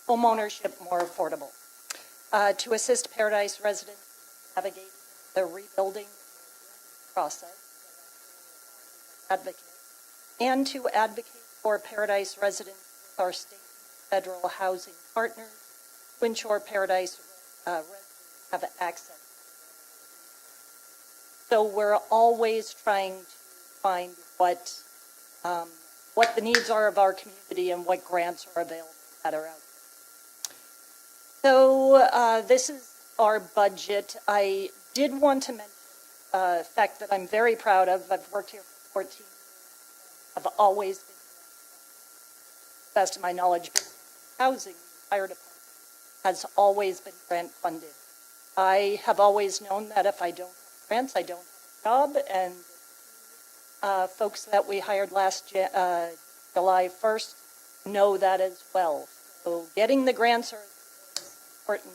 home ownership more affordable. To assist Paradise residents navigating the rebuilding process, advocate, and to advocate for Paradise residents with our state federal housing partners to ensure Paradise residents have access. So we're always trying to find what the needs are of our community and what grants are available that are out there. So this is our budget. I did want to mention a fact that I'm very proud of. I've worked here for 14 years. I've always been, to the best of my knowledge, housing, fire department has always been grant funded. I have always known that if I don't have grants, I don't have a job, and folks that we hired last July 1st know that as well. So getting the grants are important.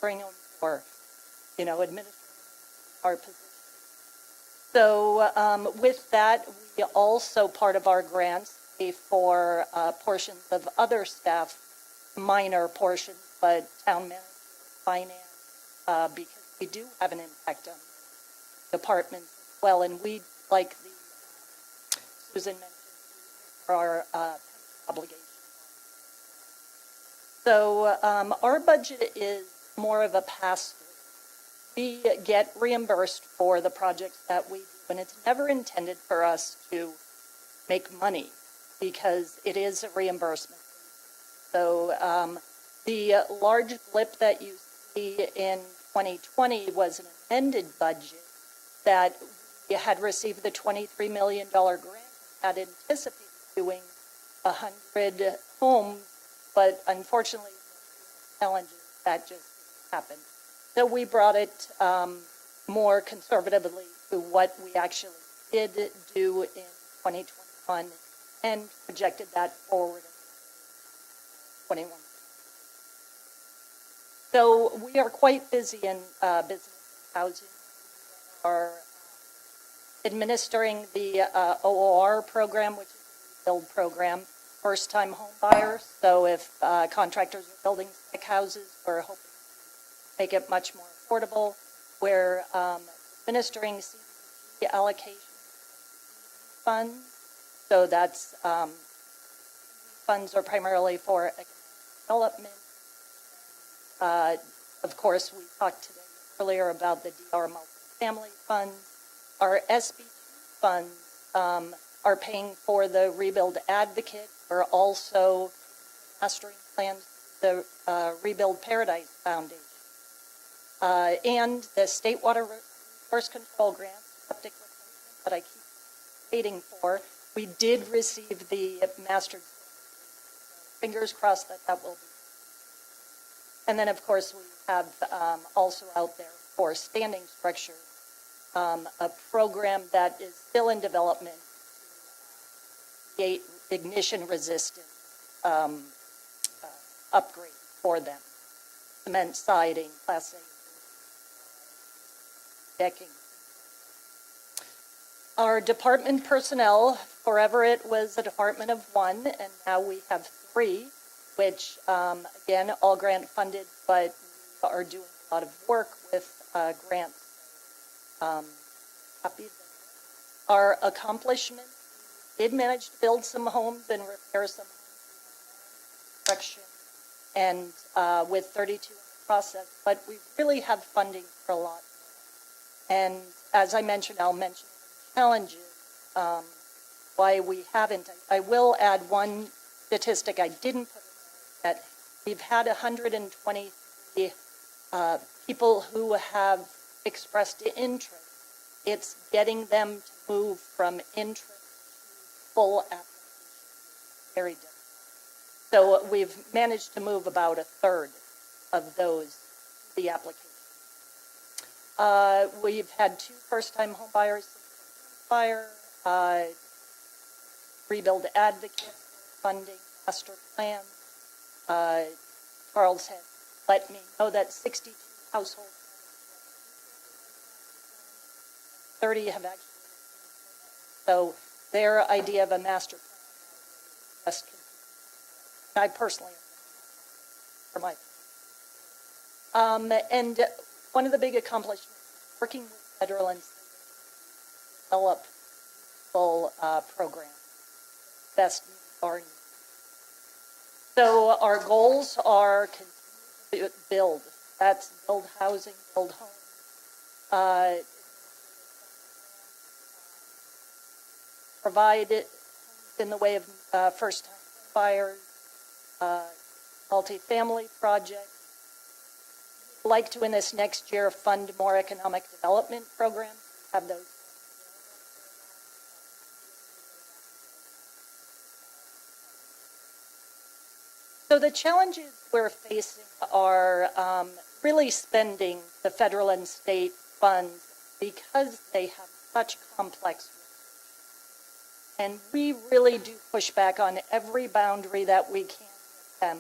Bring them for, administering our position. So with that, we also, part of our grants, pay for portions of other staff, minor portions, but town manager, finance, because we do have an impact on departments as well, and we, like the Susan mentioned, for our obligation. So our budget is more of a pass-through. We get reimbursed for the projects that we do, and it's never intended for us to make money because it is a reimbursement. So the large blip that you see in 2020 was an amended budget that we had received the $23 million grant, had anticipated doing 100 homes, but unfortunately, challenges that just happened. So we brought it more conservatively to what we actually did do in 2021 and projected that forward in 21. So we are quite busy in business and housing. We are administering the OOR program, which is a build program, first-time home buyers. So if contractors are building spec houses, we're hoping to make it much more affordable. We're administering CDBG allocation funds. So that's funds are primarily for economic development. Of course, we talked today earlier about the DR multifamily funds. Our SB funds are paying for the Rebuild Advocate. We're also mastering plans for the Rebuild Paradise Foundation. And the State Water Resource Control Grant, septic replacement that I keep waiting for, we did receive the master. Fingers crossed that that will be. And then, of course, we have also out there for standing structure, a program that is still in development, create ignition-resistant upgrade for them. Cement siding, Class A decking. Our department personnel, forever it was a department of one, and now we have 3, which, again, all grant funded, but we are doing a lot of work with grants. Our accomplishments, we did manage to build some homes and repair some construction, and with 32 in the process, but we really have funding for a lot. And as I mentioned, I'll mention challenges, why we haven't. I will add one statistic I didn't put in there, that we've had 120 people who have expressed interest. It's getting them to move from interest to full application. Very difficult. So we've managed to move about 1/3 of those to the application. We've had 2 first-time home buyers, Rebuild Advocate, funding, master plan. Charles had let me know that 62 households, 30 have actually. So their idea of a master plan, I personally, for my. And one of the big accomplishments is working with federal and state to develop full program. Best are. So our goals are continue to build. That's build housing, build homes. Provide it in the way of first-time buyers, multifamily projects. We'd like to, in this next year, fund more economic development programs, have those. So the challenges we're facing are really spending the federal and state funds because they have such complex rules. And we really do push back on every boundary that we can with them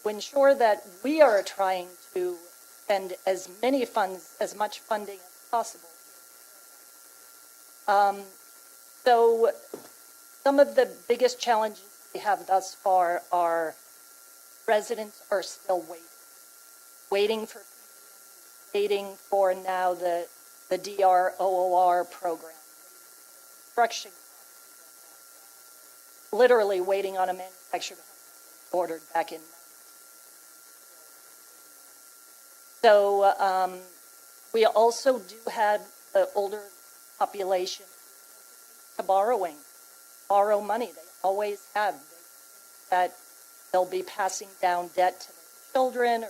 to ensure that we are trying to spend as many funds, as much funding as possible. So some of the biggest challenges we have thus far are residents are still waiting for now the DROOR program. Construction, literally waiting on a manufactured home ordered back in May. So we also do have the older population to borrow money. They always have. That they'll be passing down debt to their children.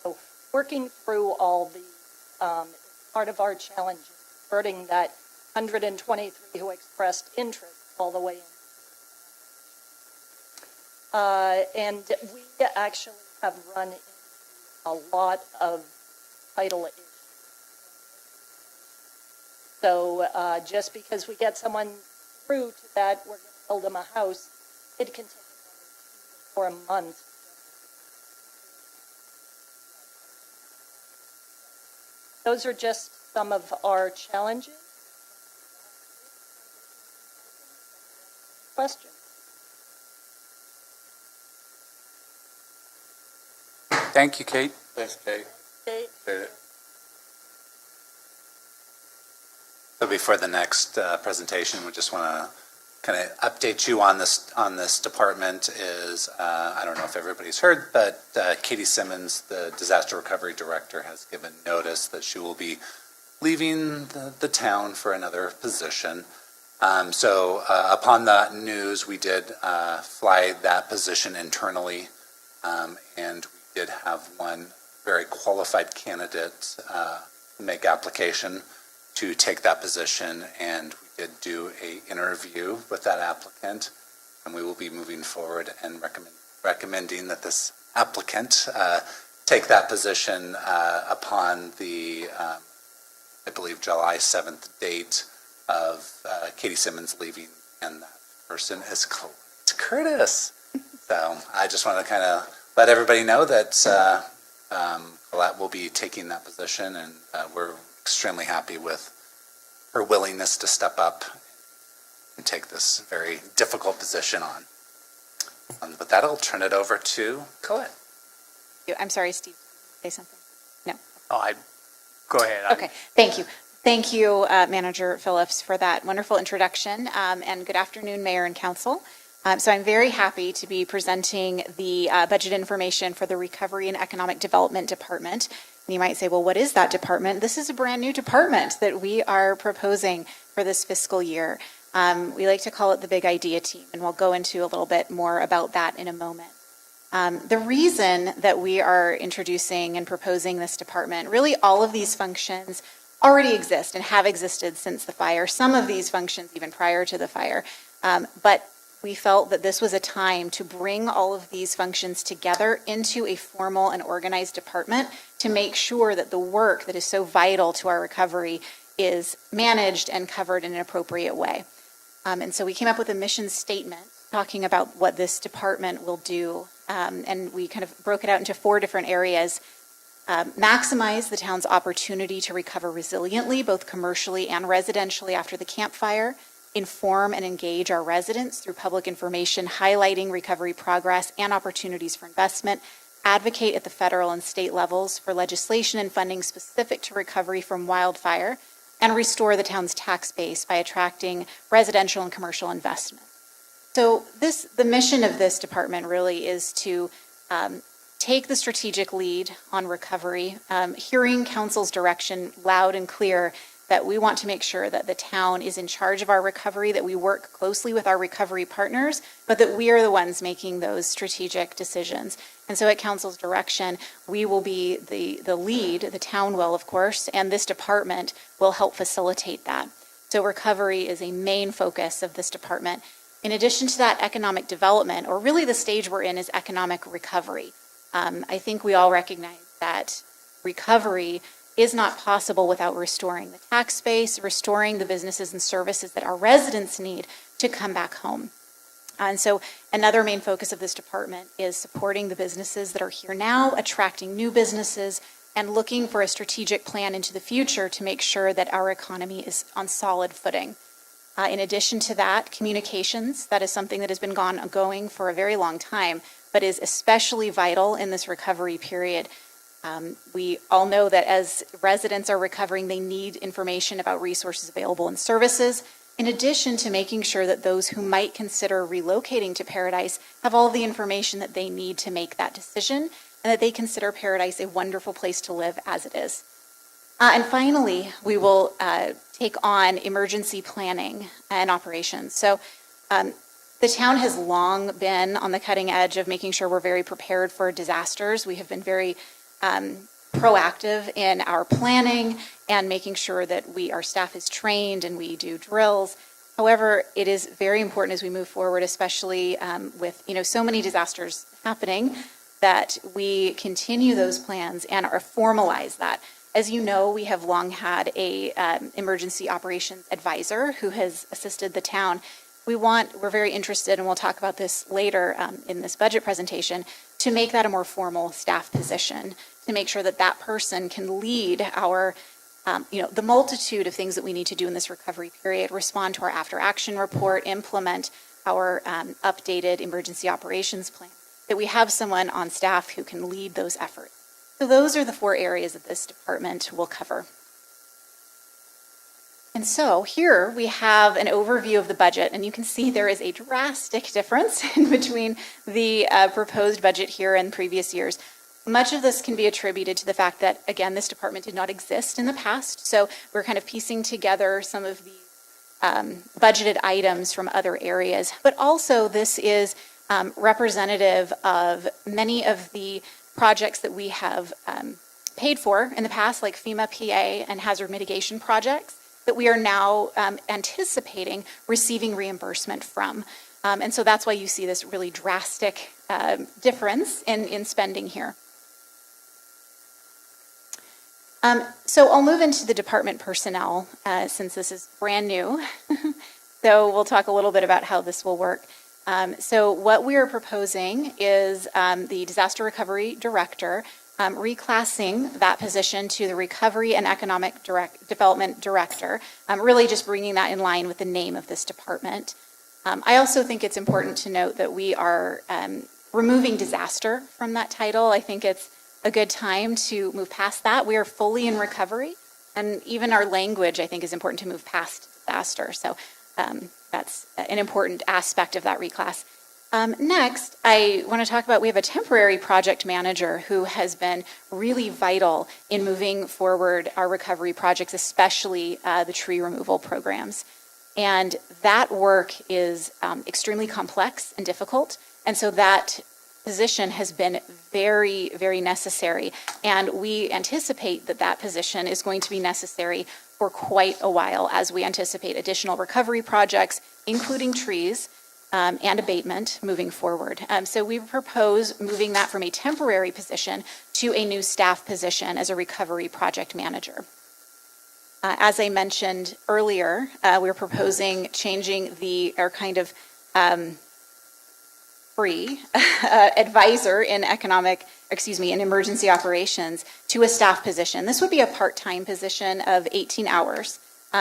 So working through all these is part of our challenge, converting that 123 who expressed interest all the way in. And we actually have run into a lot of title issues. So just because we get someone through to that, we're going to build them a house, it can take for a month. Those are just some of our challenges. Questions? Thank you, Kate. Thanks, Kate. Okay. Appreciate it. So before the next presentation, we just want to kind of update you on this department is, I don't know if everybody's heard, but Katie Simmons, the Disaster Recovery Director, has given notice that she will be leaving the town for another position. So upon that news, we did fly that position internally, and we did have one very qualified candidate make application to take that position, and we did do an interview with that applicant, and we will be moving forward and recommending that this applicant take that position upon the, I believe, July 7th date of Katie Simmons leaving, and that person is Curtis. So I just want to kind of let everybody know that Colette will be taking that position, and we're extremely happy with her willingness to step up and take this very difficult position on. With that, I'll turn it over to Colette. I'm sorry, Steve, say something? No. Oh, go ahead. Okay, thank you. Thank you, Manager Phillips, for that wonderful introduction, and good afternoon, Mayor and Council. So I'm very happy to be presenting the budget information for the Recovery and Economic Development Department. And you might say, well, what is that department? This is a brand new department that we are proposing for this fiscal year. We like to call it the Big Idea Team, and we'll go into a little bit more about that in a moment. The reason that we are introducing and proposing this department, really all of these functions already exist and have existed since the fire, some of these functions even prior to the fire. But we felt that this was a time to bring all of these functions together into a formal and organized department to make sure that the work that is so vital to our recovery is managed and covered in an appropriate way. And so we came up with a mission statement talking about what this department will do, and we kind of broke it out into 4 different areas. Maximize the town's opportunity to recover resiliently, both commercially and residentially after the Camp Fire. Inform and engage our residents through public information highlighting recovery progress and opportunities for investment. Advocate at the federal and state levels for legislation and funding specific to recovery from wildfire, and restore the town's tax base by attracting residential and commercial investment. So the mission of this department really is to take the strategic lead on recovery, hearing council's direction loud and clear that we want to make sure that the town is in charge of our recovery, that we work closely with our recovery partners, but that we are the ones making those strategic decisions. And so at council's direction, we will be the lead, the town will, of course, and this department will help facilitate that. So recovery is a main focus of this department. In addition to that, economic development, or really the stage we're in, is economic recovery. I think we all recognize that recovery is not possible without restoring the tax base, restoring the businesses and services that our residents need to come back home. And so another main focus of this department is supporting the businesses that are here now, attracting new businesses, and looking for a strategic plan into the future to make sure that our economy is on solid footing. In addition to that, communications, that is something that has been going for a very long time, but is especially vital in this recovery period. We all know that as residents are recovering, they need information about resources available and services, in addition to making sure that those who might consider relocating to Paradise have all the information that they need to make that decision, and that they consider Paradise a wonderful place to live as it is. And finally, we will take on emergency planning and operations. So the town has long been on the cutting edge of making sure we're very prepared for disasters. We have been very proactive in our planning and making sure that our staff is trained and we do drills. However, it is very important as we move forward, especially with so many disasters happening, that we continue those plans and formalize that. As you know, we have long had a emergency operations advisor who has assisted the town. We're very interested, and we'll talk about this later in this budget presentation, to make that a more formal staff position, to make sure that that person can lead our, the multitude of things that we need to do in this recovery period, respond to our after action report, implement our updated emergency operations plan, that we have someone on staff who can lead those efforts. So those are the 4 areas that this department will cover. And so here we have an overview of the budget, and you can see there is a drastic difference in between the proposed budget here and previous years. Much of this can be attributed to the fact that, again, this department did not exist in the past, so we're kind of piecing together some of the budgeted items from other areas. But also this is representative of many of the projects that we have paid for in the past, like FEMA PA and hazard mitigation projects, that we are now anticipating receiving reimbursement from. And so that's why you see this really drastic difference in spending here. So I'll move into the department personnel since this is brand new. So we'll talk a little bit about how this will work. So what we are proposing is the Disaster Recovery Director, reclassing that position to the Recovery and Economic Development Director, really just bringing that in line with the name of this department. I also think it's important to note that we are removing disaster from that title. I think it's a good time to move past that. We are fully in recovery, and even our language, I think, is important to move past disaster. So that's an important aspect of that reclass. Next, I want to talk about, we have a temporary project manager who has been really vital in moving forward our recovery projects, especially the tree removal programs. And that work is extremely complex and difficult. And so that position has been very, very necessary. And we anticipate that that position is going to be necessary for quite a while as we anticipate additional recovery projects, including trees, and abatement moving forward. So we propose moving that from a temporary position to a new staff position as a recovery project manager. As I mentioned earlier, we're proposing changing our kind of free advisor in emergency operations to a staff position. This would be a part-time position of 18 hours.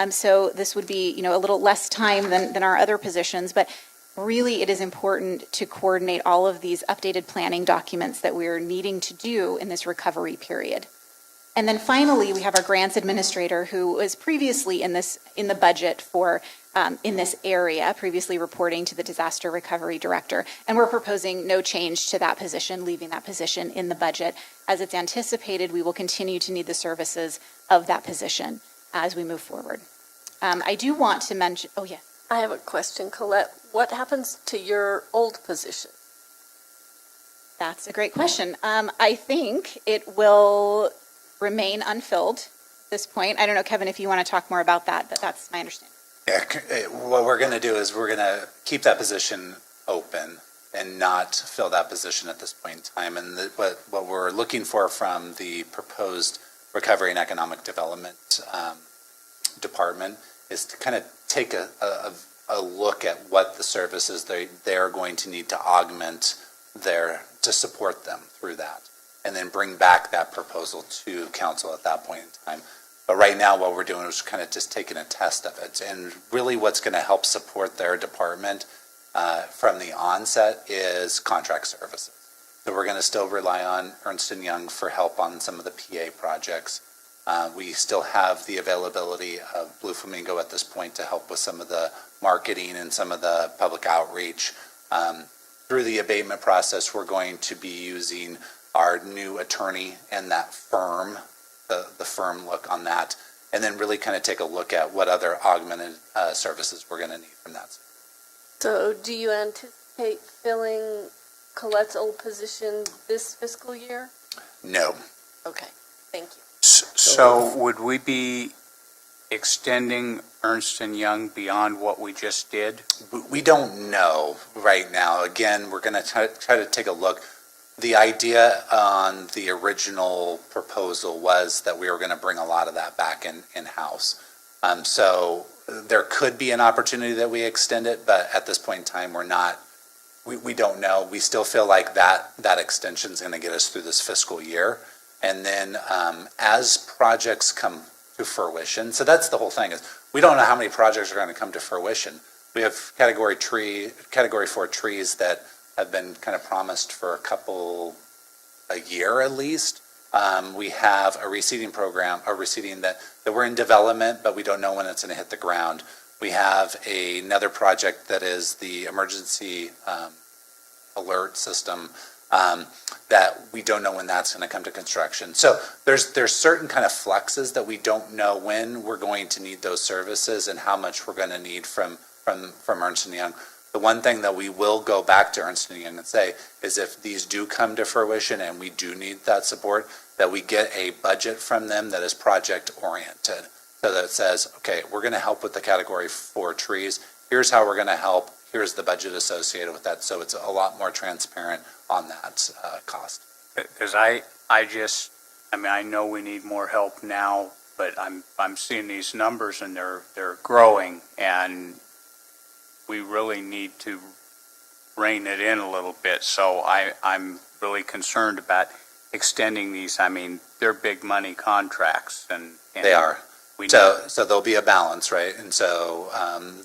So this would be, a little less time than our other positions, but really it is important to coordinate all of these updated planning documents that we're needing to do in this recovery period. And then finally, we have our grants administrator who was previously in the budget for, in this area, previously reporting to the disaster recovery director. And we're proposing no change to that position, leaving that position in the budget. As it's anticipated, we will continue to need the services of that position as we move forward. I do want to mention, oh yes. I have a question, Colette. What happens to your old position? That's a great question. I think it will remain unfilled at this point. I don't know, Kevin, if you want to talk more about that, but that's my understanding. Yeah, what we're going to do is we're going to keep that position open and not fill that position at this point in time. And what we're looking for from the proposed Recovery and Economic Development Department is to kind of take a look at what the services they're going to need to augment to support them through that, and then bring back that proposal to council at that point in time. But right now, what we're doing is kind of just taking a test of it. And really what's going to help support their department from the onset is contract services. So we're going to still rely on Ernst & Young for help on some of the PA projects. We still have the availability of Blue Flamingo at this point to help with some of the marketing and some of the public outreach. Through the abatement process, we're going to be using our new attorney and that firm, the firm look on that, and then really kind of take a look at what other augmented services we're going to need from that. So do you anticipate filling Colette's old position this fiscal year? No. Okay, thank you. So would we be extending Ernst & Young beyond what we just did? We don't know right now. Again, we're going to try to take a look. The idea on the original proposal was that we were going to bring a lot of that back in-house. So there could be an opportunity that we extend it, but at this point in time, we don't know. We still feel like that extension is going to get us through this fiscal year. And then as projects come to fruition, so that's the whole thing, is we don't know how many projects are going to come to fruition. We have category 4 trees that have been kind of promised for a year at least. We have a reseeding program, that we're in development, but we don't know when it's going to hit the ground. We have another project that is the emergency alert system that we don't know when that's going to come to construction. So there's certain kind of fluxes that we don't know when we're going to need those services and how much we're going to need from Ernst & Young. The one thing that we will go back to Ernst & Young and say is if these do come to fruition and we do need that support, that we get a budget from them that is project oriented. So that says, okay, we're going to help with the category 4 trees. Here's how we're going to help. Here's the budget associated with that. So it's a lot more transparent on that cost. Because I know we need more help now, but I'm seeing these numbers and they're growing, and we really need to rein it in a little bit. So I'm really concerned about extending these. I mean, they're big money contracts, and they are. So there'll be a balance, right? And so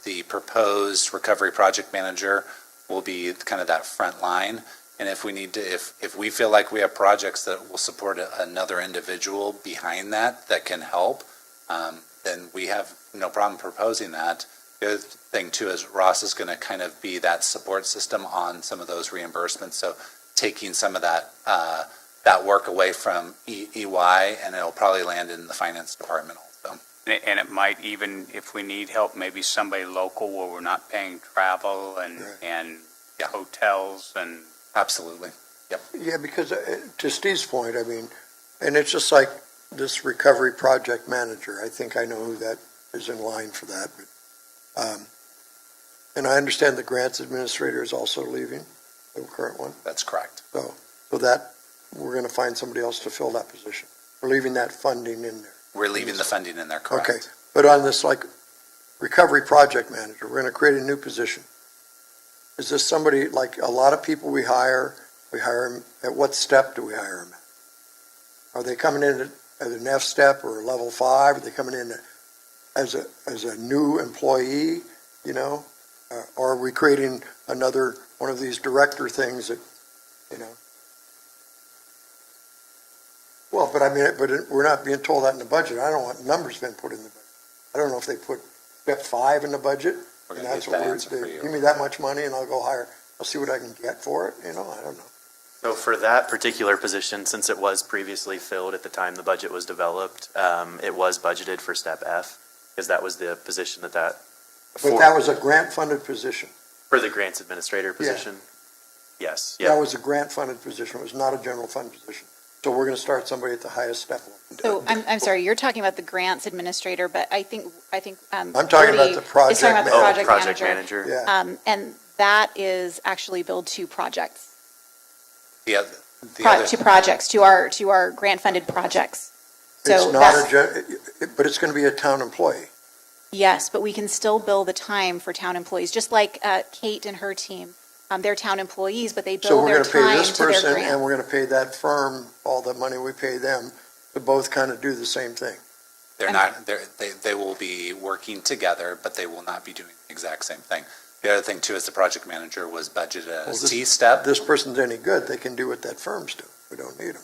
the proposed recovery project manager will be kind of that front line. And if we need to, if we feel like we have projects that will support another individual behind that can help, then we have no problem proposing that. The other thing too is Ross is going to kind of be that support system on some of those reimbursements. So taking some of that work away from EY, and it'll probably land in the finance department also. And it might even, if we need help, maybe somebody local where we're not paying travel and hotels and. Absolutely. Yep. Yeah, because to Steve's point, I mean, and it's just like this recovery project manager. I think I know who that is in line for that. But, and I understand the grants administrator is also leaving, the current one. That's correct. So that we're going to find somebody else to fill that position. We're leaving that funding in there. We're leaving the funding in there, correct. Okay, but on this like recovery project manager, we're going to create a new position. Is this somebody, like a lot of people we hire them, at what step do we hire them at? Are they coming in at an F step or a level 5? Are they coming in as a new employee, or are we creating another one of these director things that, Well, but I mean, we're not being told that in the budget. I don't want numbers being put in the budget. I don't know if they put step 5 in the budget, We're and gonna that's get what that we're, answer for you. give me that much money and I'll go hire, I'll see what I can get for it, I don't know. So for that particular position, since it was previously filled at the time the budget was developed, it was budgeted for step F, because that was the position But that was a grant-funded position. for the grants administrator position? Yes, That was a grant-funded position. It was not a general fund position. So we're going to start somebody at the highest step level. So I'm sorry, you're talking about the grants administrator, but I think. I'm talking about the project Is talking about the manager. project project manager. Yeah. And that is actually billed to projects. The other, To projects, to our grant-funded projects. So It's not that's, but it's going to be a town employee. yes, but we can still bill the time for town employees, just like Kate and her team. They're town employees, but they So bill we're their going to pay time this to their person and grant. we're going to pay that firm all the money we pay them to both kind of do the same thing. they're not, they will be working together, but they will not be doing the exact same thing. The other thing too is the project manager was budgeted Well, as this- C-step. This person's any good, they can do what that firm's do. We don't need them.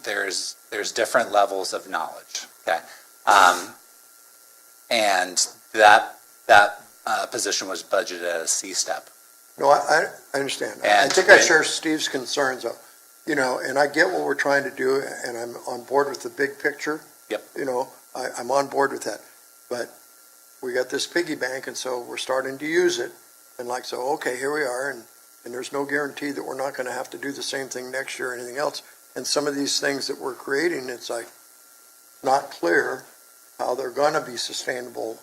There's different levels of knowledge, okay? And that position was budgeted as C-step. No, I understand. I And think I when- share Steve's concerns though, and I get what we're trying to do and I'm on board with the big picture. Yep. I'm on board with that. But we got this piggy bank and so we're starting to use it. And okay, here we are and there's no guarantee that we're not going to have to do the same thing next year or anything else. And some of these things that we're creating, it's not clear how they're going to be sustainable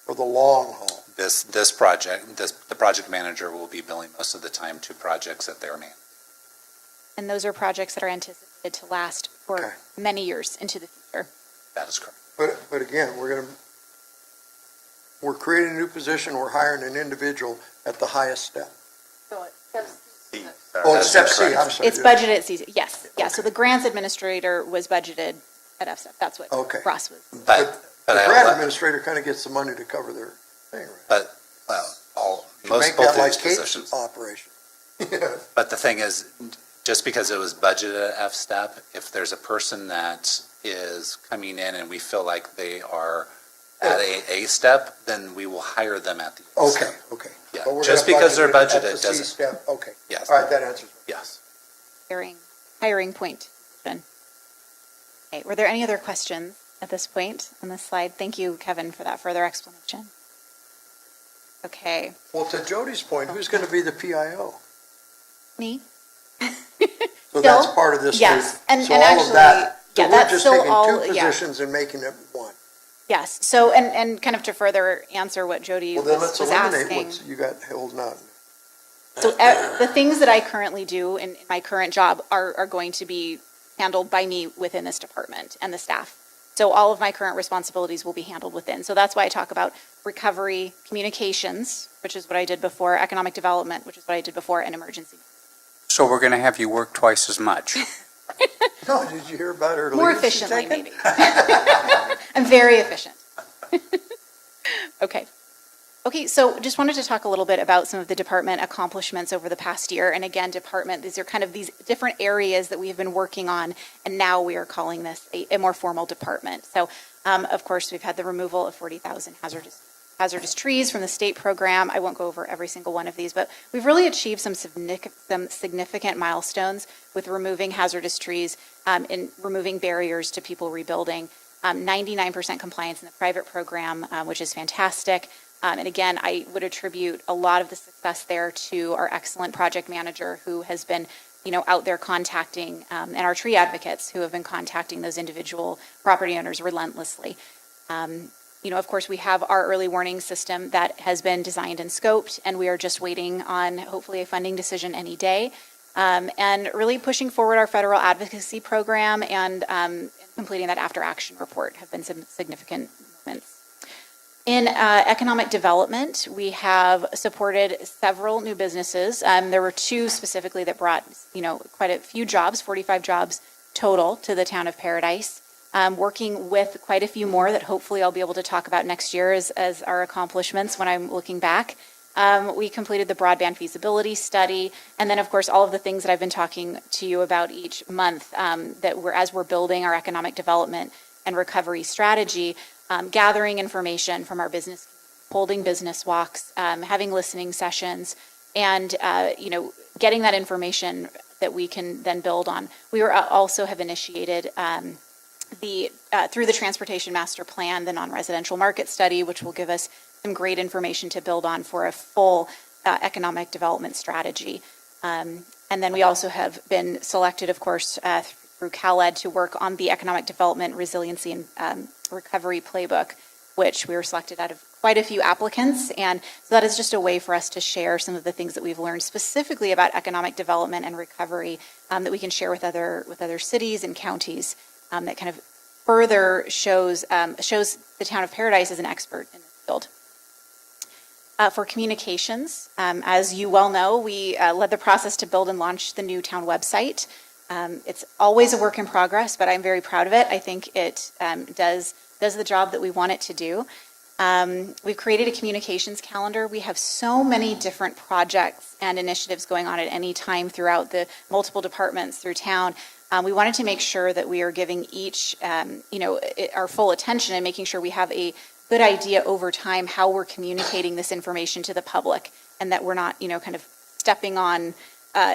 for the long haul. This project, the project manager will be billing most of the time to projects that they're managing. And those are projects that are anticipated to last for Okay. many years into the future. That is correct. But again, we're creating a new position, we're hiring an individual at the highest step. C, Oh, that's it's step C, correct. I'm sorry. It's budgeted at CC, yes, yeah, so the grants administrator was budgeted at FSEP, that's what Okay. Ross was. But The I grant will- administrator kind of gets the money to cover their thing, right? most Make both that of like these Kate's positions. operation. But the thing is, just because it was budgeted at F-step, if there's a person that is coming in and we feel like they are at a step, then we will hire them at the A step. Okay. Yeah, But we're just gonna because they're budget it at budgeted the C doesn't, step. Okay, yes, all right, that answers. yes. Hiring point. Okay, were there any other questions at this point on this slide? Thank you, Kevin, for that further explanation. Okay, Well, to Jody's point, who's going to be the PIO? me? So that's Still? part of this. Yes, too. and So all actually, of that, so yeah, we're that's just still taking all- two yeah. positions and making it one. Yes, so, and kind of to further answer what Jody Well, was then let's was eliminate asking. what you got holding out. So the things that I currently do in my current job are going to be handled by me within this department and the staff. So all of my current responsibilities will be handled within. So that's why I talk about recovery, communications, which is what I did before, economic development, which is what I did before, and emergency. So we're going to have you work twice as much. No, did you hear about her? More leave she's efficiently, taking? maybe. I'm very efficient. Okay. Okay, so just wanted to talk a little bit about some of the department accomplishments over the past year. And again, these are kind of these different areas that we have been working on, and now we are calling this a more formal department. So, of course, we've had the removal of 40,000 hazardous trees from the state program. I won't go over every single one of these, but we've really achieved some significant milestones with removing hazardous trees, and removing barriers to people rebuilding. 99% compliance in the private program, which is fantastic. And again, I would attribute a lot of the success there to our excellent project manager who has been, out there contacting, and our tree advocates who have been contacting those individual property owners relentlessly. Of course, we have our early warning system that has been designed and scoped, and we are just waiting on hopefully a funding decision any day. And really pushing forward our federal advocacy program and completing that after action report have been some significant movements. In economic development, we have supported several new businesses. There were two specifically that brought, quite a few jobs, 45 jobs total to the town of Paradise. Working with quite a few more that hopefully I'll be able to talk about next year as our accomplishments when I'm looking back. We completed the broadband feasibility study, and then, of course, all of the things that I've been talking to you about each month as we're building our economic development and recovery strategy, gathering information from our business, holding business walks, having listening sessions, and getting that information that we can then build on. We also have initiated through the Transportation Master Plan, the non-residential market study, which will give us some great information to build on for a full economic development strategy. And then we also have been selected, of course, through CalEd to work on the Economic Development, Resiliency, and Recovery Playbook, which we were selected out of quite a few applicants. And so that is just a way for us to share some of the things that we've learned specifically about economic development and recovery that we can share with other cities and counties that kind of further shows the town of Paradise as an expert in the field. For communications, as you well know, we led the process to build and launch the new town website. It's always a work in progress, but I'm very proud of it. I think it does the job that we want it to do. We've created a communications calendar. We have so many different projects and initiatives going on at any time throughout the multiple departments through town. We wanted to make sure that we are giving each, our full attention and making sure we have a good idea over time how we're communicating this information to the public, and that we're not, kind of stepping on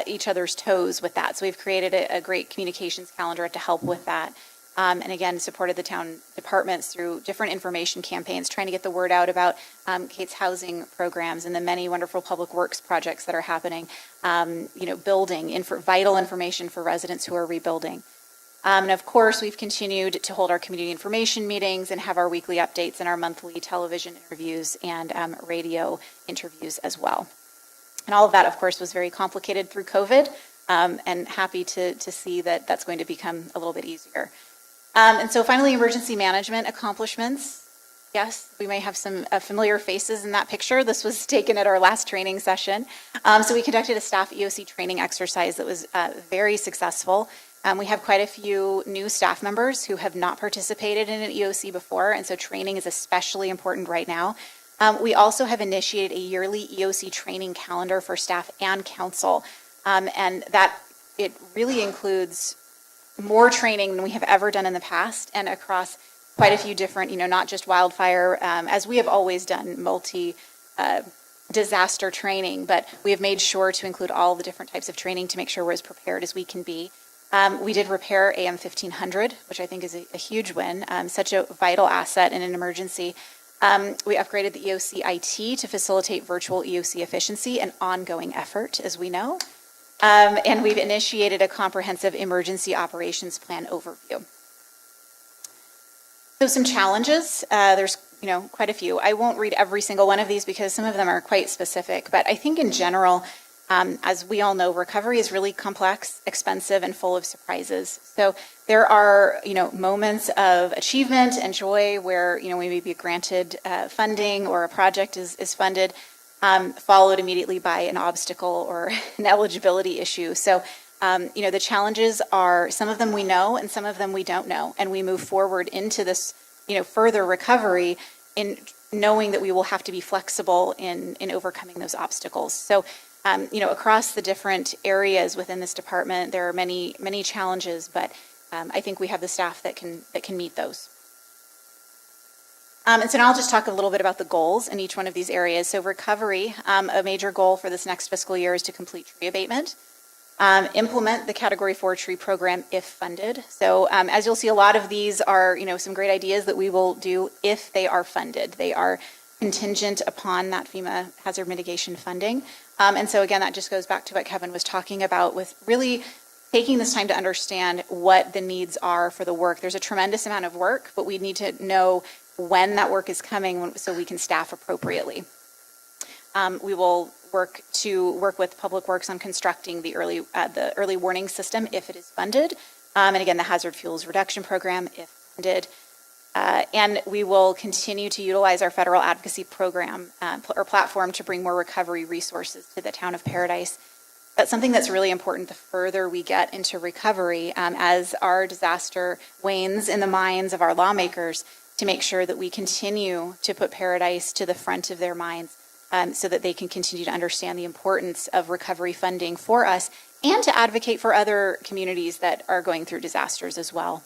each other's toes with that. So we've created a great communications calendar to help with that. And again, supported the town departments through different information campaigns, trying to get the word out about Kate's housing programs and the many wonderful public works projects that are happening, building vital information for residents who are rebuilding. And of course, we've continued to hold our community information meetings and have our weekly updates and our monthly television interviews and radio interviews as well. And all of that, of course, was very complicated through COVID, and happy to see that that's going to become a little bit easier. And so finally, emergency management accomplishments. Yes, we may have some familiar faces in that picture. This was taken at our last training session. So we conducted a staff EOC training exercise that was very successful. We have quite a few new staff members who have not participated in an EOC before, and so training is especially important right now. We also have initiated a yearly EOC training calendar for staff and council, and that it really includes more training than we have ever done in the past, and across quite a few different, not just wildfire, as we have always done, disaster training, but we have made sure to include all the different types of training to make sure we're as prepared as we can be. We did repair AM 1500, which I think is a huge win, such a vital asset in an emergency. We upgraded the EOC IT to facilitate virtual EOC efficiency, an ongoing effort, as we know. And we've initiated a comprehensive emergency operations plan overview. So some challenges, there's quite a few. I won't read every single one of these because some of them are quite specific, but I think in general, as we all know, recovery is really complex, expensive, and full of surprises. So there are, moments of achievement and joy where, we may be granted funding or a project is funded, followed immediately by an obstacle or an eligibility issue. So, the challenges are, some of them we know and some of them we don't know. And we move forward into this, further recovery in knowing that we will have to be flexible in overcoming those obstacles. So, across the different areas within this department, there are many, many challenges, but I think we have the staff that can meet those. And so now I'll just talk a little bit about the goals in each one of these areas. So recovery, a major goal for this next fiscal year is to complete tree abatement, implement the Category 4 tree program if funded. So as you'll see, a lot of these are, some great ideas that we will do if they are funded. They are contingent upon that FEMA hazard mitigation funding. And so again, that just goes back to what Kevin was talking about with really taking this time to understand what the needs are for the work. There's a tremendous amount of work, but we need to know when that work is coming so we can staff appropriately. We will work with Public Works on constructing the early warning system if it is funded. And again, the hazard fuels reduction program if funded. And we will continue to utilize our federal advocacy program or platform to bring more recovery resources to the town of Paradise. That's something that's really important the further we get into recovery as our disaster wanes in the minds of our lawmakers, to make sure that we continue to put Paradise to the front of their minds so that they can continue to understand the importance of recovery funding for us and to advocate for other communities that are going through disasters as well.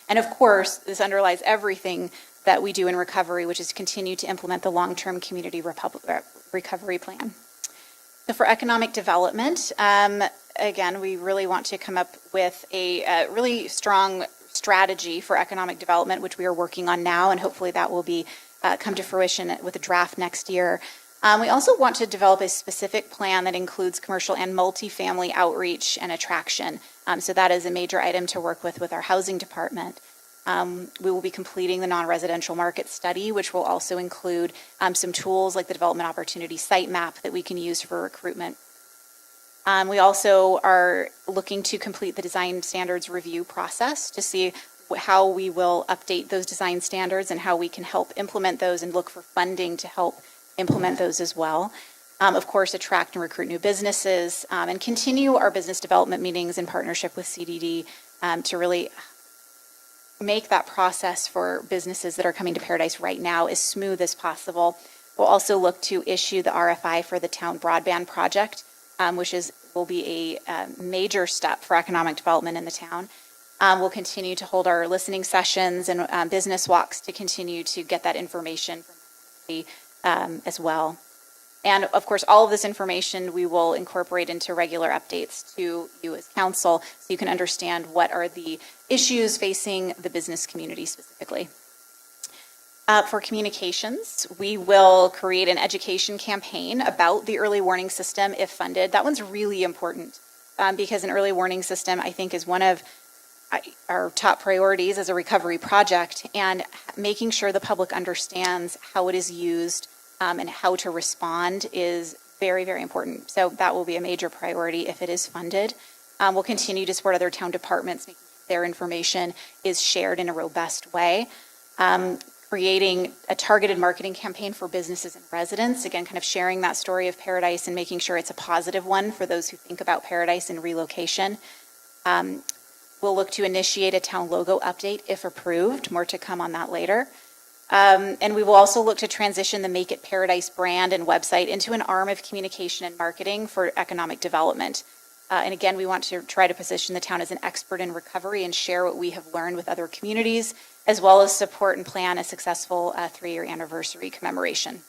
And of course, this underlies everything that we do in recovery, which is continue to implement the long-term community recovery plan. So for economic development, again, we really want to come up with a really strong strategy for economic development, which we are working on now, and hopefully that will be come to fruition with a draft next year. We also want to develop a specific plan that includes commercial and multifamily outreach and attraction. So that is a major item to work with our housing department. We will be completing the non-residential market study, which will also include some tools like the development opportunity site map that we can use for recruitment. We also are looking to complete the design standards review process to see how we will update those design standards and how we can help implement those and look for funding to help implement those as well. Of course, attract and recruit new businesses and continue our business development meetings in partnership with CDD to really make that process for businesses that are coming to Paradise right now as smooth as possible. We'll also look to issue the RFI for the town broadband project, which will be a major step for economic development in the town. We'll continue to hold our listening sessions and business walks to continue to get that information from the as well. And of course, all of this information we will incorporate into regular updates to you as council so you can understand what are the issues facing the business community specifically. For communications, we will create an education campaign about the early warning system if funded. That one's really important because an early warning system, I think, is one of our top priorities as a recovery project, and making sure the public understands how it is used and how to respond is very, very important. So that will be a major priority if it is funded. We'll continue to support other town departments, making sure their information is shared in a robust way. Creating a targeted marketing campaign for businesses and residents, again, kind of sharing that story of Paradise and making sure it's a positive one for those who think about Paradise and relocation. We'll look to initiate a town logo update if approved. More to come on that later. And we will also look to transition the Make It Paradise brand and website into an arm of communication and marketing for economic development. And again, we want to try to position the town as an expert in recovery and share what we have learned with other communities, as well as support and plan a successful 3-year anniversary commemoration.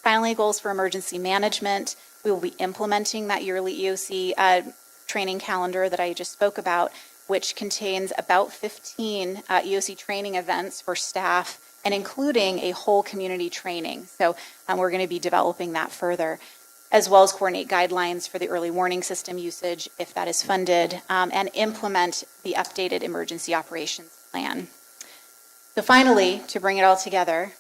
Finally, goals for emergency management. We will be implementing that yearly EOC training calendar that I just spoke about, which contains about 15 EOC training events for staff and including a whole community training. So we're going to be developing that further, as well as coordinate guidelines for the early warning system usage if that is funded, and implement the updated emergency operations plan. So finally, to bring it all together,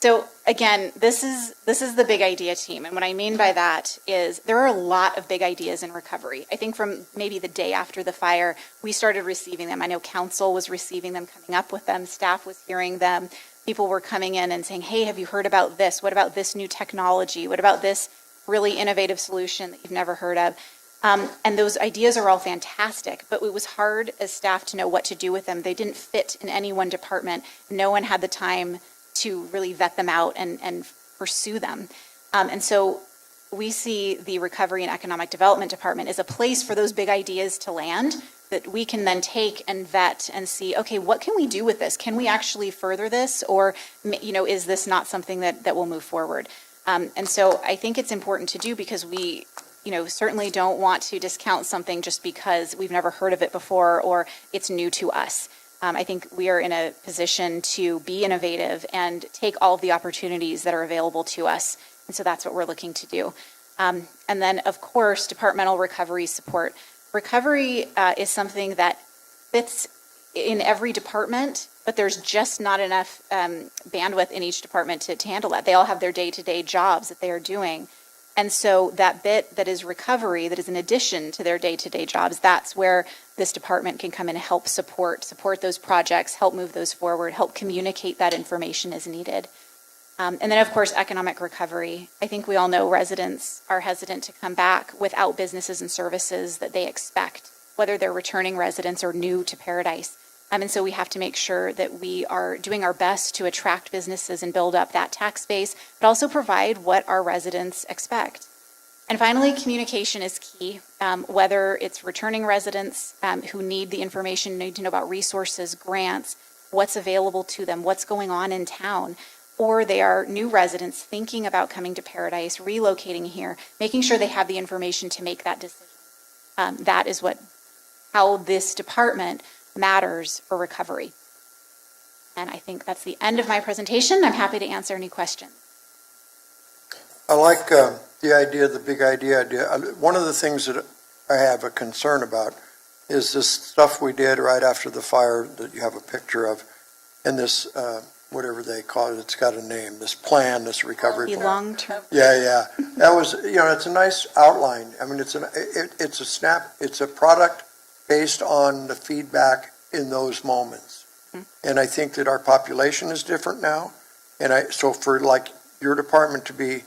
so again, this is the big idea team. And what I mean by that is there are a lot of big ideas in recovery. I think from maybe the day after the fire, we started receiving them. I know council was receiving them, coming up with them. Staff was hearing them. People were coming in and saying, hey, have you heard about this? What about this new technology? What about this really innovative solution that you've never heard of? And those ideas are all fantastic, but it was hard as staff to know what to do with them. They didn't fit in any one department. No one had the time to really vet them out and pursue them. And so we see the Recovery and Economic Development Department as a place for those big ideas to land that we can then take and vet and see, okay, what can we do with this? Can we actually further this? Or, is this not something that will move forward? And so I think it's important to do because we, certainly don't want to discount something just because we've never heard of it before or it's new to us. I think we are in a position to be innovative and take all of the opportunities that are available to us. And so that's what we're looking to do. And then, of course, departmental recovery support. Recovery is something that fits in every department, but there's just not enough bandwidth in each department to handle that. They all have their day-to-day jobs that they are doing. And so that bit that is recovery, that is in addition to their day-to-day jobs, that's where this department can come in and help support those projects, help move those forward, help communicate that information as needed. And then, of course, economic recovery. I think we all know residents are hesitant to come back without businesses and services that they expect, whether they're returning residents or new to Paradise. And so we have to make sure that we are doing our best to attract businesses and build up that tax base, but also provide what our residents expect. And finally, communication is key, whether it's returning residents who need the information, need to know about resources, grants, what's available to them, what's going on in town, or they are new residents thinking about coming to Paradise, relocating here, making sure they have the information to make that decision. That is how this department matters for recovery. And I think that's the end of my presentation. I'm happy to answer any questions. I like the idea, the big idea. One of the things that I have a concern about is this stuff we did right after the fire that you have a picture of, and this, whatever they call it, it's got a name, this plan, this recovery The plan. long-term. Yeah. That was, it's a nice outline. I mean, it's a product based on the feedback in those moments. And I think that our population is different now. And so for like your department to be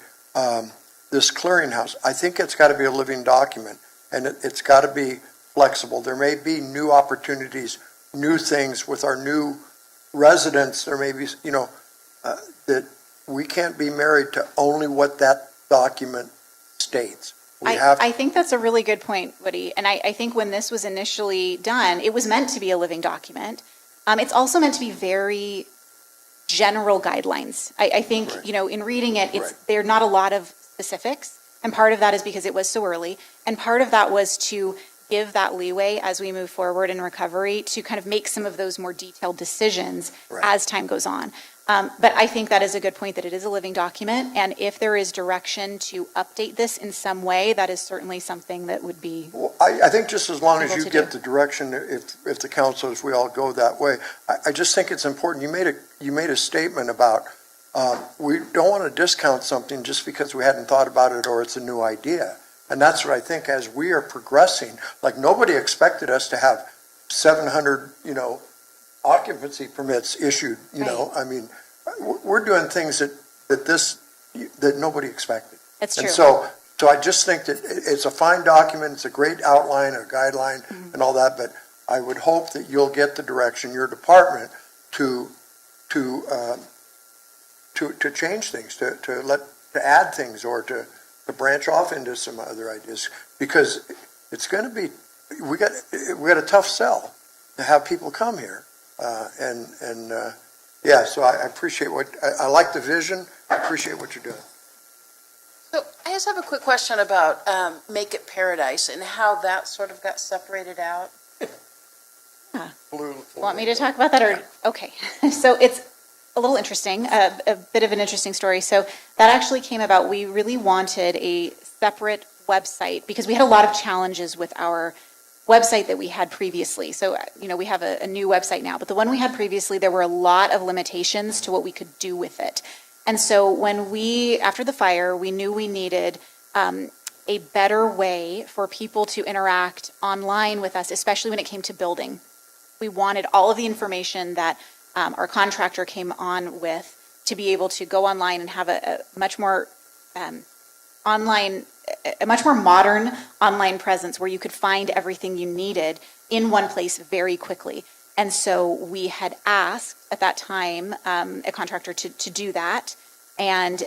this clearinghouse, I think it's got to be a living document, and it's got to be flexible. There may be new opportunities, new things with our new residents. There may be, that we can't be married to only what that document states. I think that's a really good point, Woody. And I think when this was initially done, it was meant to be a living document. It's also meant to be very general guidelines. I think, in reading it, there are not a lot of specifics. And part of that is because it was so early. And part of that was to give that leeway as we move forward in recovery to kind of make some of those more detailed decisions as time goes on. But I think that is a good point, that it is a living document. And if there is direction to update this in some way, that is certainly something that would be. Well, I think just as long as you get do. the direction, if the council, if we all go that way, I just think it's important. You made a statement about we don't want to discount something just because we hadn't thought about it or it's a new idea. And that's what I think as we are progressing, like nobody expected us to have 700, occupancy permits issued, I mean, we're doing things that nobody expected. That's true. And so I just think that it's a fine document, it's a great outline, a guideline and all that, but I would hope that you'll get the direction, your department, to change things, to add things or to branch off into some other ideas, because it's going to be, we got a tough sell to have people come here. So I appreciate I like the vision. I appreciate what you're doing. So I just have a quick question about Make It Paradise and how that sort of got separated out. Want me to talk about that, or okay? So it's a little interesting, a bit of an interesting story. So that actually came about. We really wanted a separate website because we had a lot of challenges with our website that we had previously. So, we have a new website now, but the one we had previously, there were a lot of limitations to what we could do with it. And so after the fire, we knew we needed a better way for people to interact online with us, especially when it came to building. We wanted all of the information that our contractor came on with to be able to go online and have a much more modern online presence where you could find everything you needed in one place very quickly. And so we had asked at that time a contractor to do that, and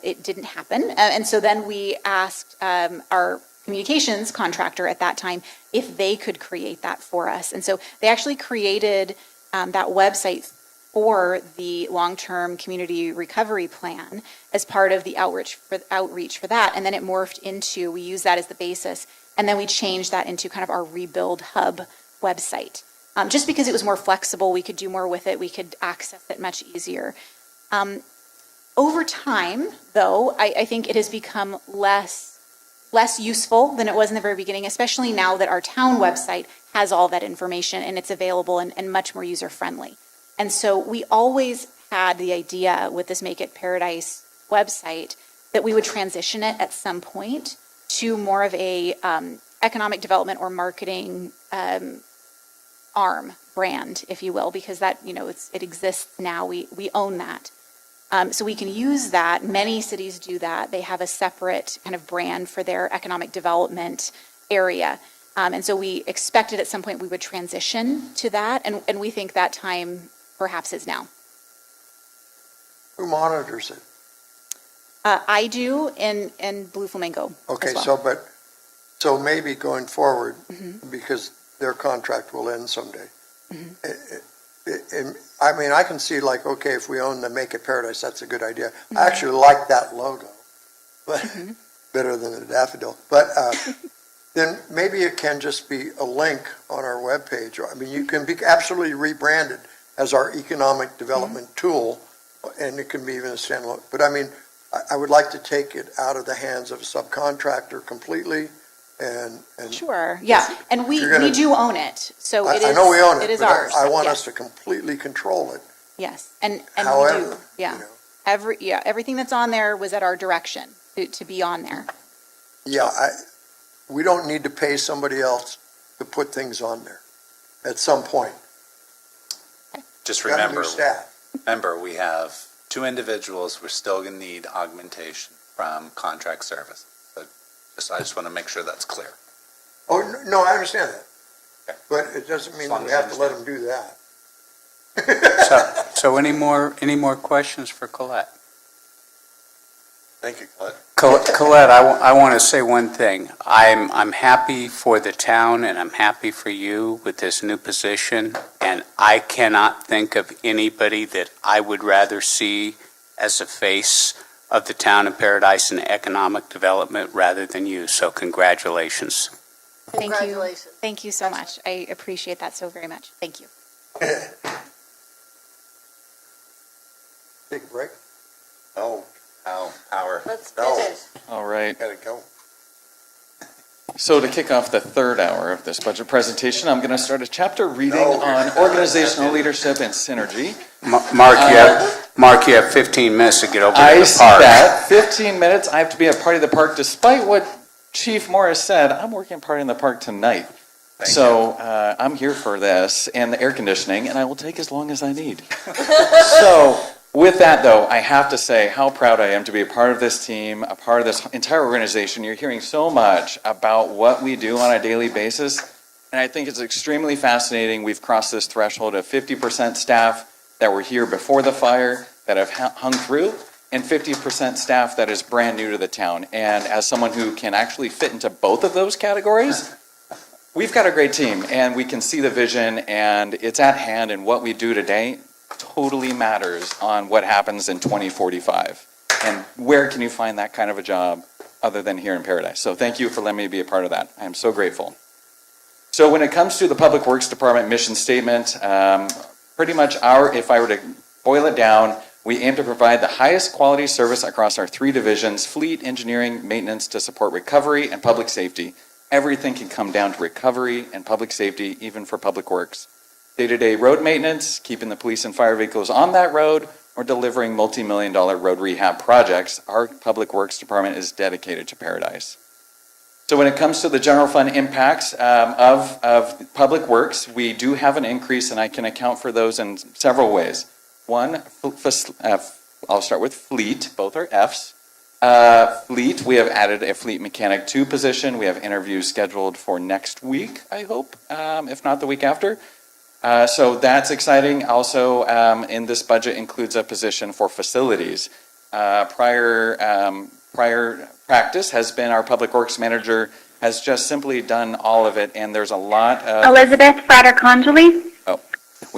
it didn't happen. And so then we asked our communications contractor at that time if they could create that for us. And so they actually created that website for the long-term community recovery plan as part of the outreach for that. And then it morphed into, we use that as the basis, and then we changed that into kind of our Rebuild Hub website. Just because it was more flexible, we could do more with it, we could access it much easier. Over time, though, I think it has become less useful than it was in the very beginning, especially now that our town website has all that information and it's available and much more user-friendly. And so we always had the idea with this Make It Paradise website that we would transition it at some point to more of a economic development or marketing arm brand, if you will, because that, it exists now. We own that. So we can use that. Many cities do that. They have a separate kind of brand for their economic development area. And so we expected at some point we would transition to that, and we think that time perhaps is now. Who monitors it? I do in Blue Flamingo Okay, as well. so maybe going forward, Mm-hmm. because their contract will end someday. I mean, I can see like, okay, if we own the Make It Paradise, that's a good idea. Mm-hmm. I actually like that logo, but better than the daffodil. But then maybe it can just be a link on our webpage. I mean, you can be absolutely rebranded as our economic development tool, and it can be even a standalone. But I mean, I would like to take it out of the hands of a subcontractor completely, and Sure, yeah, and we You're gonna- do own it, so it is. I know we own it, It is but ours. I want yes. us to completely control it. Yes, and we However, do, yeah. you know. Everything that's on there was at our direction to be on there. Yeah, we don't need to pay somebody else to put things on there at some point. Just We have remember, new staff. we have 2 individuals, we're still going to need augmentation from contract service. So I just want to make sure that's clear. Oh, no, I understand that. Okay. But it doesn't mean As long that we as you have to let them do that. So any more questions for Colette? Thank you, Clint. Colette, I want to say one thing. I'm happy for the town and I'm happy for you with this new position. And I cannot think of anybody that I would rather see as a face of the town of Paradise and economic development rather than you. So congratulations. Thank you. Congratulations. Thank you so much. I appreciate that so very much. Thank you. Take a break. No, Power. Let's No. finish. All right. gotta go. So to kick off the third hour of this budget presentation, I'm going to start a chapter reading No. on organizational leadership and synergy. Mark, you have 15 minutes to get over to I the see park. that. 15 minutes. I have to be at Party in the Park, despite what Chief Morris said. I'm working Party in the Park tonight. So I'm here for this and the air conditioning, and I will take as long as I need. So with that, though, I have to say how proud I am to be a part of this team, a part of this entire organization. You're hearing so much about what we do on a daily basis, and I think it's extremely fascinating. We've crossed this threshold of 50% staff that were here before the fire that have hung through, and 50% staff that is brand new to the town. And as someone who can actually fit into both of those categories, we've got a great team, and we can see the vision, and it's at hand, and what we do today totally matters on what happens in 2045. And where can you find that kind of a job other than here in Paradise? So thank you for letting me be a part of that. I am so grateful. So when it comes to the Public Works Department mission statement, pretty much if I were to boil it down, we aim to provide the highest quality service across our 3 divisions: fleet, engineering, maintenance, to support recovery and public safety. Everything can come down to recovery and public safety, even for Public Works. Day-to-day road maintenance, keeping the police and fire vehicles on that road, or delivering multi-million-dollar road rehab projects, our Public Works Department is dedicated to Paradise. So when it comes to the general fund impacts of Public Works, we do have an increase, and I can account for those in several ways. One, I'll start with fleet, both are Fs. Fleet, we have added a fleet mechanic 2 position. We have interviews scheduled for next week, I hope, if not the week after. So that's exciting. Also, in this budget includes a position for facilities. Prior practice has been our Public Works manager has just simply done all of it, and there's a lot of... Elizabeth Frater-Conjoli.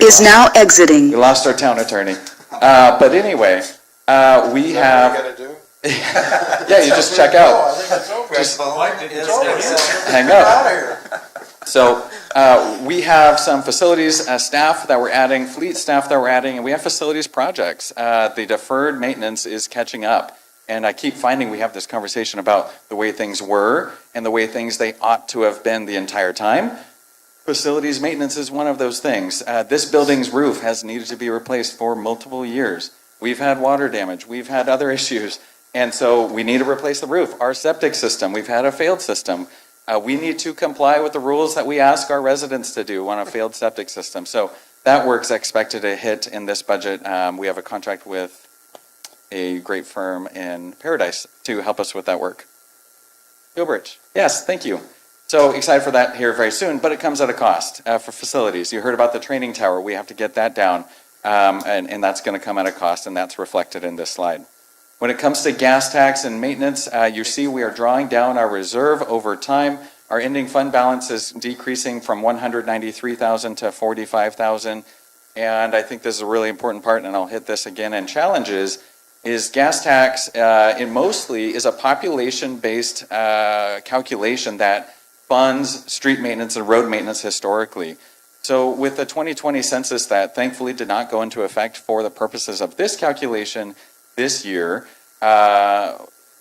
Is now exiting. We lost our town attorney. But anyway, we have... What do you gotta do? Yeah, you just check out. I think it's over. Just It's over. hang Get up. out of here. So we have some facilities staff that we're adding, fleet staff that we're adding, and we have facilities projects. The deferred maintenance is catching up. And I keep finding we have this conversation about the way things were and the way things they ought to have been the entire time. Facilities maintenance is one of those things. This building's roof has needed to be replaced for multiple years. We've had water damage. We've had other issues. And so we need to replace the roof. Our septic system, we've had a failed system. We need to comply with the rules that we ask our residents to do on a failed septic system. So that work's expected to hit in this budget. We have a contract with a great firm in Paradise to help us with that work. Gilbert, yes, thank you. So excited for that here very soon, but it comes at a cost for facilities. You heard about the training tower. We have to get that down, and that's going to come at a cost, and that's reflected in this slide. When it comes to gas tax and maintenance, you see we are drawing down our reserve over time. Our ending fund balance is decreasing from 193,000 to 45,000, and I think this is a really important part, and I'll hit this again in challenges, is gas tax in mostly is a population-based calculation that funds street maintenance and road maintenance historically. So with the 2020 census that thankfully did not go into effect for the purposes of this calculation this year,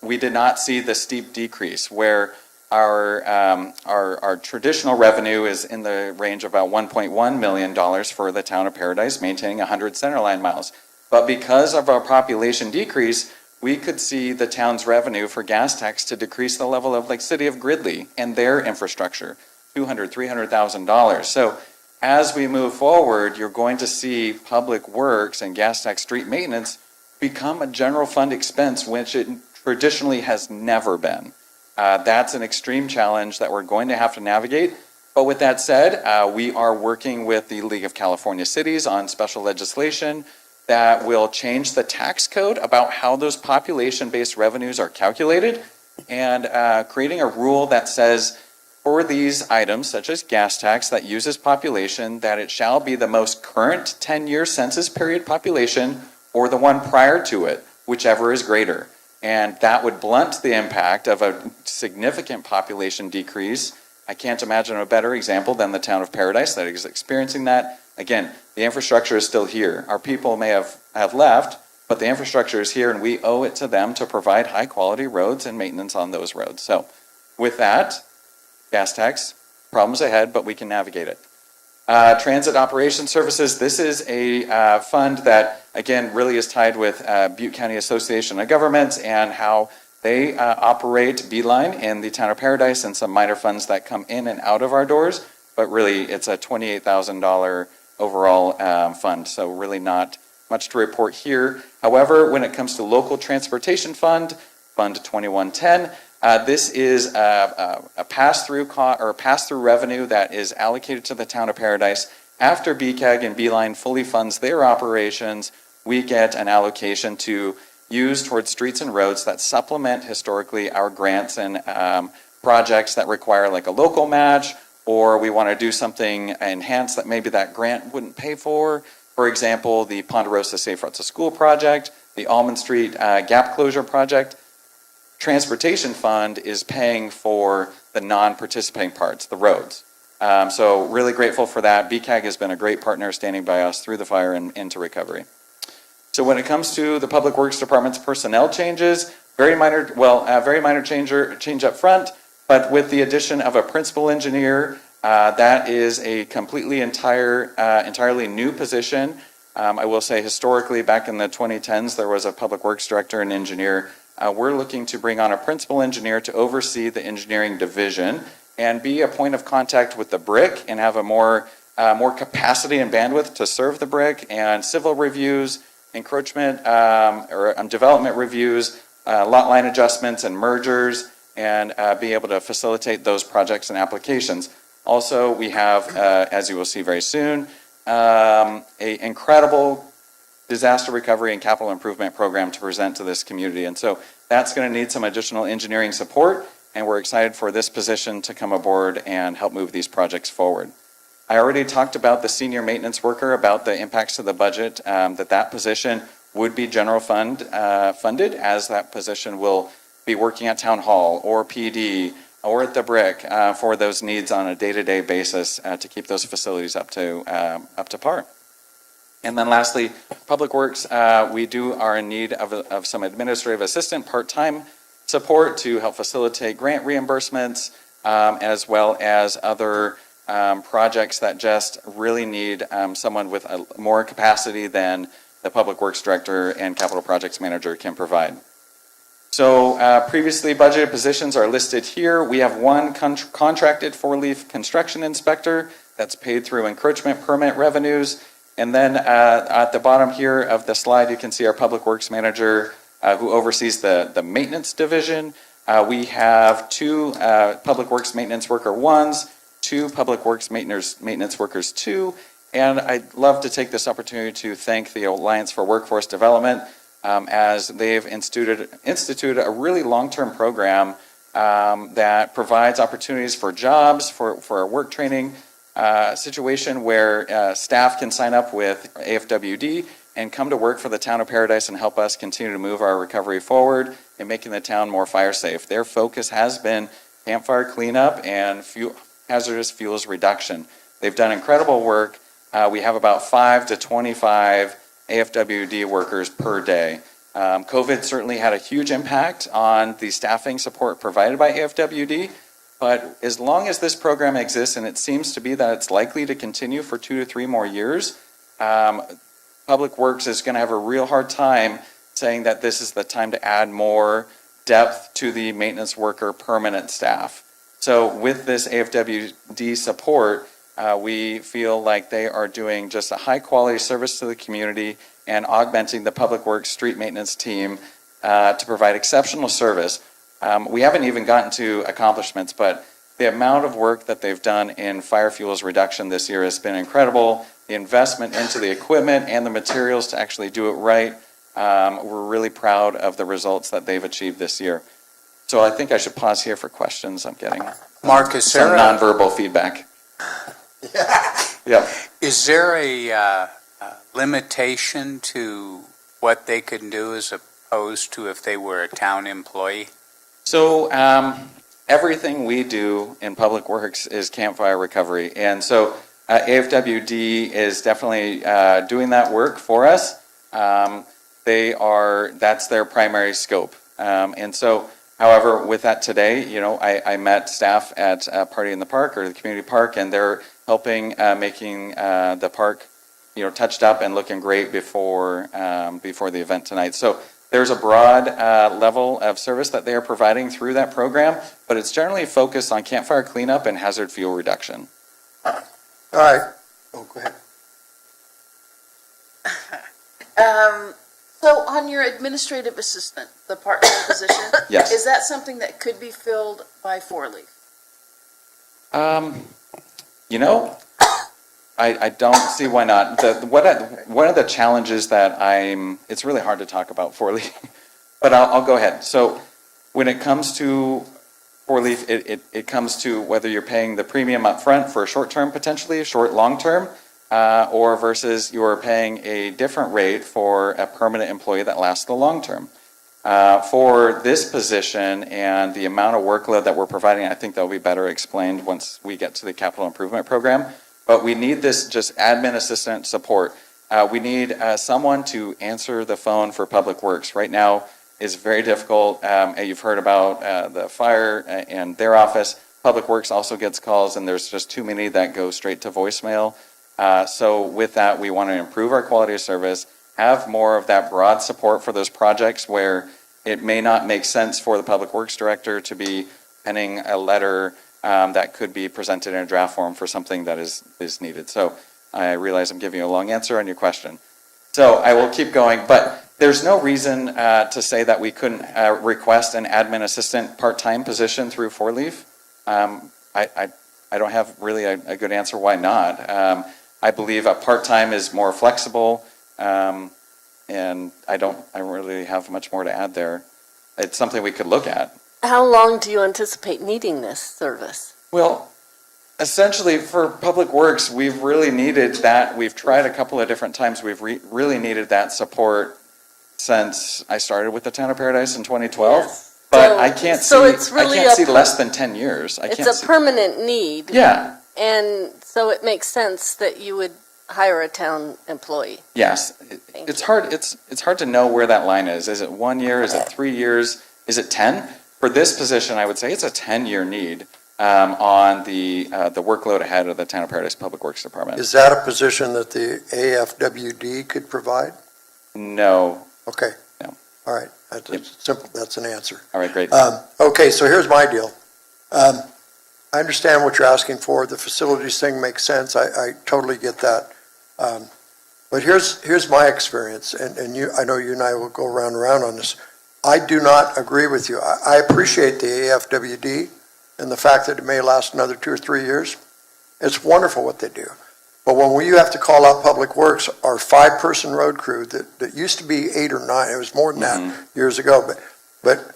we did not see the steep decrease where our traditional revenue is in the range of about $1.1 million for the town of Paradise, maintaining 100 centerline miles. But because of our population decrease, we could see the town's revenue for gas tax to decrease the level of like City of Gridley and their infrastructure, $200,000, $300,000. So as we move forward, you're going to see public works and gas tax street maintenance become a general fund expense, which it traditionally has never been. That's an extreme challenge that we're going to have to navigate. But with that said, we are working with the League of California Cities on special legislation that will change the tax code about how those population-based revenues are calculated, and creating a rule that says for these items, such as gas tax that uses population, that it shall be the most current 10-year census period population or the one prior to it, whichever is greater. And that would blunt the impact of a significant population decrease. I can't imagine a better example than the town of Paradise that is experiencing that. Again, the infrastructure is still here. Our people may have left, but the infrastructure is here, and we owe it to them to provide high-quality roads and maintenance on those roads. So with that, gas tax, problems ahead, but we can navigate it. Transit Operations Services, this is a fund that, again, really is tied with Butte County Association of Governments and how they operate Beeline in the town of Paradise, and some minor funds that come in and out of our doors, but really it's a $28,000 overall fund, so really not much to report here. However, when it comes to Local Transportation Fund, Fund 2110, this is a pass-through revenue that is allocated to the town of Paradise. After BCAG and Beeline fully funds their operations, we get an allocation to use towards streets and roads that supplement historically our grants and projects that require like a local match, or we want to do something enhanced that maybe that grant wouldn't pay for. For example, the Ponderosa Safe Routes to School project, the Almond Street gap closure project. Transportation Fund is paying for the non-participating parts, the roads. So really grateful for that. BCAG has been a great partner standing by us through the fire and into recovery. So when it comes to the Public Works Department's personnel changes, very minor change up front, but with the addition of a principal engineer, that is a completely entirely new position. I will say historically, back in the 2010s, there was a Public Works Director and engineer. We're looking to bring on a principal engineer to oversee the engineering division and be a point of contact with the BRIC and have a more capacity and bandwidth to serve the BRIC and civil reviews, encroachment or development reviews, lot line adjustments and mergers, and be able to facilitate those projects and applications. Also, we have, as you will see very soon, an incredible disaster recovery and capital improvement program to present to this community. And so that's going to need some additional engineering support, and we're excited for this position to come aboard and help move these projects forward. I already talked about the senior maintenance worker, about the impacts to the budget, that position would be general fund funded, as that position will be working at Town Hall or PD or at the BRIC for those needs on a day-to-day basis to keep those facilities up to par. And then lastly, Public Works, we are in need of some administrative assistant part-time support to help facilitate grant reimbursements, as well as other projects that just really need someone with more capacity than the Public Works Director and Capital Projects Manager can provide. So previously budgeted positions are listed here. We have one contracted four-leaf construction inspector that's paid through encroachment permit revenues. And then at the bottom here of the slide, you can see our Public Works Manager who oversees the maintenance division. We have 2 Public Works Maintenance Worker 1s, 2 Public Works Maintenance Workers 2, and I'd love to take this opportunity to thank the Alliance for Workforce Development as they've instituted a really long-term program that provides opportunities for jobs, for a work training situation where staff can sign up with AFWD and come to work for the town of Paradise and help us continue to move our recovery forward and making the town more fire safe. Their focus has been campfire cleanup and hazardous fuels reduction. They've done incredible work. We have about 5 to 25 AFWD workers per day. COVID certainly had a huge impact on the staffing support provided by AFWD, but as long as this program exists, and it seems to be that it's likely to continue for 2 to 3 more years, Public Works is going to have a real hard time saying that this is the time to add more depth to the maintenance worker permanent staff. So with this AFWD support, we feel like they are doing just a high quality service to the community and augmenting the Public Works street maintenance team to provide exceptional service. We haven't even gotten to accomplishments, but the amount of work that they've done in fire fuels reduction this year has been incredible. The investment into the equipment and the materials to actually do it right, we're really proud of the results that they've achieved this year. So I think I should pause here for questions. I'm getting Mark, is some there nonverbal feedback. Yeah. Is there a limitation to what they can do as opposed to if they were a town employee? So everything we do in Public Works is campfire recovery. And so AFWD is definitely doing that work for us. That's their primary scope. And so, however, with that today, I met staff at Party in the Park or the community park, and they're helping making the park, touched up and looking great before the event tonight. So there's a broad level of service that they are providing through that program, but it's generally focused on campfire cleanup and hazard fuel reduction. All right. Oh, go ahead. So on your administrative assistant, the part-time position, Yes. is that something that could be filled by 4-leaf? I don't see why not. One of the challenges that it's really hard to talk about 4-leaf, but I'll go ahead. So when it comes to 4-leaf, it comes to whether you're paying the premium up front for a short-term, potentially, short, long-term, or versus you're paying a different rate for a permanent employee that lasts the long-term. For this position and the amount of workload that we're providing, I think that'll be better explained once we get to the capital improvement program. But we need this just admin assistant support. We need someone to answer the phone for Public Works. Right now is very difficult. You've heard about the fire and their office. Public Works also gets calls, and there's just too many that go straight to voicemail. So with that, we want to improve our quality of service, have more of that broad support for those projects where it may not make sense for the Public Works Director to be penning a letter that could be presented in a draft form for something that is needed. So I realize I'm giving you a long answer on your question. So I will keep going, but there's no reason to say that we couldn't request an admin assistant part-time position through 4-leaf. I don't have really a good answer why not. I believe a part-time is more flexible, and I don't really have much more to add there. It's something we could look at. How long do you anticipate needing this service? Well, essentially for Public Works, we've really needed that. We've tried a couple of different times. We've really needed that support since I started with the Town of Paradise in 2012. Yes. But So- I can't so see, it's really I can't a see per- less than 10 years. It's a permanent need. Yeah, And so it makes sense that you would hire a town employee. yes. Thank It's you. hard, it's hard to know where that line is. Is it 1 year? Is it 3 years? Is it 10? For this position, I would say it's a 10-year need on the workload ahead of the Town of Paradise Public Works Department. Is that a position that the AFWD could provide? No. Okay. No. All right. That's simple. That's an answer. All right, great. Okay, so here's my deal. I understand what you're asking for. The facilities thing makes sense. I totally get that. But here's my experience, and I know you and I will go round and round on this. I do not agree with you. I appreciate the AFWD and the fact that it may last another 2 or 3 years. It's wonderful what they do. But when we have to call out Public Works, our 5-person road crew that used to be 8 or 9, it was more than that years ago, but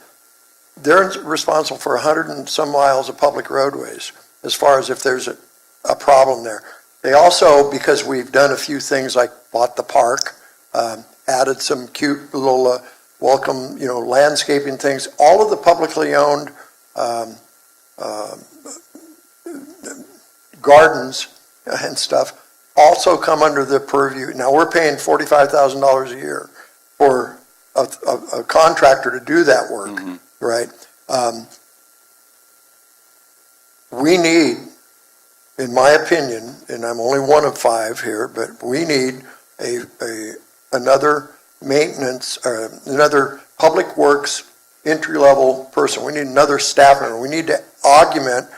they're responsible for 100 and some miles of public roadways as far as if there's a problem there. They also, because we've done a few things like bought the park, added some cute little welcome, landscaping things, all of the publicly owned gardens and stuff also come under the purview. Now, we're paying $45,000 a year for a contractor to do that work, right? We need, in my opinion, and I'm only one of 5 here, but we need another maintenance, another public works entry-level person. We need another staff member. We need to augment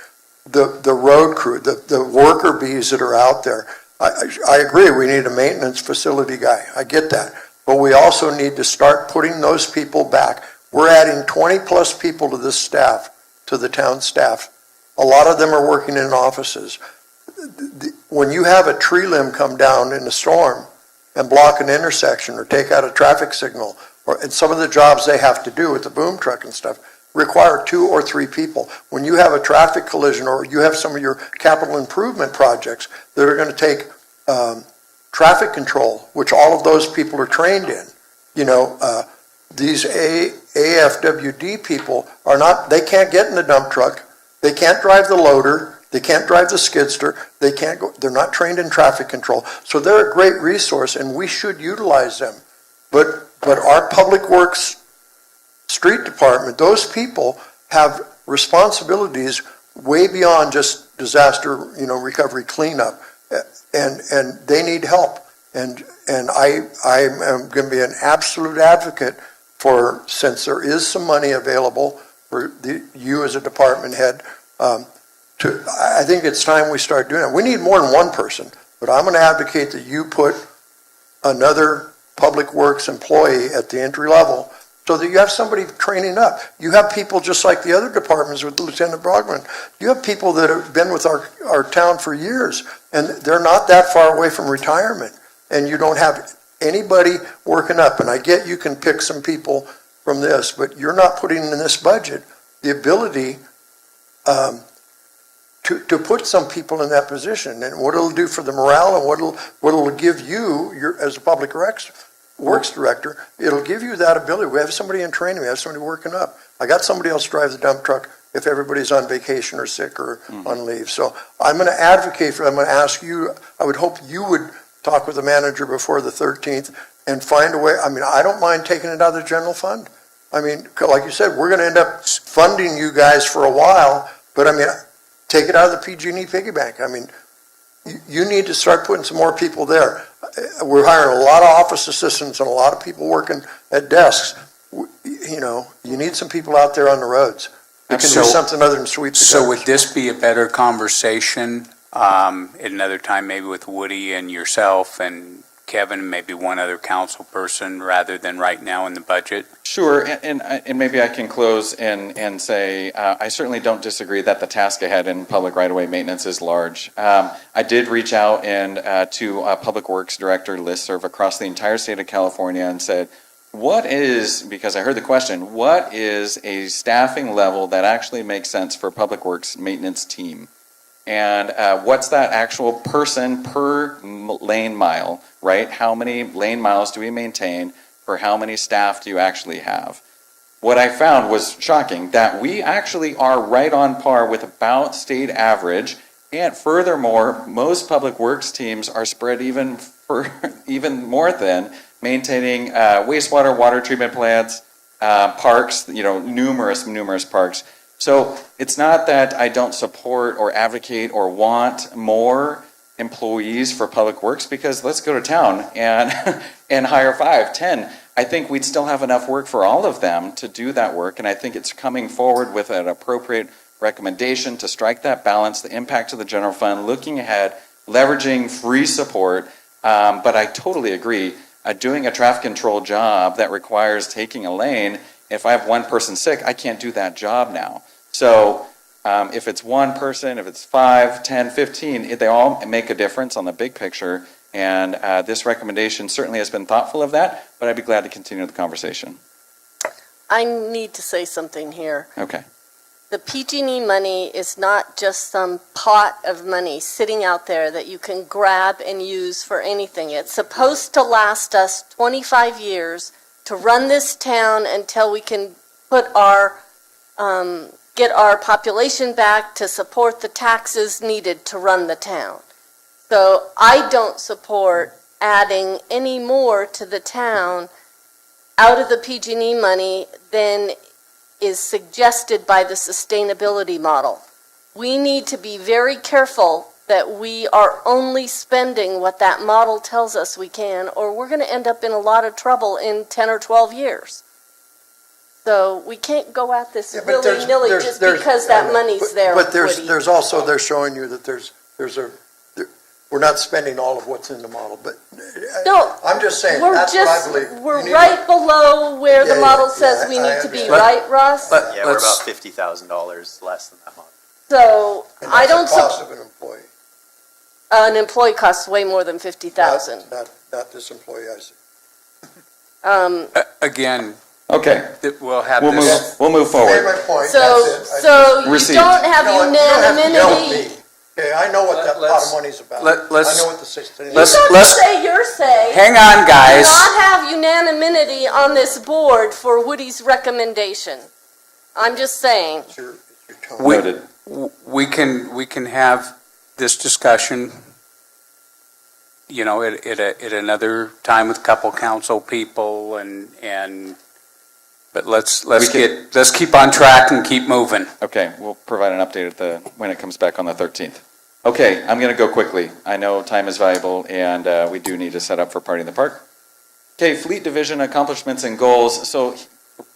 the road crew, the worker bees that are out there. I agree, we need a maintenance facility guy. I get that. But we also need to start putting those people back. We're adding 20-plus people to this staff, to the town staff. A lot of them are working in offices. When you have a tree limb come down in a storm and block an intersection or take out a traffic signal, and some of the jobs they have to do with the boom truck and stuff require 2 or 3 people. When you have a traffic collision or you have some of your capital improvement projects that are going to take traffic control, which all of those people are trained in, these AFWD people are not, they can't get in the dump truck, they can't drive the loader, they can't drive the skidster, they can't go, they're not trained in traffic control. So they're a great resource and we should utilize them. But our Public Works Street Department, those people have responsibilities way beyond just disaster, recovery cleanup, and they need help. And I am going to be an absolute advocate for, since there is some money available for you as a department head, I think it's time we start doing it. We need more than one person, but I'm going to advocate that you put another Public Works employee at the entry level so that you have somebody training up. You have people just like the other departments with Lieutenant Brogman. You have people that have been with our town for years, and they're not that far away from retirement, and you don't have anybody working up. And I get you can pick some people from this, but you're not putting in this budget the ability to put some people in that position, and what it'll do for the morale and what it'll give you, as a Public Works Director, it'll give you that ability. We have somebody in training, we have somebody working up. I got somebody else drive the dump truck if everybody's on vacation or sick or on leave. So I'm going to advocate for, I'm going to ask you, I would hope you would talk with the manager before the 13th and find a way. I mean, I don't mind taking it out of the general fund. I mean, like you said, we're going to end up funding you guys for a while, but I mean, take it out of the PG&E piggy bank. I mean, you need to start putting some more people there. We're hiring a lot of office assistants and a lot of people working at desks. You need some people out there on the roads that can do something other than sweep the gutters. So would this be a better conversation at another time, maybe with Woody and yourself and Kevin, maybe one other council person, rather than right now in the budget? Sure, and maybe I can close and say, I certainly don't disagree that the task ahead in public right-of-way maintenance is large. I did reach out to Public Works Director listserv across the entire state of California and said, because I heard the question, what is a staffing level that actually makes sense for Public Works maintenance team? And what's that actual person per lane mile, right? How many lane miles do we maintain? For how many staff do you actually have? What I found was shocking, that we actually are right on par with about state average, and furthermore, most public works teams are spread even more thin, maintaining wastewater, water treatment plants, parks, numerous parks. So it's not that I don't support or advocate or want more employees for public works, because let's go to town and hire 5, 10. I think we'd still have enough work for all of them to do that work, and I think it's coming forward with an appropriate recommendation to strike that balance, the impact to the general fund, looking ahead, leveraging free support. But I totally agree, doing a traffic control job that requires taking a lane If I have one person sick, I can't do that job now. So if it's one person, if it's 5, 10, 15, they all make a difference on the big picture. And this recommendation certainly has been thoughtful of that, but I'd be glad to continue the conversation. I need to say something here. Okay. The PG&E money is not just some pot of money sitting out there that you can grab and use for anything. It's supposed to last us 25 years to run this town until we can put our, get our population back to support the taxes needed to run the town. So I don't support adding any more to the town out of the PG&E money than is suggested by the sustainability model. We need to be very careful that we are only spending what that model tells us we can, or we're going to end up in a lot of trouble in 10 or 12 years. So we can't go at this willy-nilly just because that money's there. But Woody. there's also, they're showing you that we're not spending all of what's in the model, but No, I'm just saying, we're that's what I believe. we're You need right below where Yeah, the model yeah, says yeah, we I need to be, understand. right, Ross? Yeah, we're about $50,000 less than that model. So And I that's don't, the cost of an employee, an employee costs way more than 50,000. not this employee I see. Again, Okay, we'll have we'll this. move Made forward. my point, So, that's it. so you Received. don't have You don't have to yell at unanimity. me. Okay, I know what that pot Let's- of money's about. let's- I know what the system is. You don't let's- say your say. Hang on, guys. Do not have unanimity on this board for Woody's recommendation. I'm just saying. It's your tone. Noted. We can have this discussion, you know, at another time with a couple council people but let's keep on track and keep moving. Okay, we'll provide an update when it comes back on the 13th. Okay, I'm going to go quickly. I know time is valuable, and we do need to set up for Party in the Park. Okay, Fleet Division accomplishments and goals. So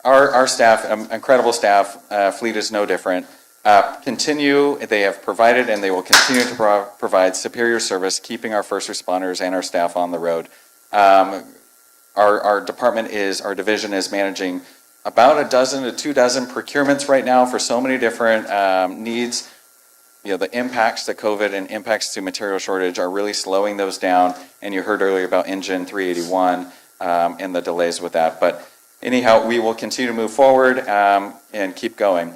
our staff, incredible staff, Fleet is no different. They have provided and they will continue to provide superior service, keeping our first responders and our staff on the road. Our division is managing about a dozen to 24 procurements right now for so many different needs. You know, the impacts to COVID and impacts to material shortage are really slowing those down. And you heard earlier about Engine 381 and the delays with that. But anyhow, we will continue to move forward and keep going.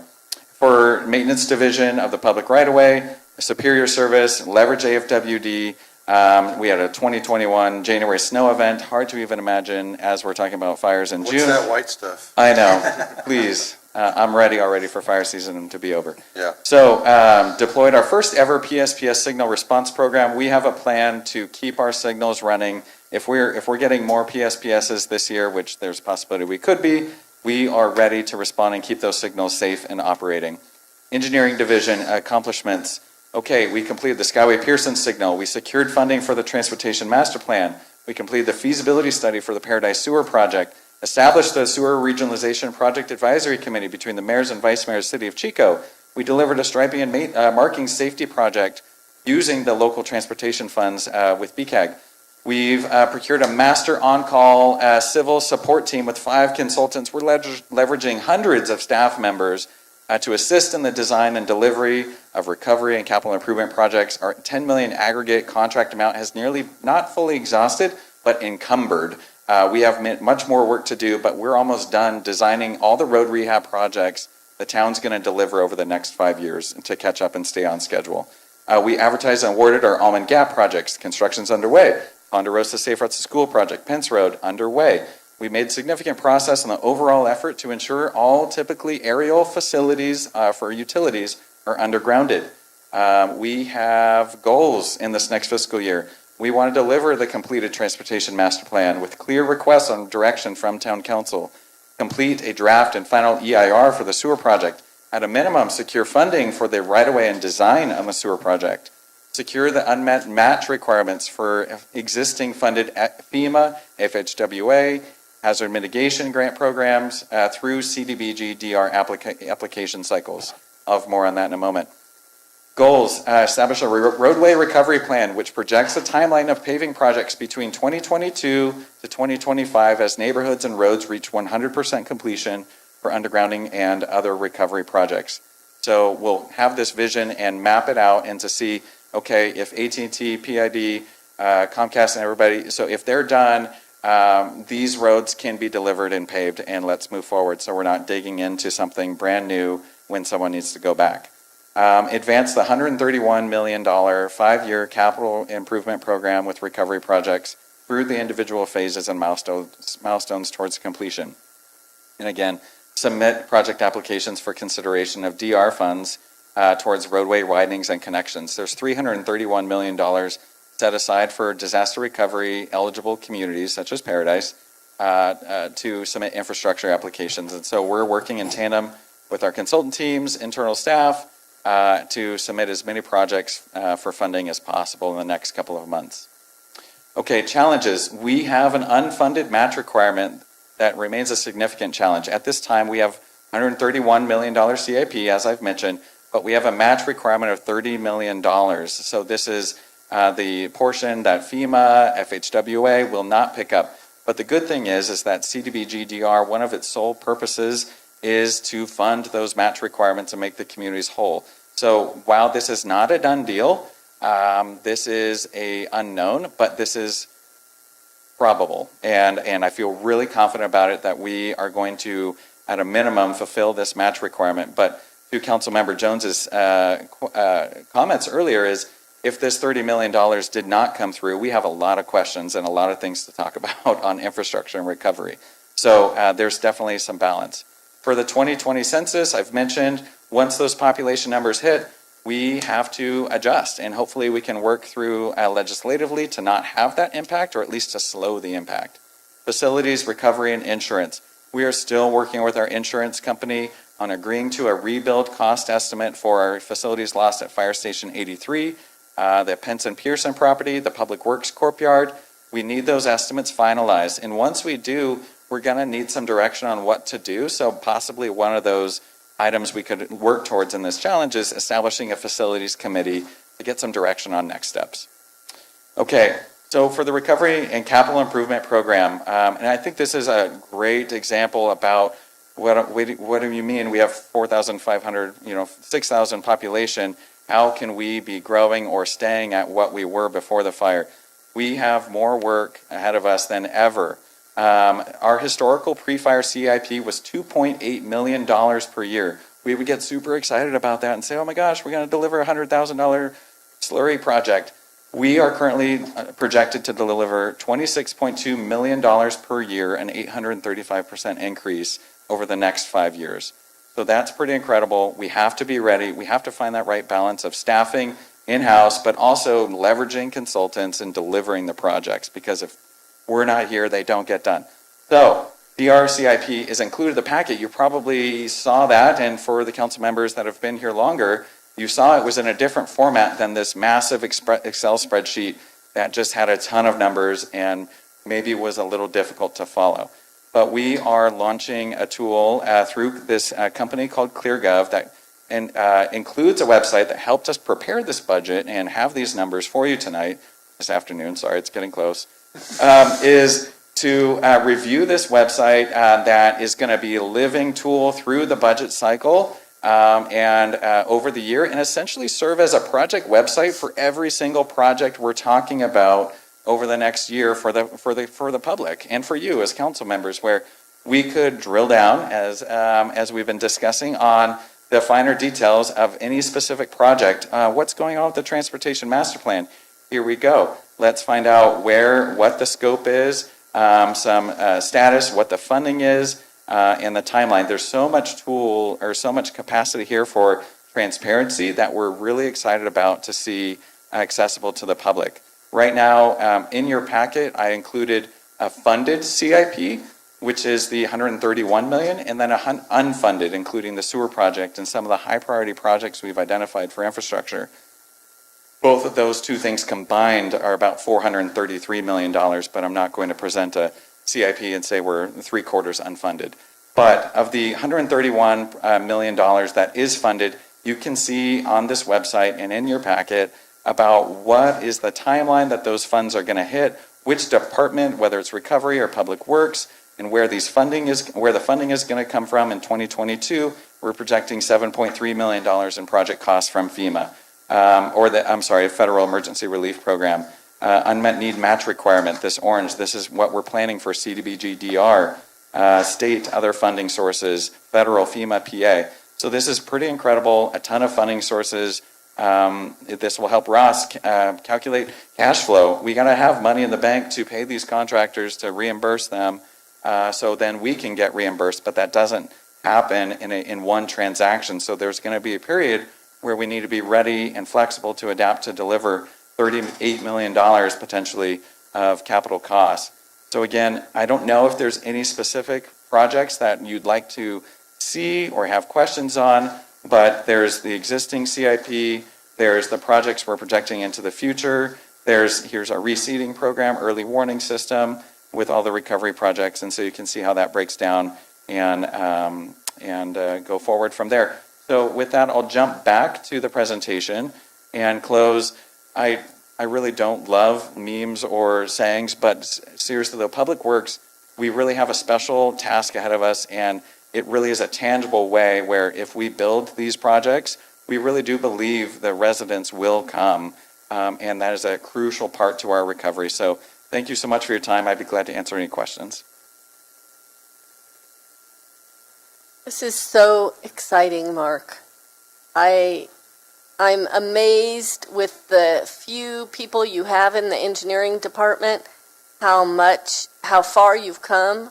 For maintenance division of the public right-of-way, superior service, leverage AFWD. We had a 2021 January snow event. Hard to even imagine as we're talking about fires in June. What's that white stuff? I know. Please. I'm ready already for fire season to be over. Yeah. So deployed our first ever PSPS signal response program. We have a plan to keep our signals running. If we're getting more PSPSs this year, which there's a possibility we could be, we are ready to respond and keep those signals safe and operating. Engineering division accomplishments. Okay, we completed the Skyway Pearson signal. We secured funding for the Transportation Master Plan. We completed the feasibility study for the Paradise Sewer Project. Established the Sewer Regionalization Project Advisory Committee between the mayors and vice mayors of the City of Chico. We delivered a striping and marking safety project using the local transportation funds with BCAG. We've procured a master on-call civil support team with 5 consultants. We're leveraging hundreds of staff members to assist in the design and delivery of recovery and capital improvement projects. Our $10 million aggregate contract amount has nearly not fully exhausted, but encumbered. We have much more work to do, but we're almost done designing all the road rehab projects the town's going to deliver over the next 5 years to catch up and stay on schedule. We advertised and awarded our Almond Gap projects. Construction's underway. Ponderosa Safe Routes to School project, Pence Road, underway. We made significant progress on the overall effort to ensure all typically aerial facilities for utilities are undergrounded. We have goals in this next fiscal year. We want to deliver the completed Transportation Master Plan with clear requests on direction from Town Council. Complete a draft and final EIR for the sewer project. At a minimum, secure funding for the right-of-way and design on the sewer project. Secure the unmet match requirements for existing funded FEMA, FHWA, hazard mitigation grant programs through CDBG DR application cycles. I'll have more on that in a moment. Goals, establish a roadway recovery plan which projects a timeline of paving projects between 2022 to 2025 as neighborhoods and roads reach 100% completion. for undergrounding and other recovery projects. So we'll have this vision and map it out and to see, okay, if AT&T, PID, Comcast and everybody, so if they're done, these roads can be delivered and paved, and let's move forward so we're not digging into something brand new when someone needs to go back. Advance the $131 million 5-year capital improvement program with recovery projects through the individual phases and milestones towards completion. And again, submit project applications for consideration of DR funds towards roadway widenings and connections. There's $331 million set aside for disaster recovery eligible communities such as Paradise to submit infrastructure applications. And so we're working in tandem with our consultant teams, internal staff, to submit as many projects for funding as possible in the next couple of months. Okay, challenges. We have an unfunded match requirement that remains a significant challenge. At this time, we have $131 million CIP, as I've mentioned, but we have a match requirement of $30 million. So this is the portion that FEMA, FHWA will not pick up. But the good thing is that CDBG-DR, one of its sole purposes is to fund those match requirements and make the communities whole. So while this is not a done deal, this is a unknown, but this is probable. And I feel really confident about it that we are going to, at a minimum, fulfill this match requirement. But to Councilmember Jones's comments earlier is, if this $30 million did not come through, we have a lot of questions and a lot of things to talk about on infrastructure and recovery. So there's definitely some balance. For the 2020 census, I've mentioned, once those population numbers hit, we have to adjust, and hopefully we can work through legislatively to not have that impact, or at least to slow the impact. Facilities, recovery, and insurance. We are still working with our insurance company on agreeing to a rebuild cost estimate for our facilities lost at Fire Station 83, the Penson Pearson property, the Public Works Courtyard. We need those estimates finalized, and once we do, we're going to need some direction on what to do. So possibly one of those items we could work towards in this challenge is establishing a facilities committee to get some direction on next steps. Okay, so for the recovery and capital improvement program, and I think this is a great example about what do you mean we have 4,500, 6,000 population. How can we be growing or staying at what we were before the fire? We have more work ahead of us than ever. Our historical pre-fire CIP was $2.8 million per year. We would get super excited about that and say, oh my gosh, we're going to deliver a $100,000 slurry project. We are currently projected to deliver $26.2 million per year, an 835% increase over the next 5 years. So that's pretty incredible. We have to be ready. We have to find that right balance of staffing in-house, but also leveraging consultants and delivering the projects, because if we're not here, they don't get done. So DR CIP is included in the packet. You probably saw that, and for the council members that have been here longer, you saw it was in a different format than this massive Excel spreadsheet that just had a ton of numbers and maybe was a little difficult to follow. But we are launching a tool through this company called ClearGov that includes a website that helped us prepare this budget and have these numbers for you tonight, this afternoon, sorry, it's getting close, is to review this website that is going to be a living tool through the budget cycle and over the year, and essentially serve as a project website for every single project we're talking about over the next year for the public and for you as council members, where we could drill down as we've been discussing on the finer details of any specific project. What's going on with the transportation master plan? Here we go. Let's find out what the scope is, some status, what the funding is, and the timeline. There's so much capacity here for transparency that we're really excited about to see accessible to the public. Right now, in your packet, I included a funded CIP, which is the $131 million, and then unfunded, including the sewer project and some of the high priority projects we've identified for infrastructure. Both of those two things combined are about $433 million, but I'm not going to present a CIP and say we're 3/4 unfunded. But of the $131 million that is funded, you can see on this website and in your packet about what is the timeline that those funds are going to hit, which department, whether it's recovery or public works, and where the funding is going to come from in 2022, we're projecting $7.3 million in project costs from FEMA, Federal Emergency Relief Program. Unmet need match requirement, this orange, this is what we're planning for CDBG-DR, state, other funding sources, federal, FEMA, PA. So this is pretty incredible, a ton of funding sources. This will help Ross calculate cash flow. We got to have money in the bank to pay these contractors to reimburse them, so then we can get reimbursed, but that doesn't happen in one transaction. So there's going to be a period where we need to be ready and flexible to adapt to deliver $38 million potentially of capital costs. So again, I don't know if there's any specific projects that you'd like to see or have questions on, but there's the existing CIP, there's the projects we're projecting into the future, here's our reseeding program, early warning system with all the recovery projects, and so you can see how that breaks down and go forward from there. So with that, I'll jump back to the presentation and close. I really don't love memes or sayings, but seriously though, Public Works, we really have a special task ahead of us, and it really is a tangible way where if we build these projects, we really do believe the residents will come, and that is a crucial part to our recovery. So thank you so much for your time. I'd be glad to answer any questions. This is so exciting, Mark. I'm amazed with the few people you have in the engineering department, how far you've come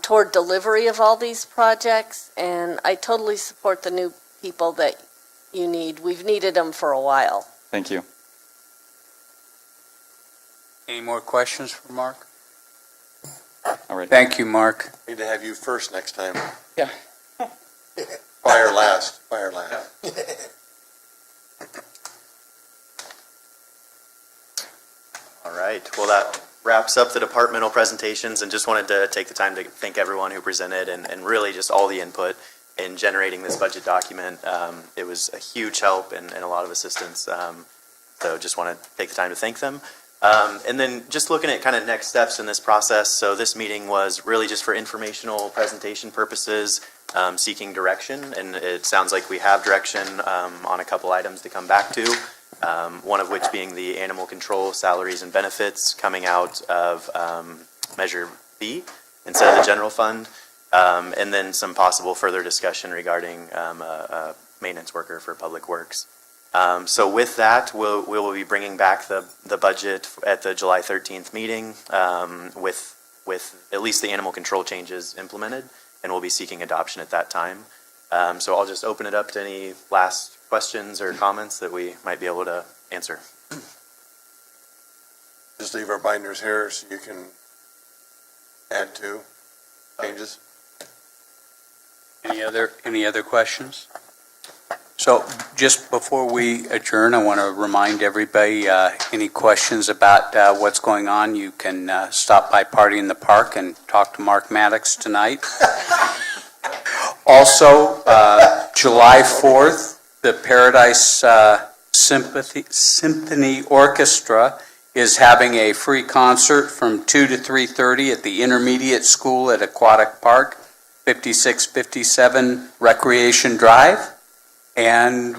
toward delivery of all these projects, and I totally support the new people that you need. We've needed them for a while. Thank you. Any more questions for Mark? All right. Thank you, Mark. Need to have you first next time. Yeah. Fire last. Fire last. All right, well, that wraps up the departmental presentations, and just wanted to take the time to thank everyone who presented and really just all the input in generating this budget document. It was a huge help and a lot of assistance, so just want to take the time to thank them. And then just looking at kind of next steps in this process, so this meeting was really just for informational presentation purposes, seeking direction, and it sounds like we have direction on a couple items to come back to. One of which being the animal control salaries and benefits coming out of Measure B instead of the general fund, and then some possible further discussion regarding a maintenance worker for Public Works. So with that, we will be bringing back the budget at the July 13th meeting with at least the animal control changes implemented, and we'll be seeking adoption at that time. So I'll just open it up to any last questions or comments that we might be able to answer. Just leave our binders here so you can add to changes. Any other questions? So just before we adjourn, I want to remind everybody, any questions about what's going on, you can stop by Party in the Park and talk to Mark Maddox tonight. Also, July 4th, the Paradise Symphony Orchestra is having a free concert from 2 to 3:30 at the Intermediate School at Aquatic Park, 5657 Recreation Drive. And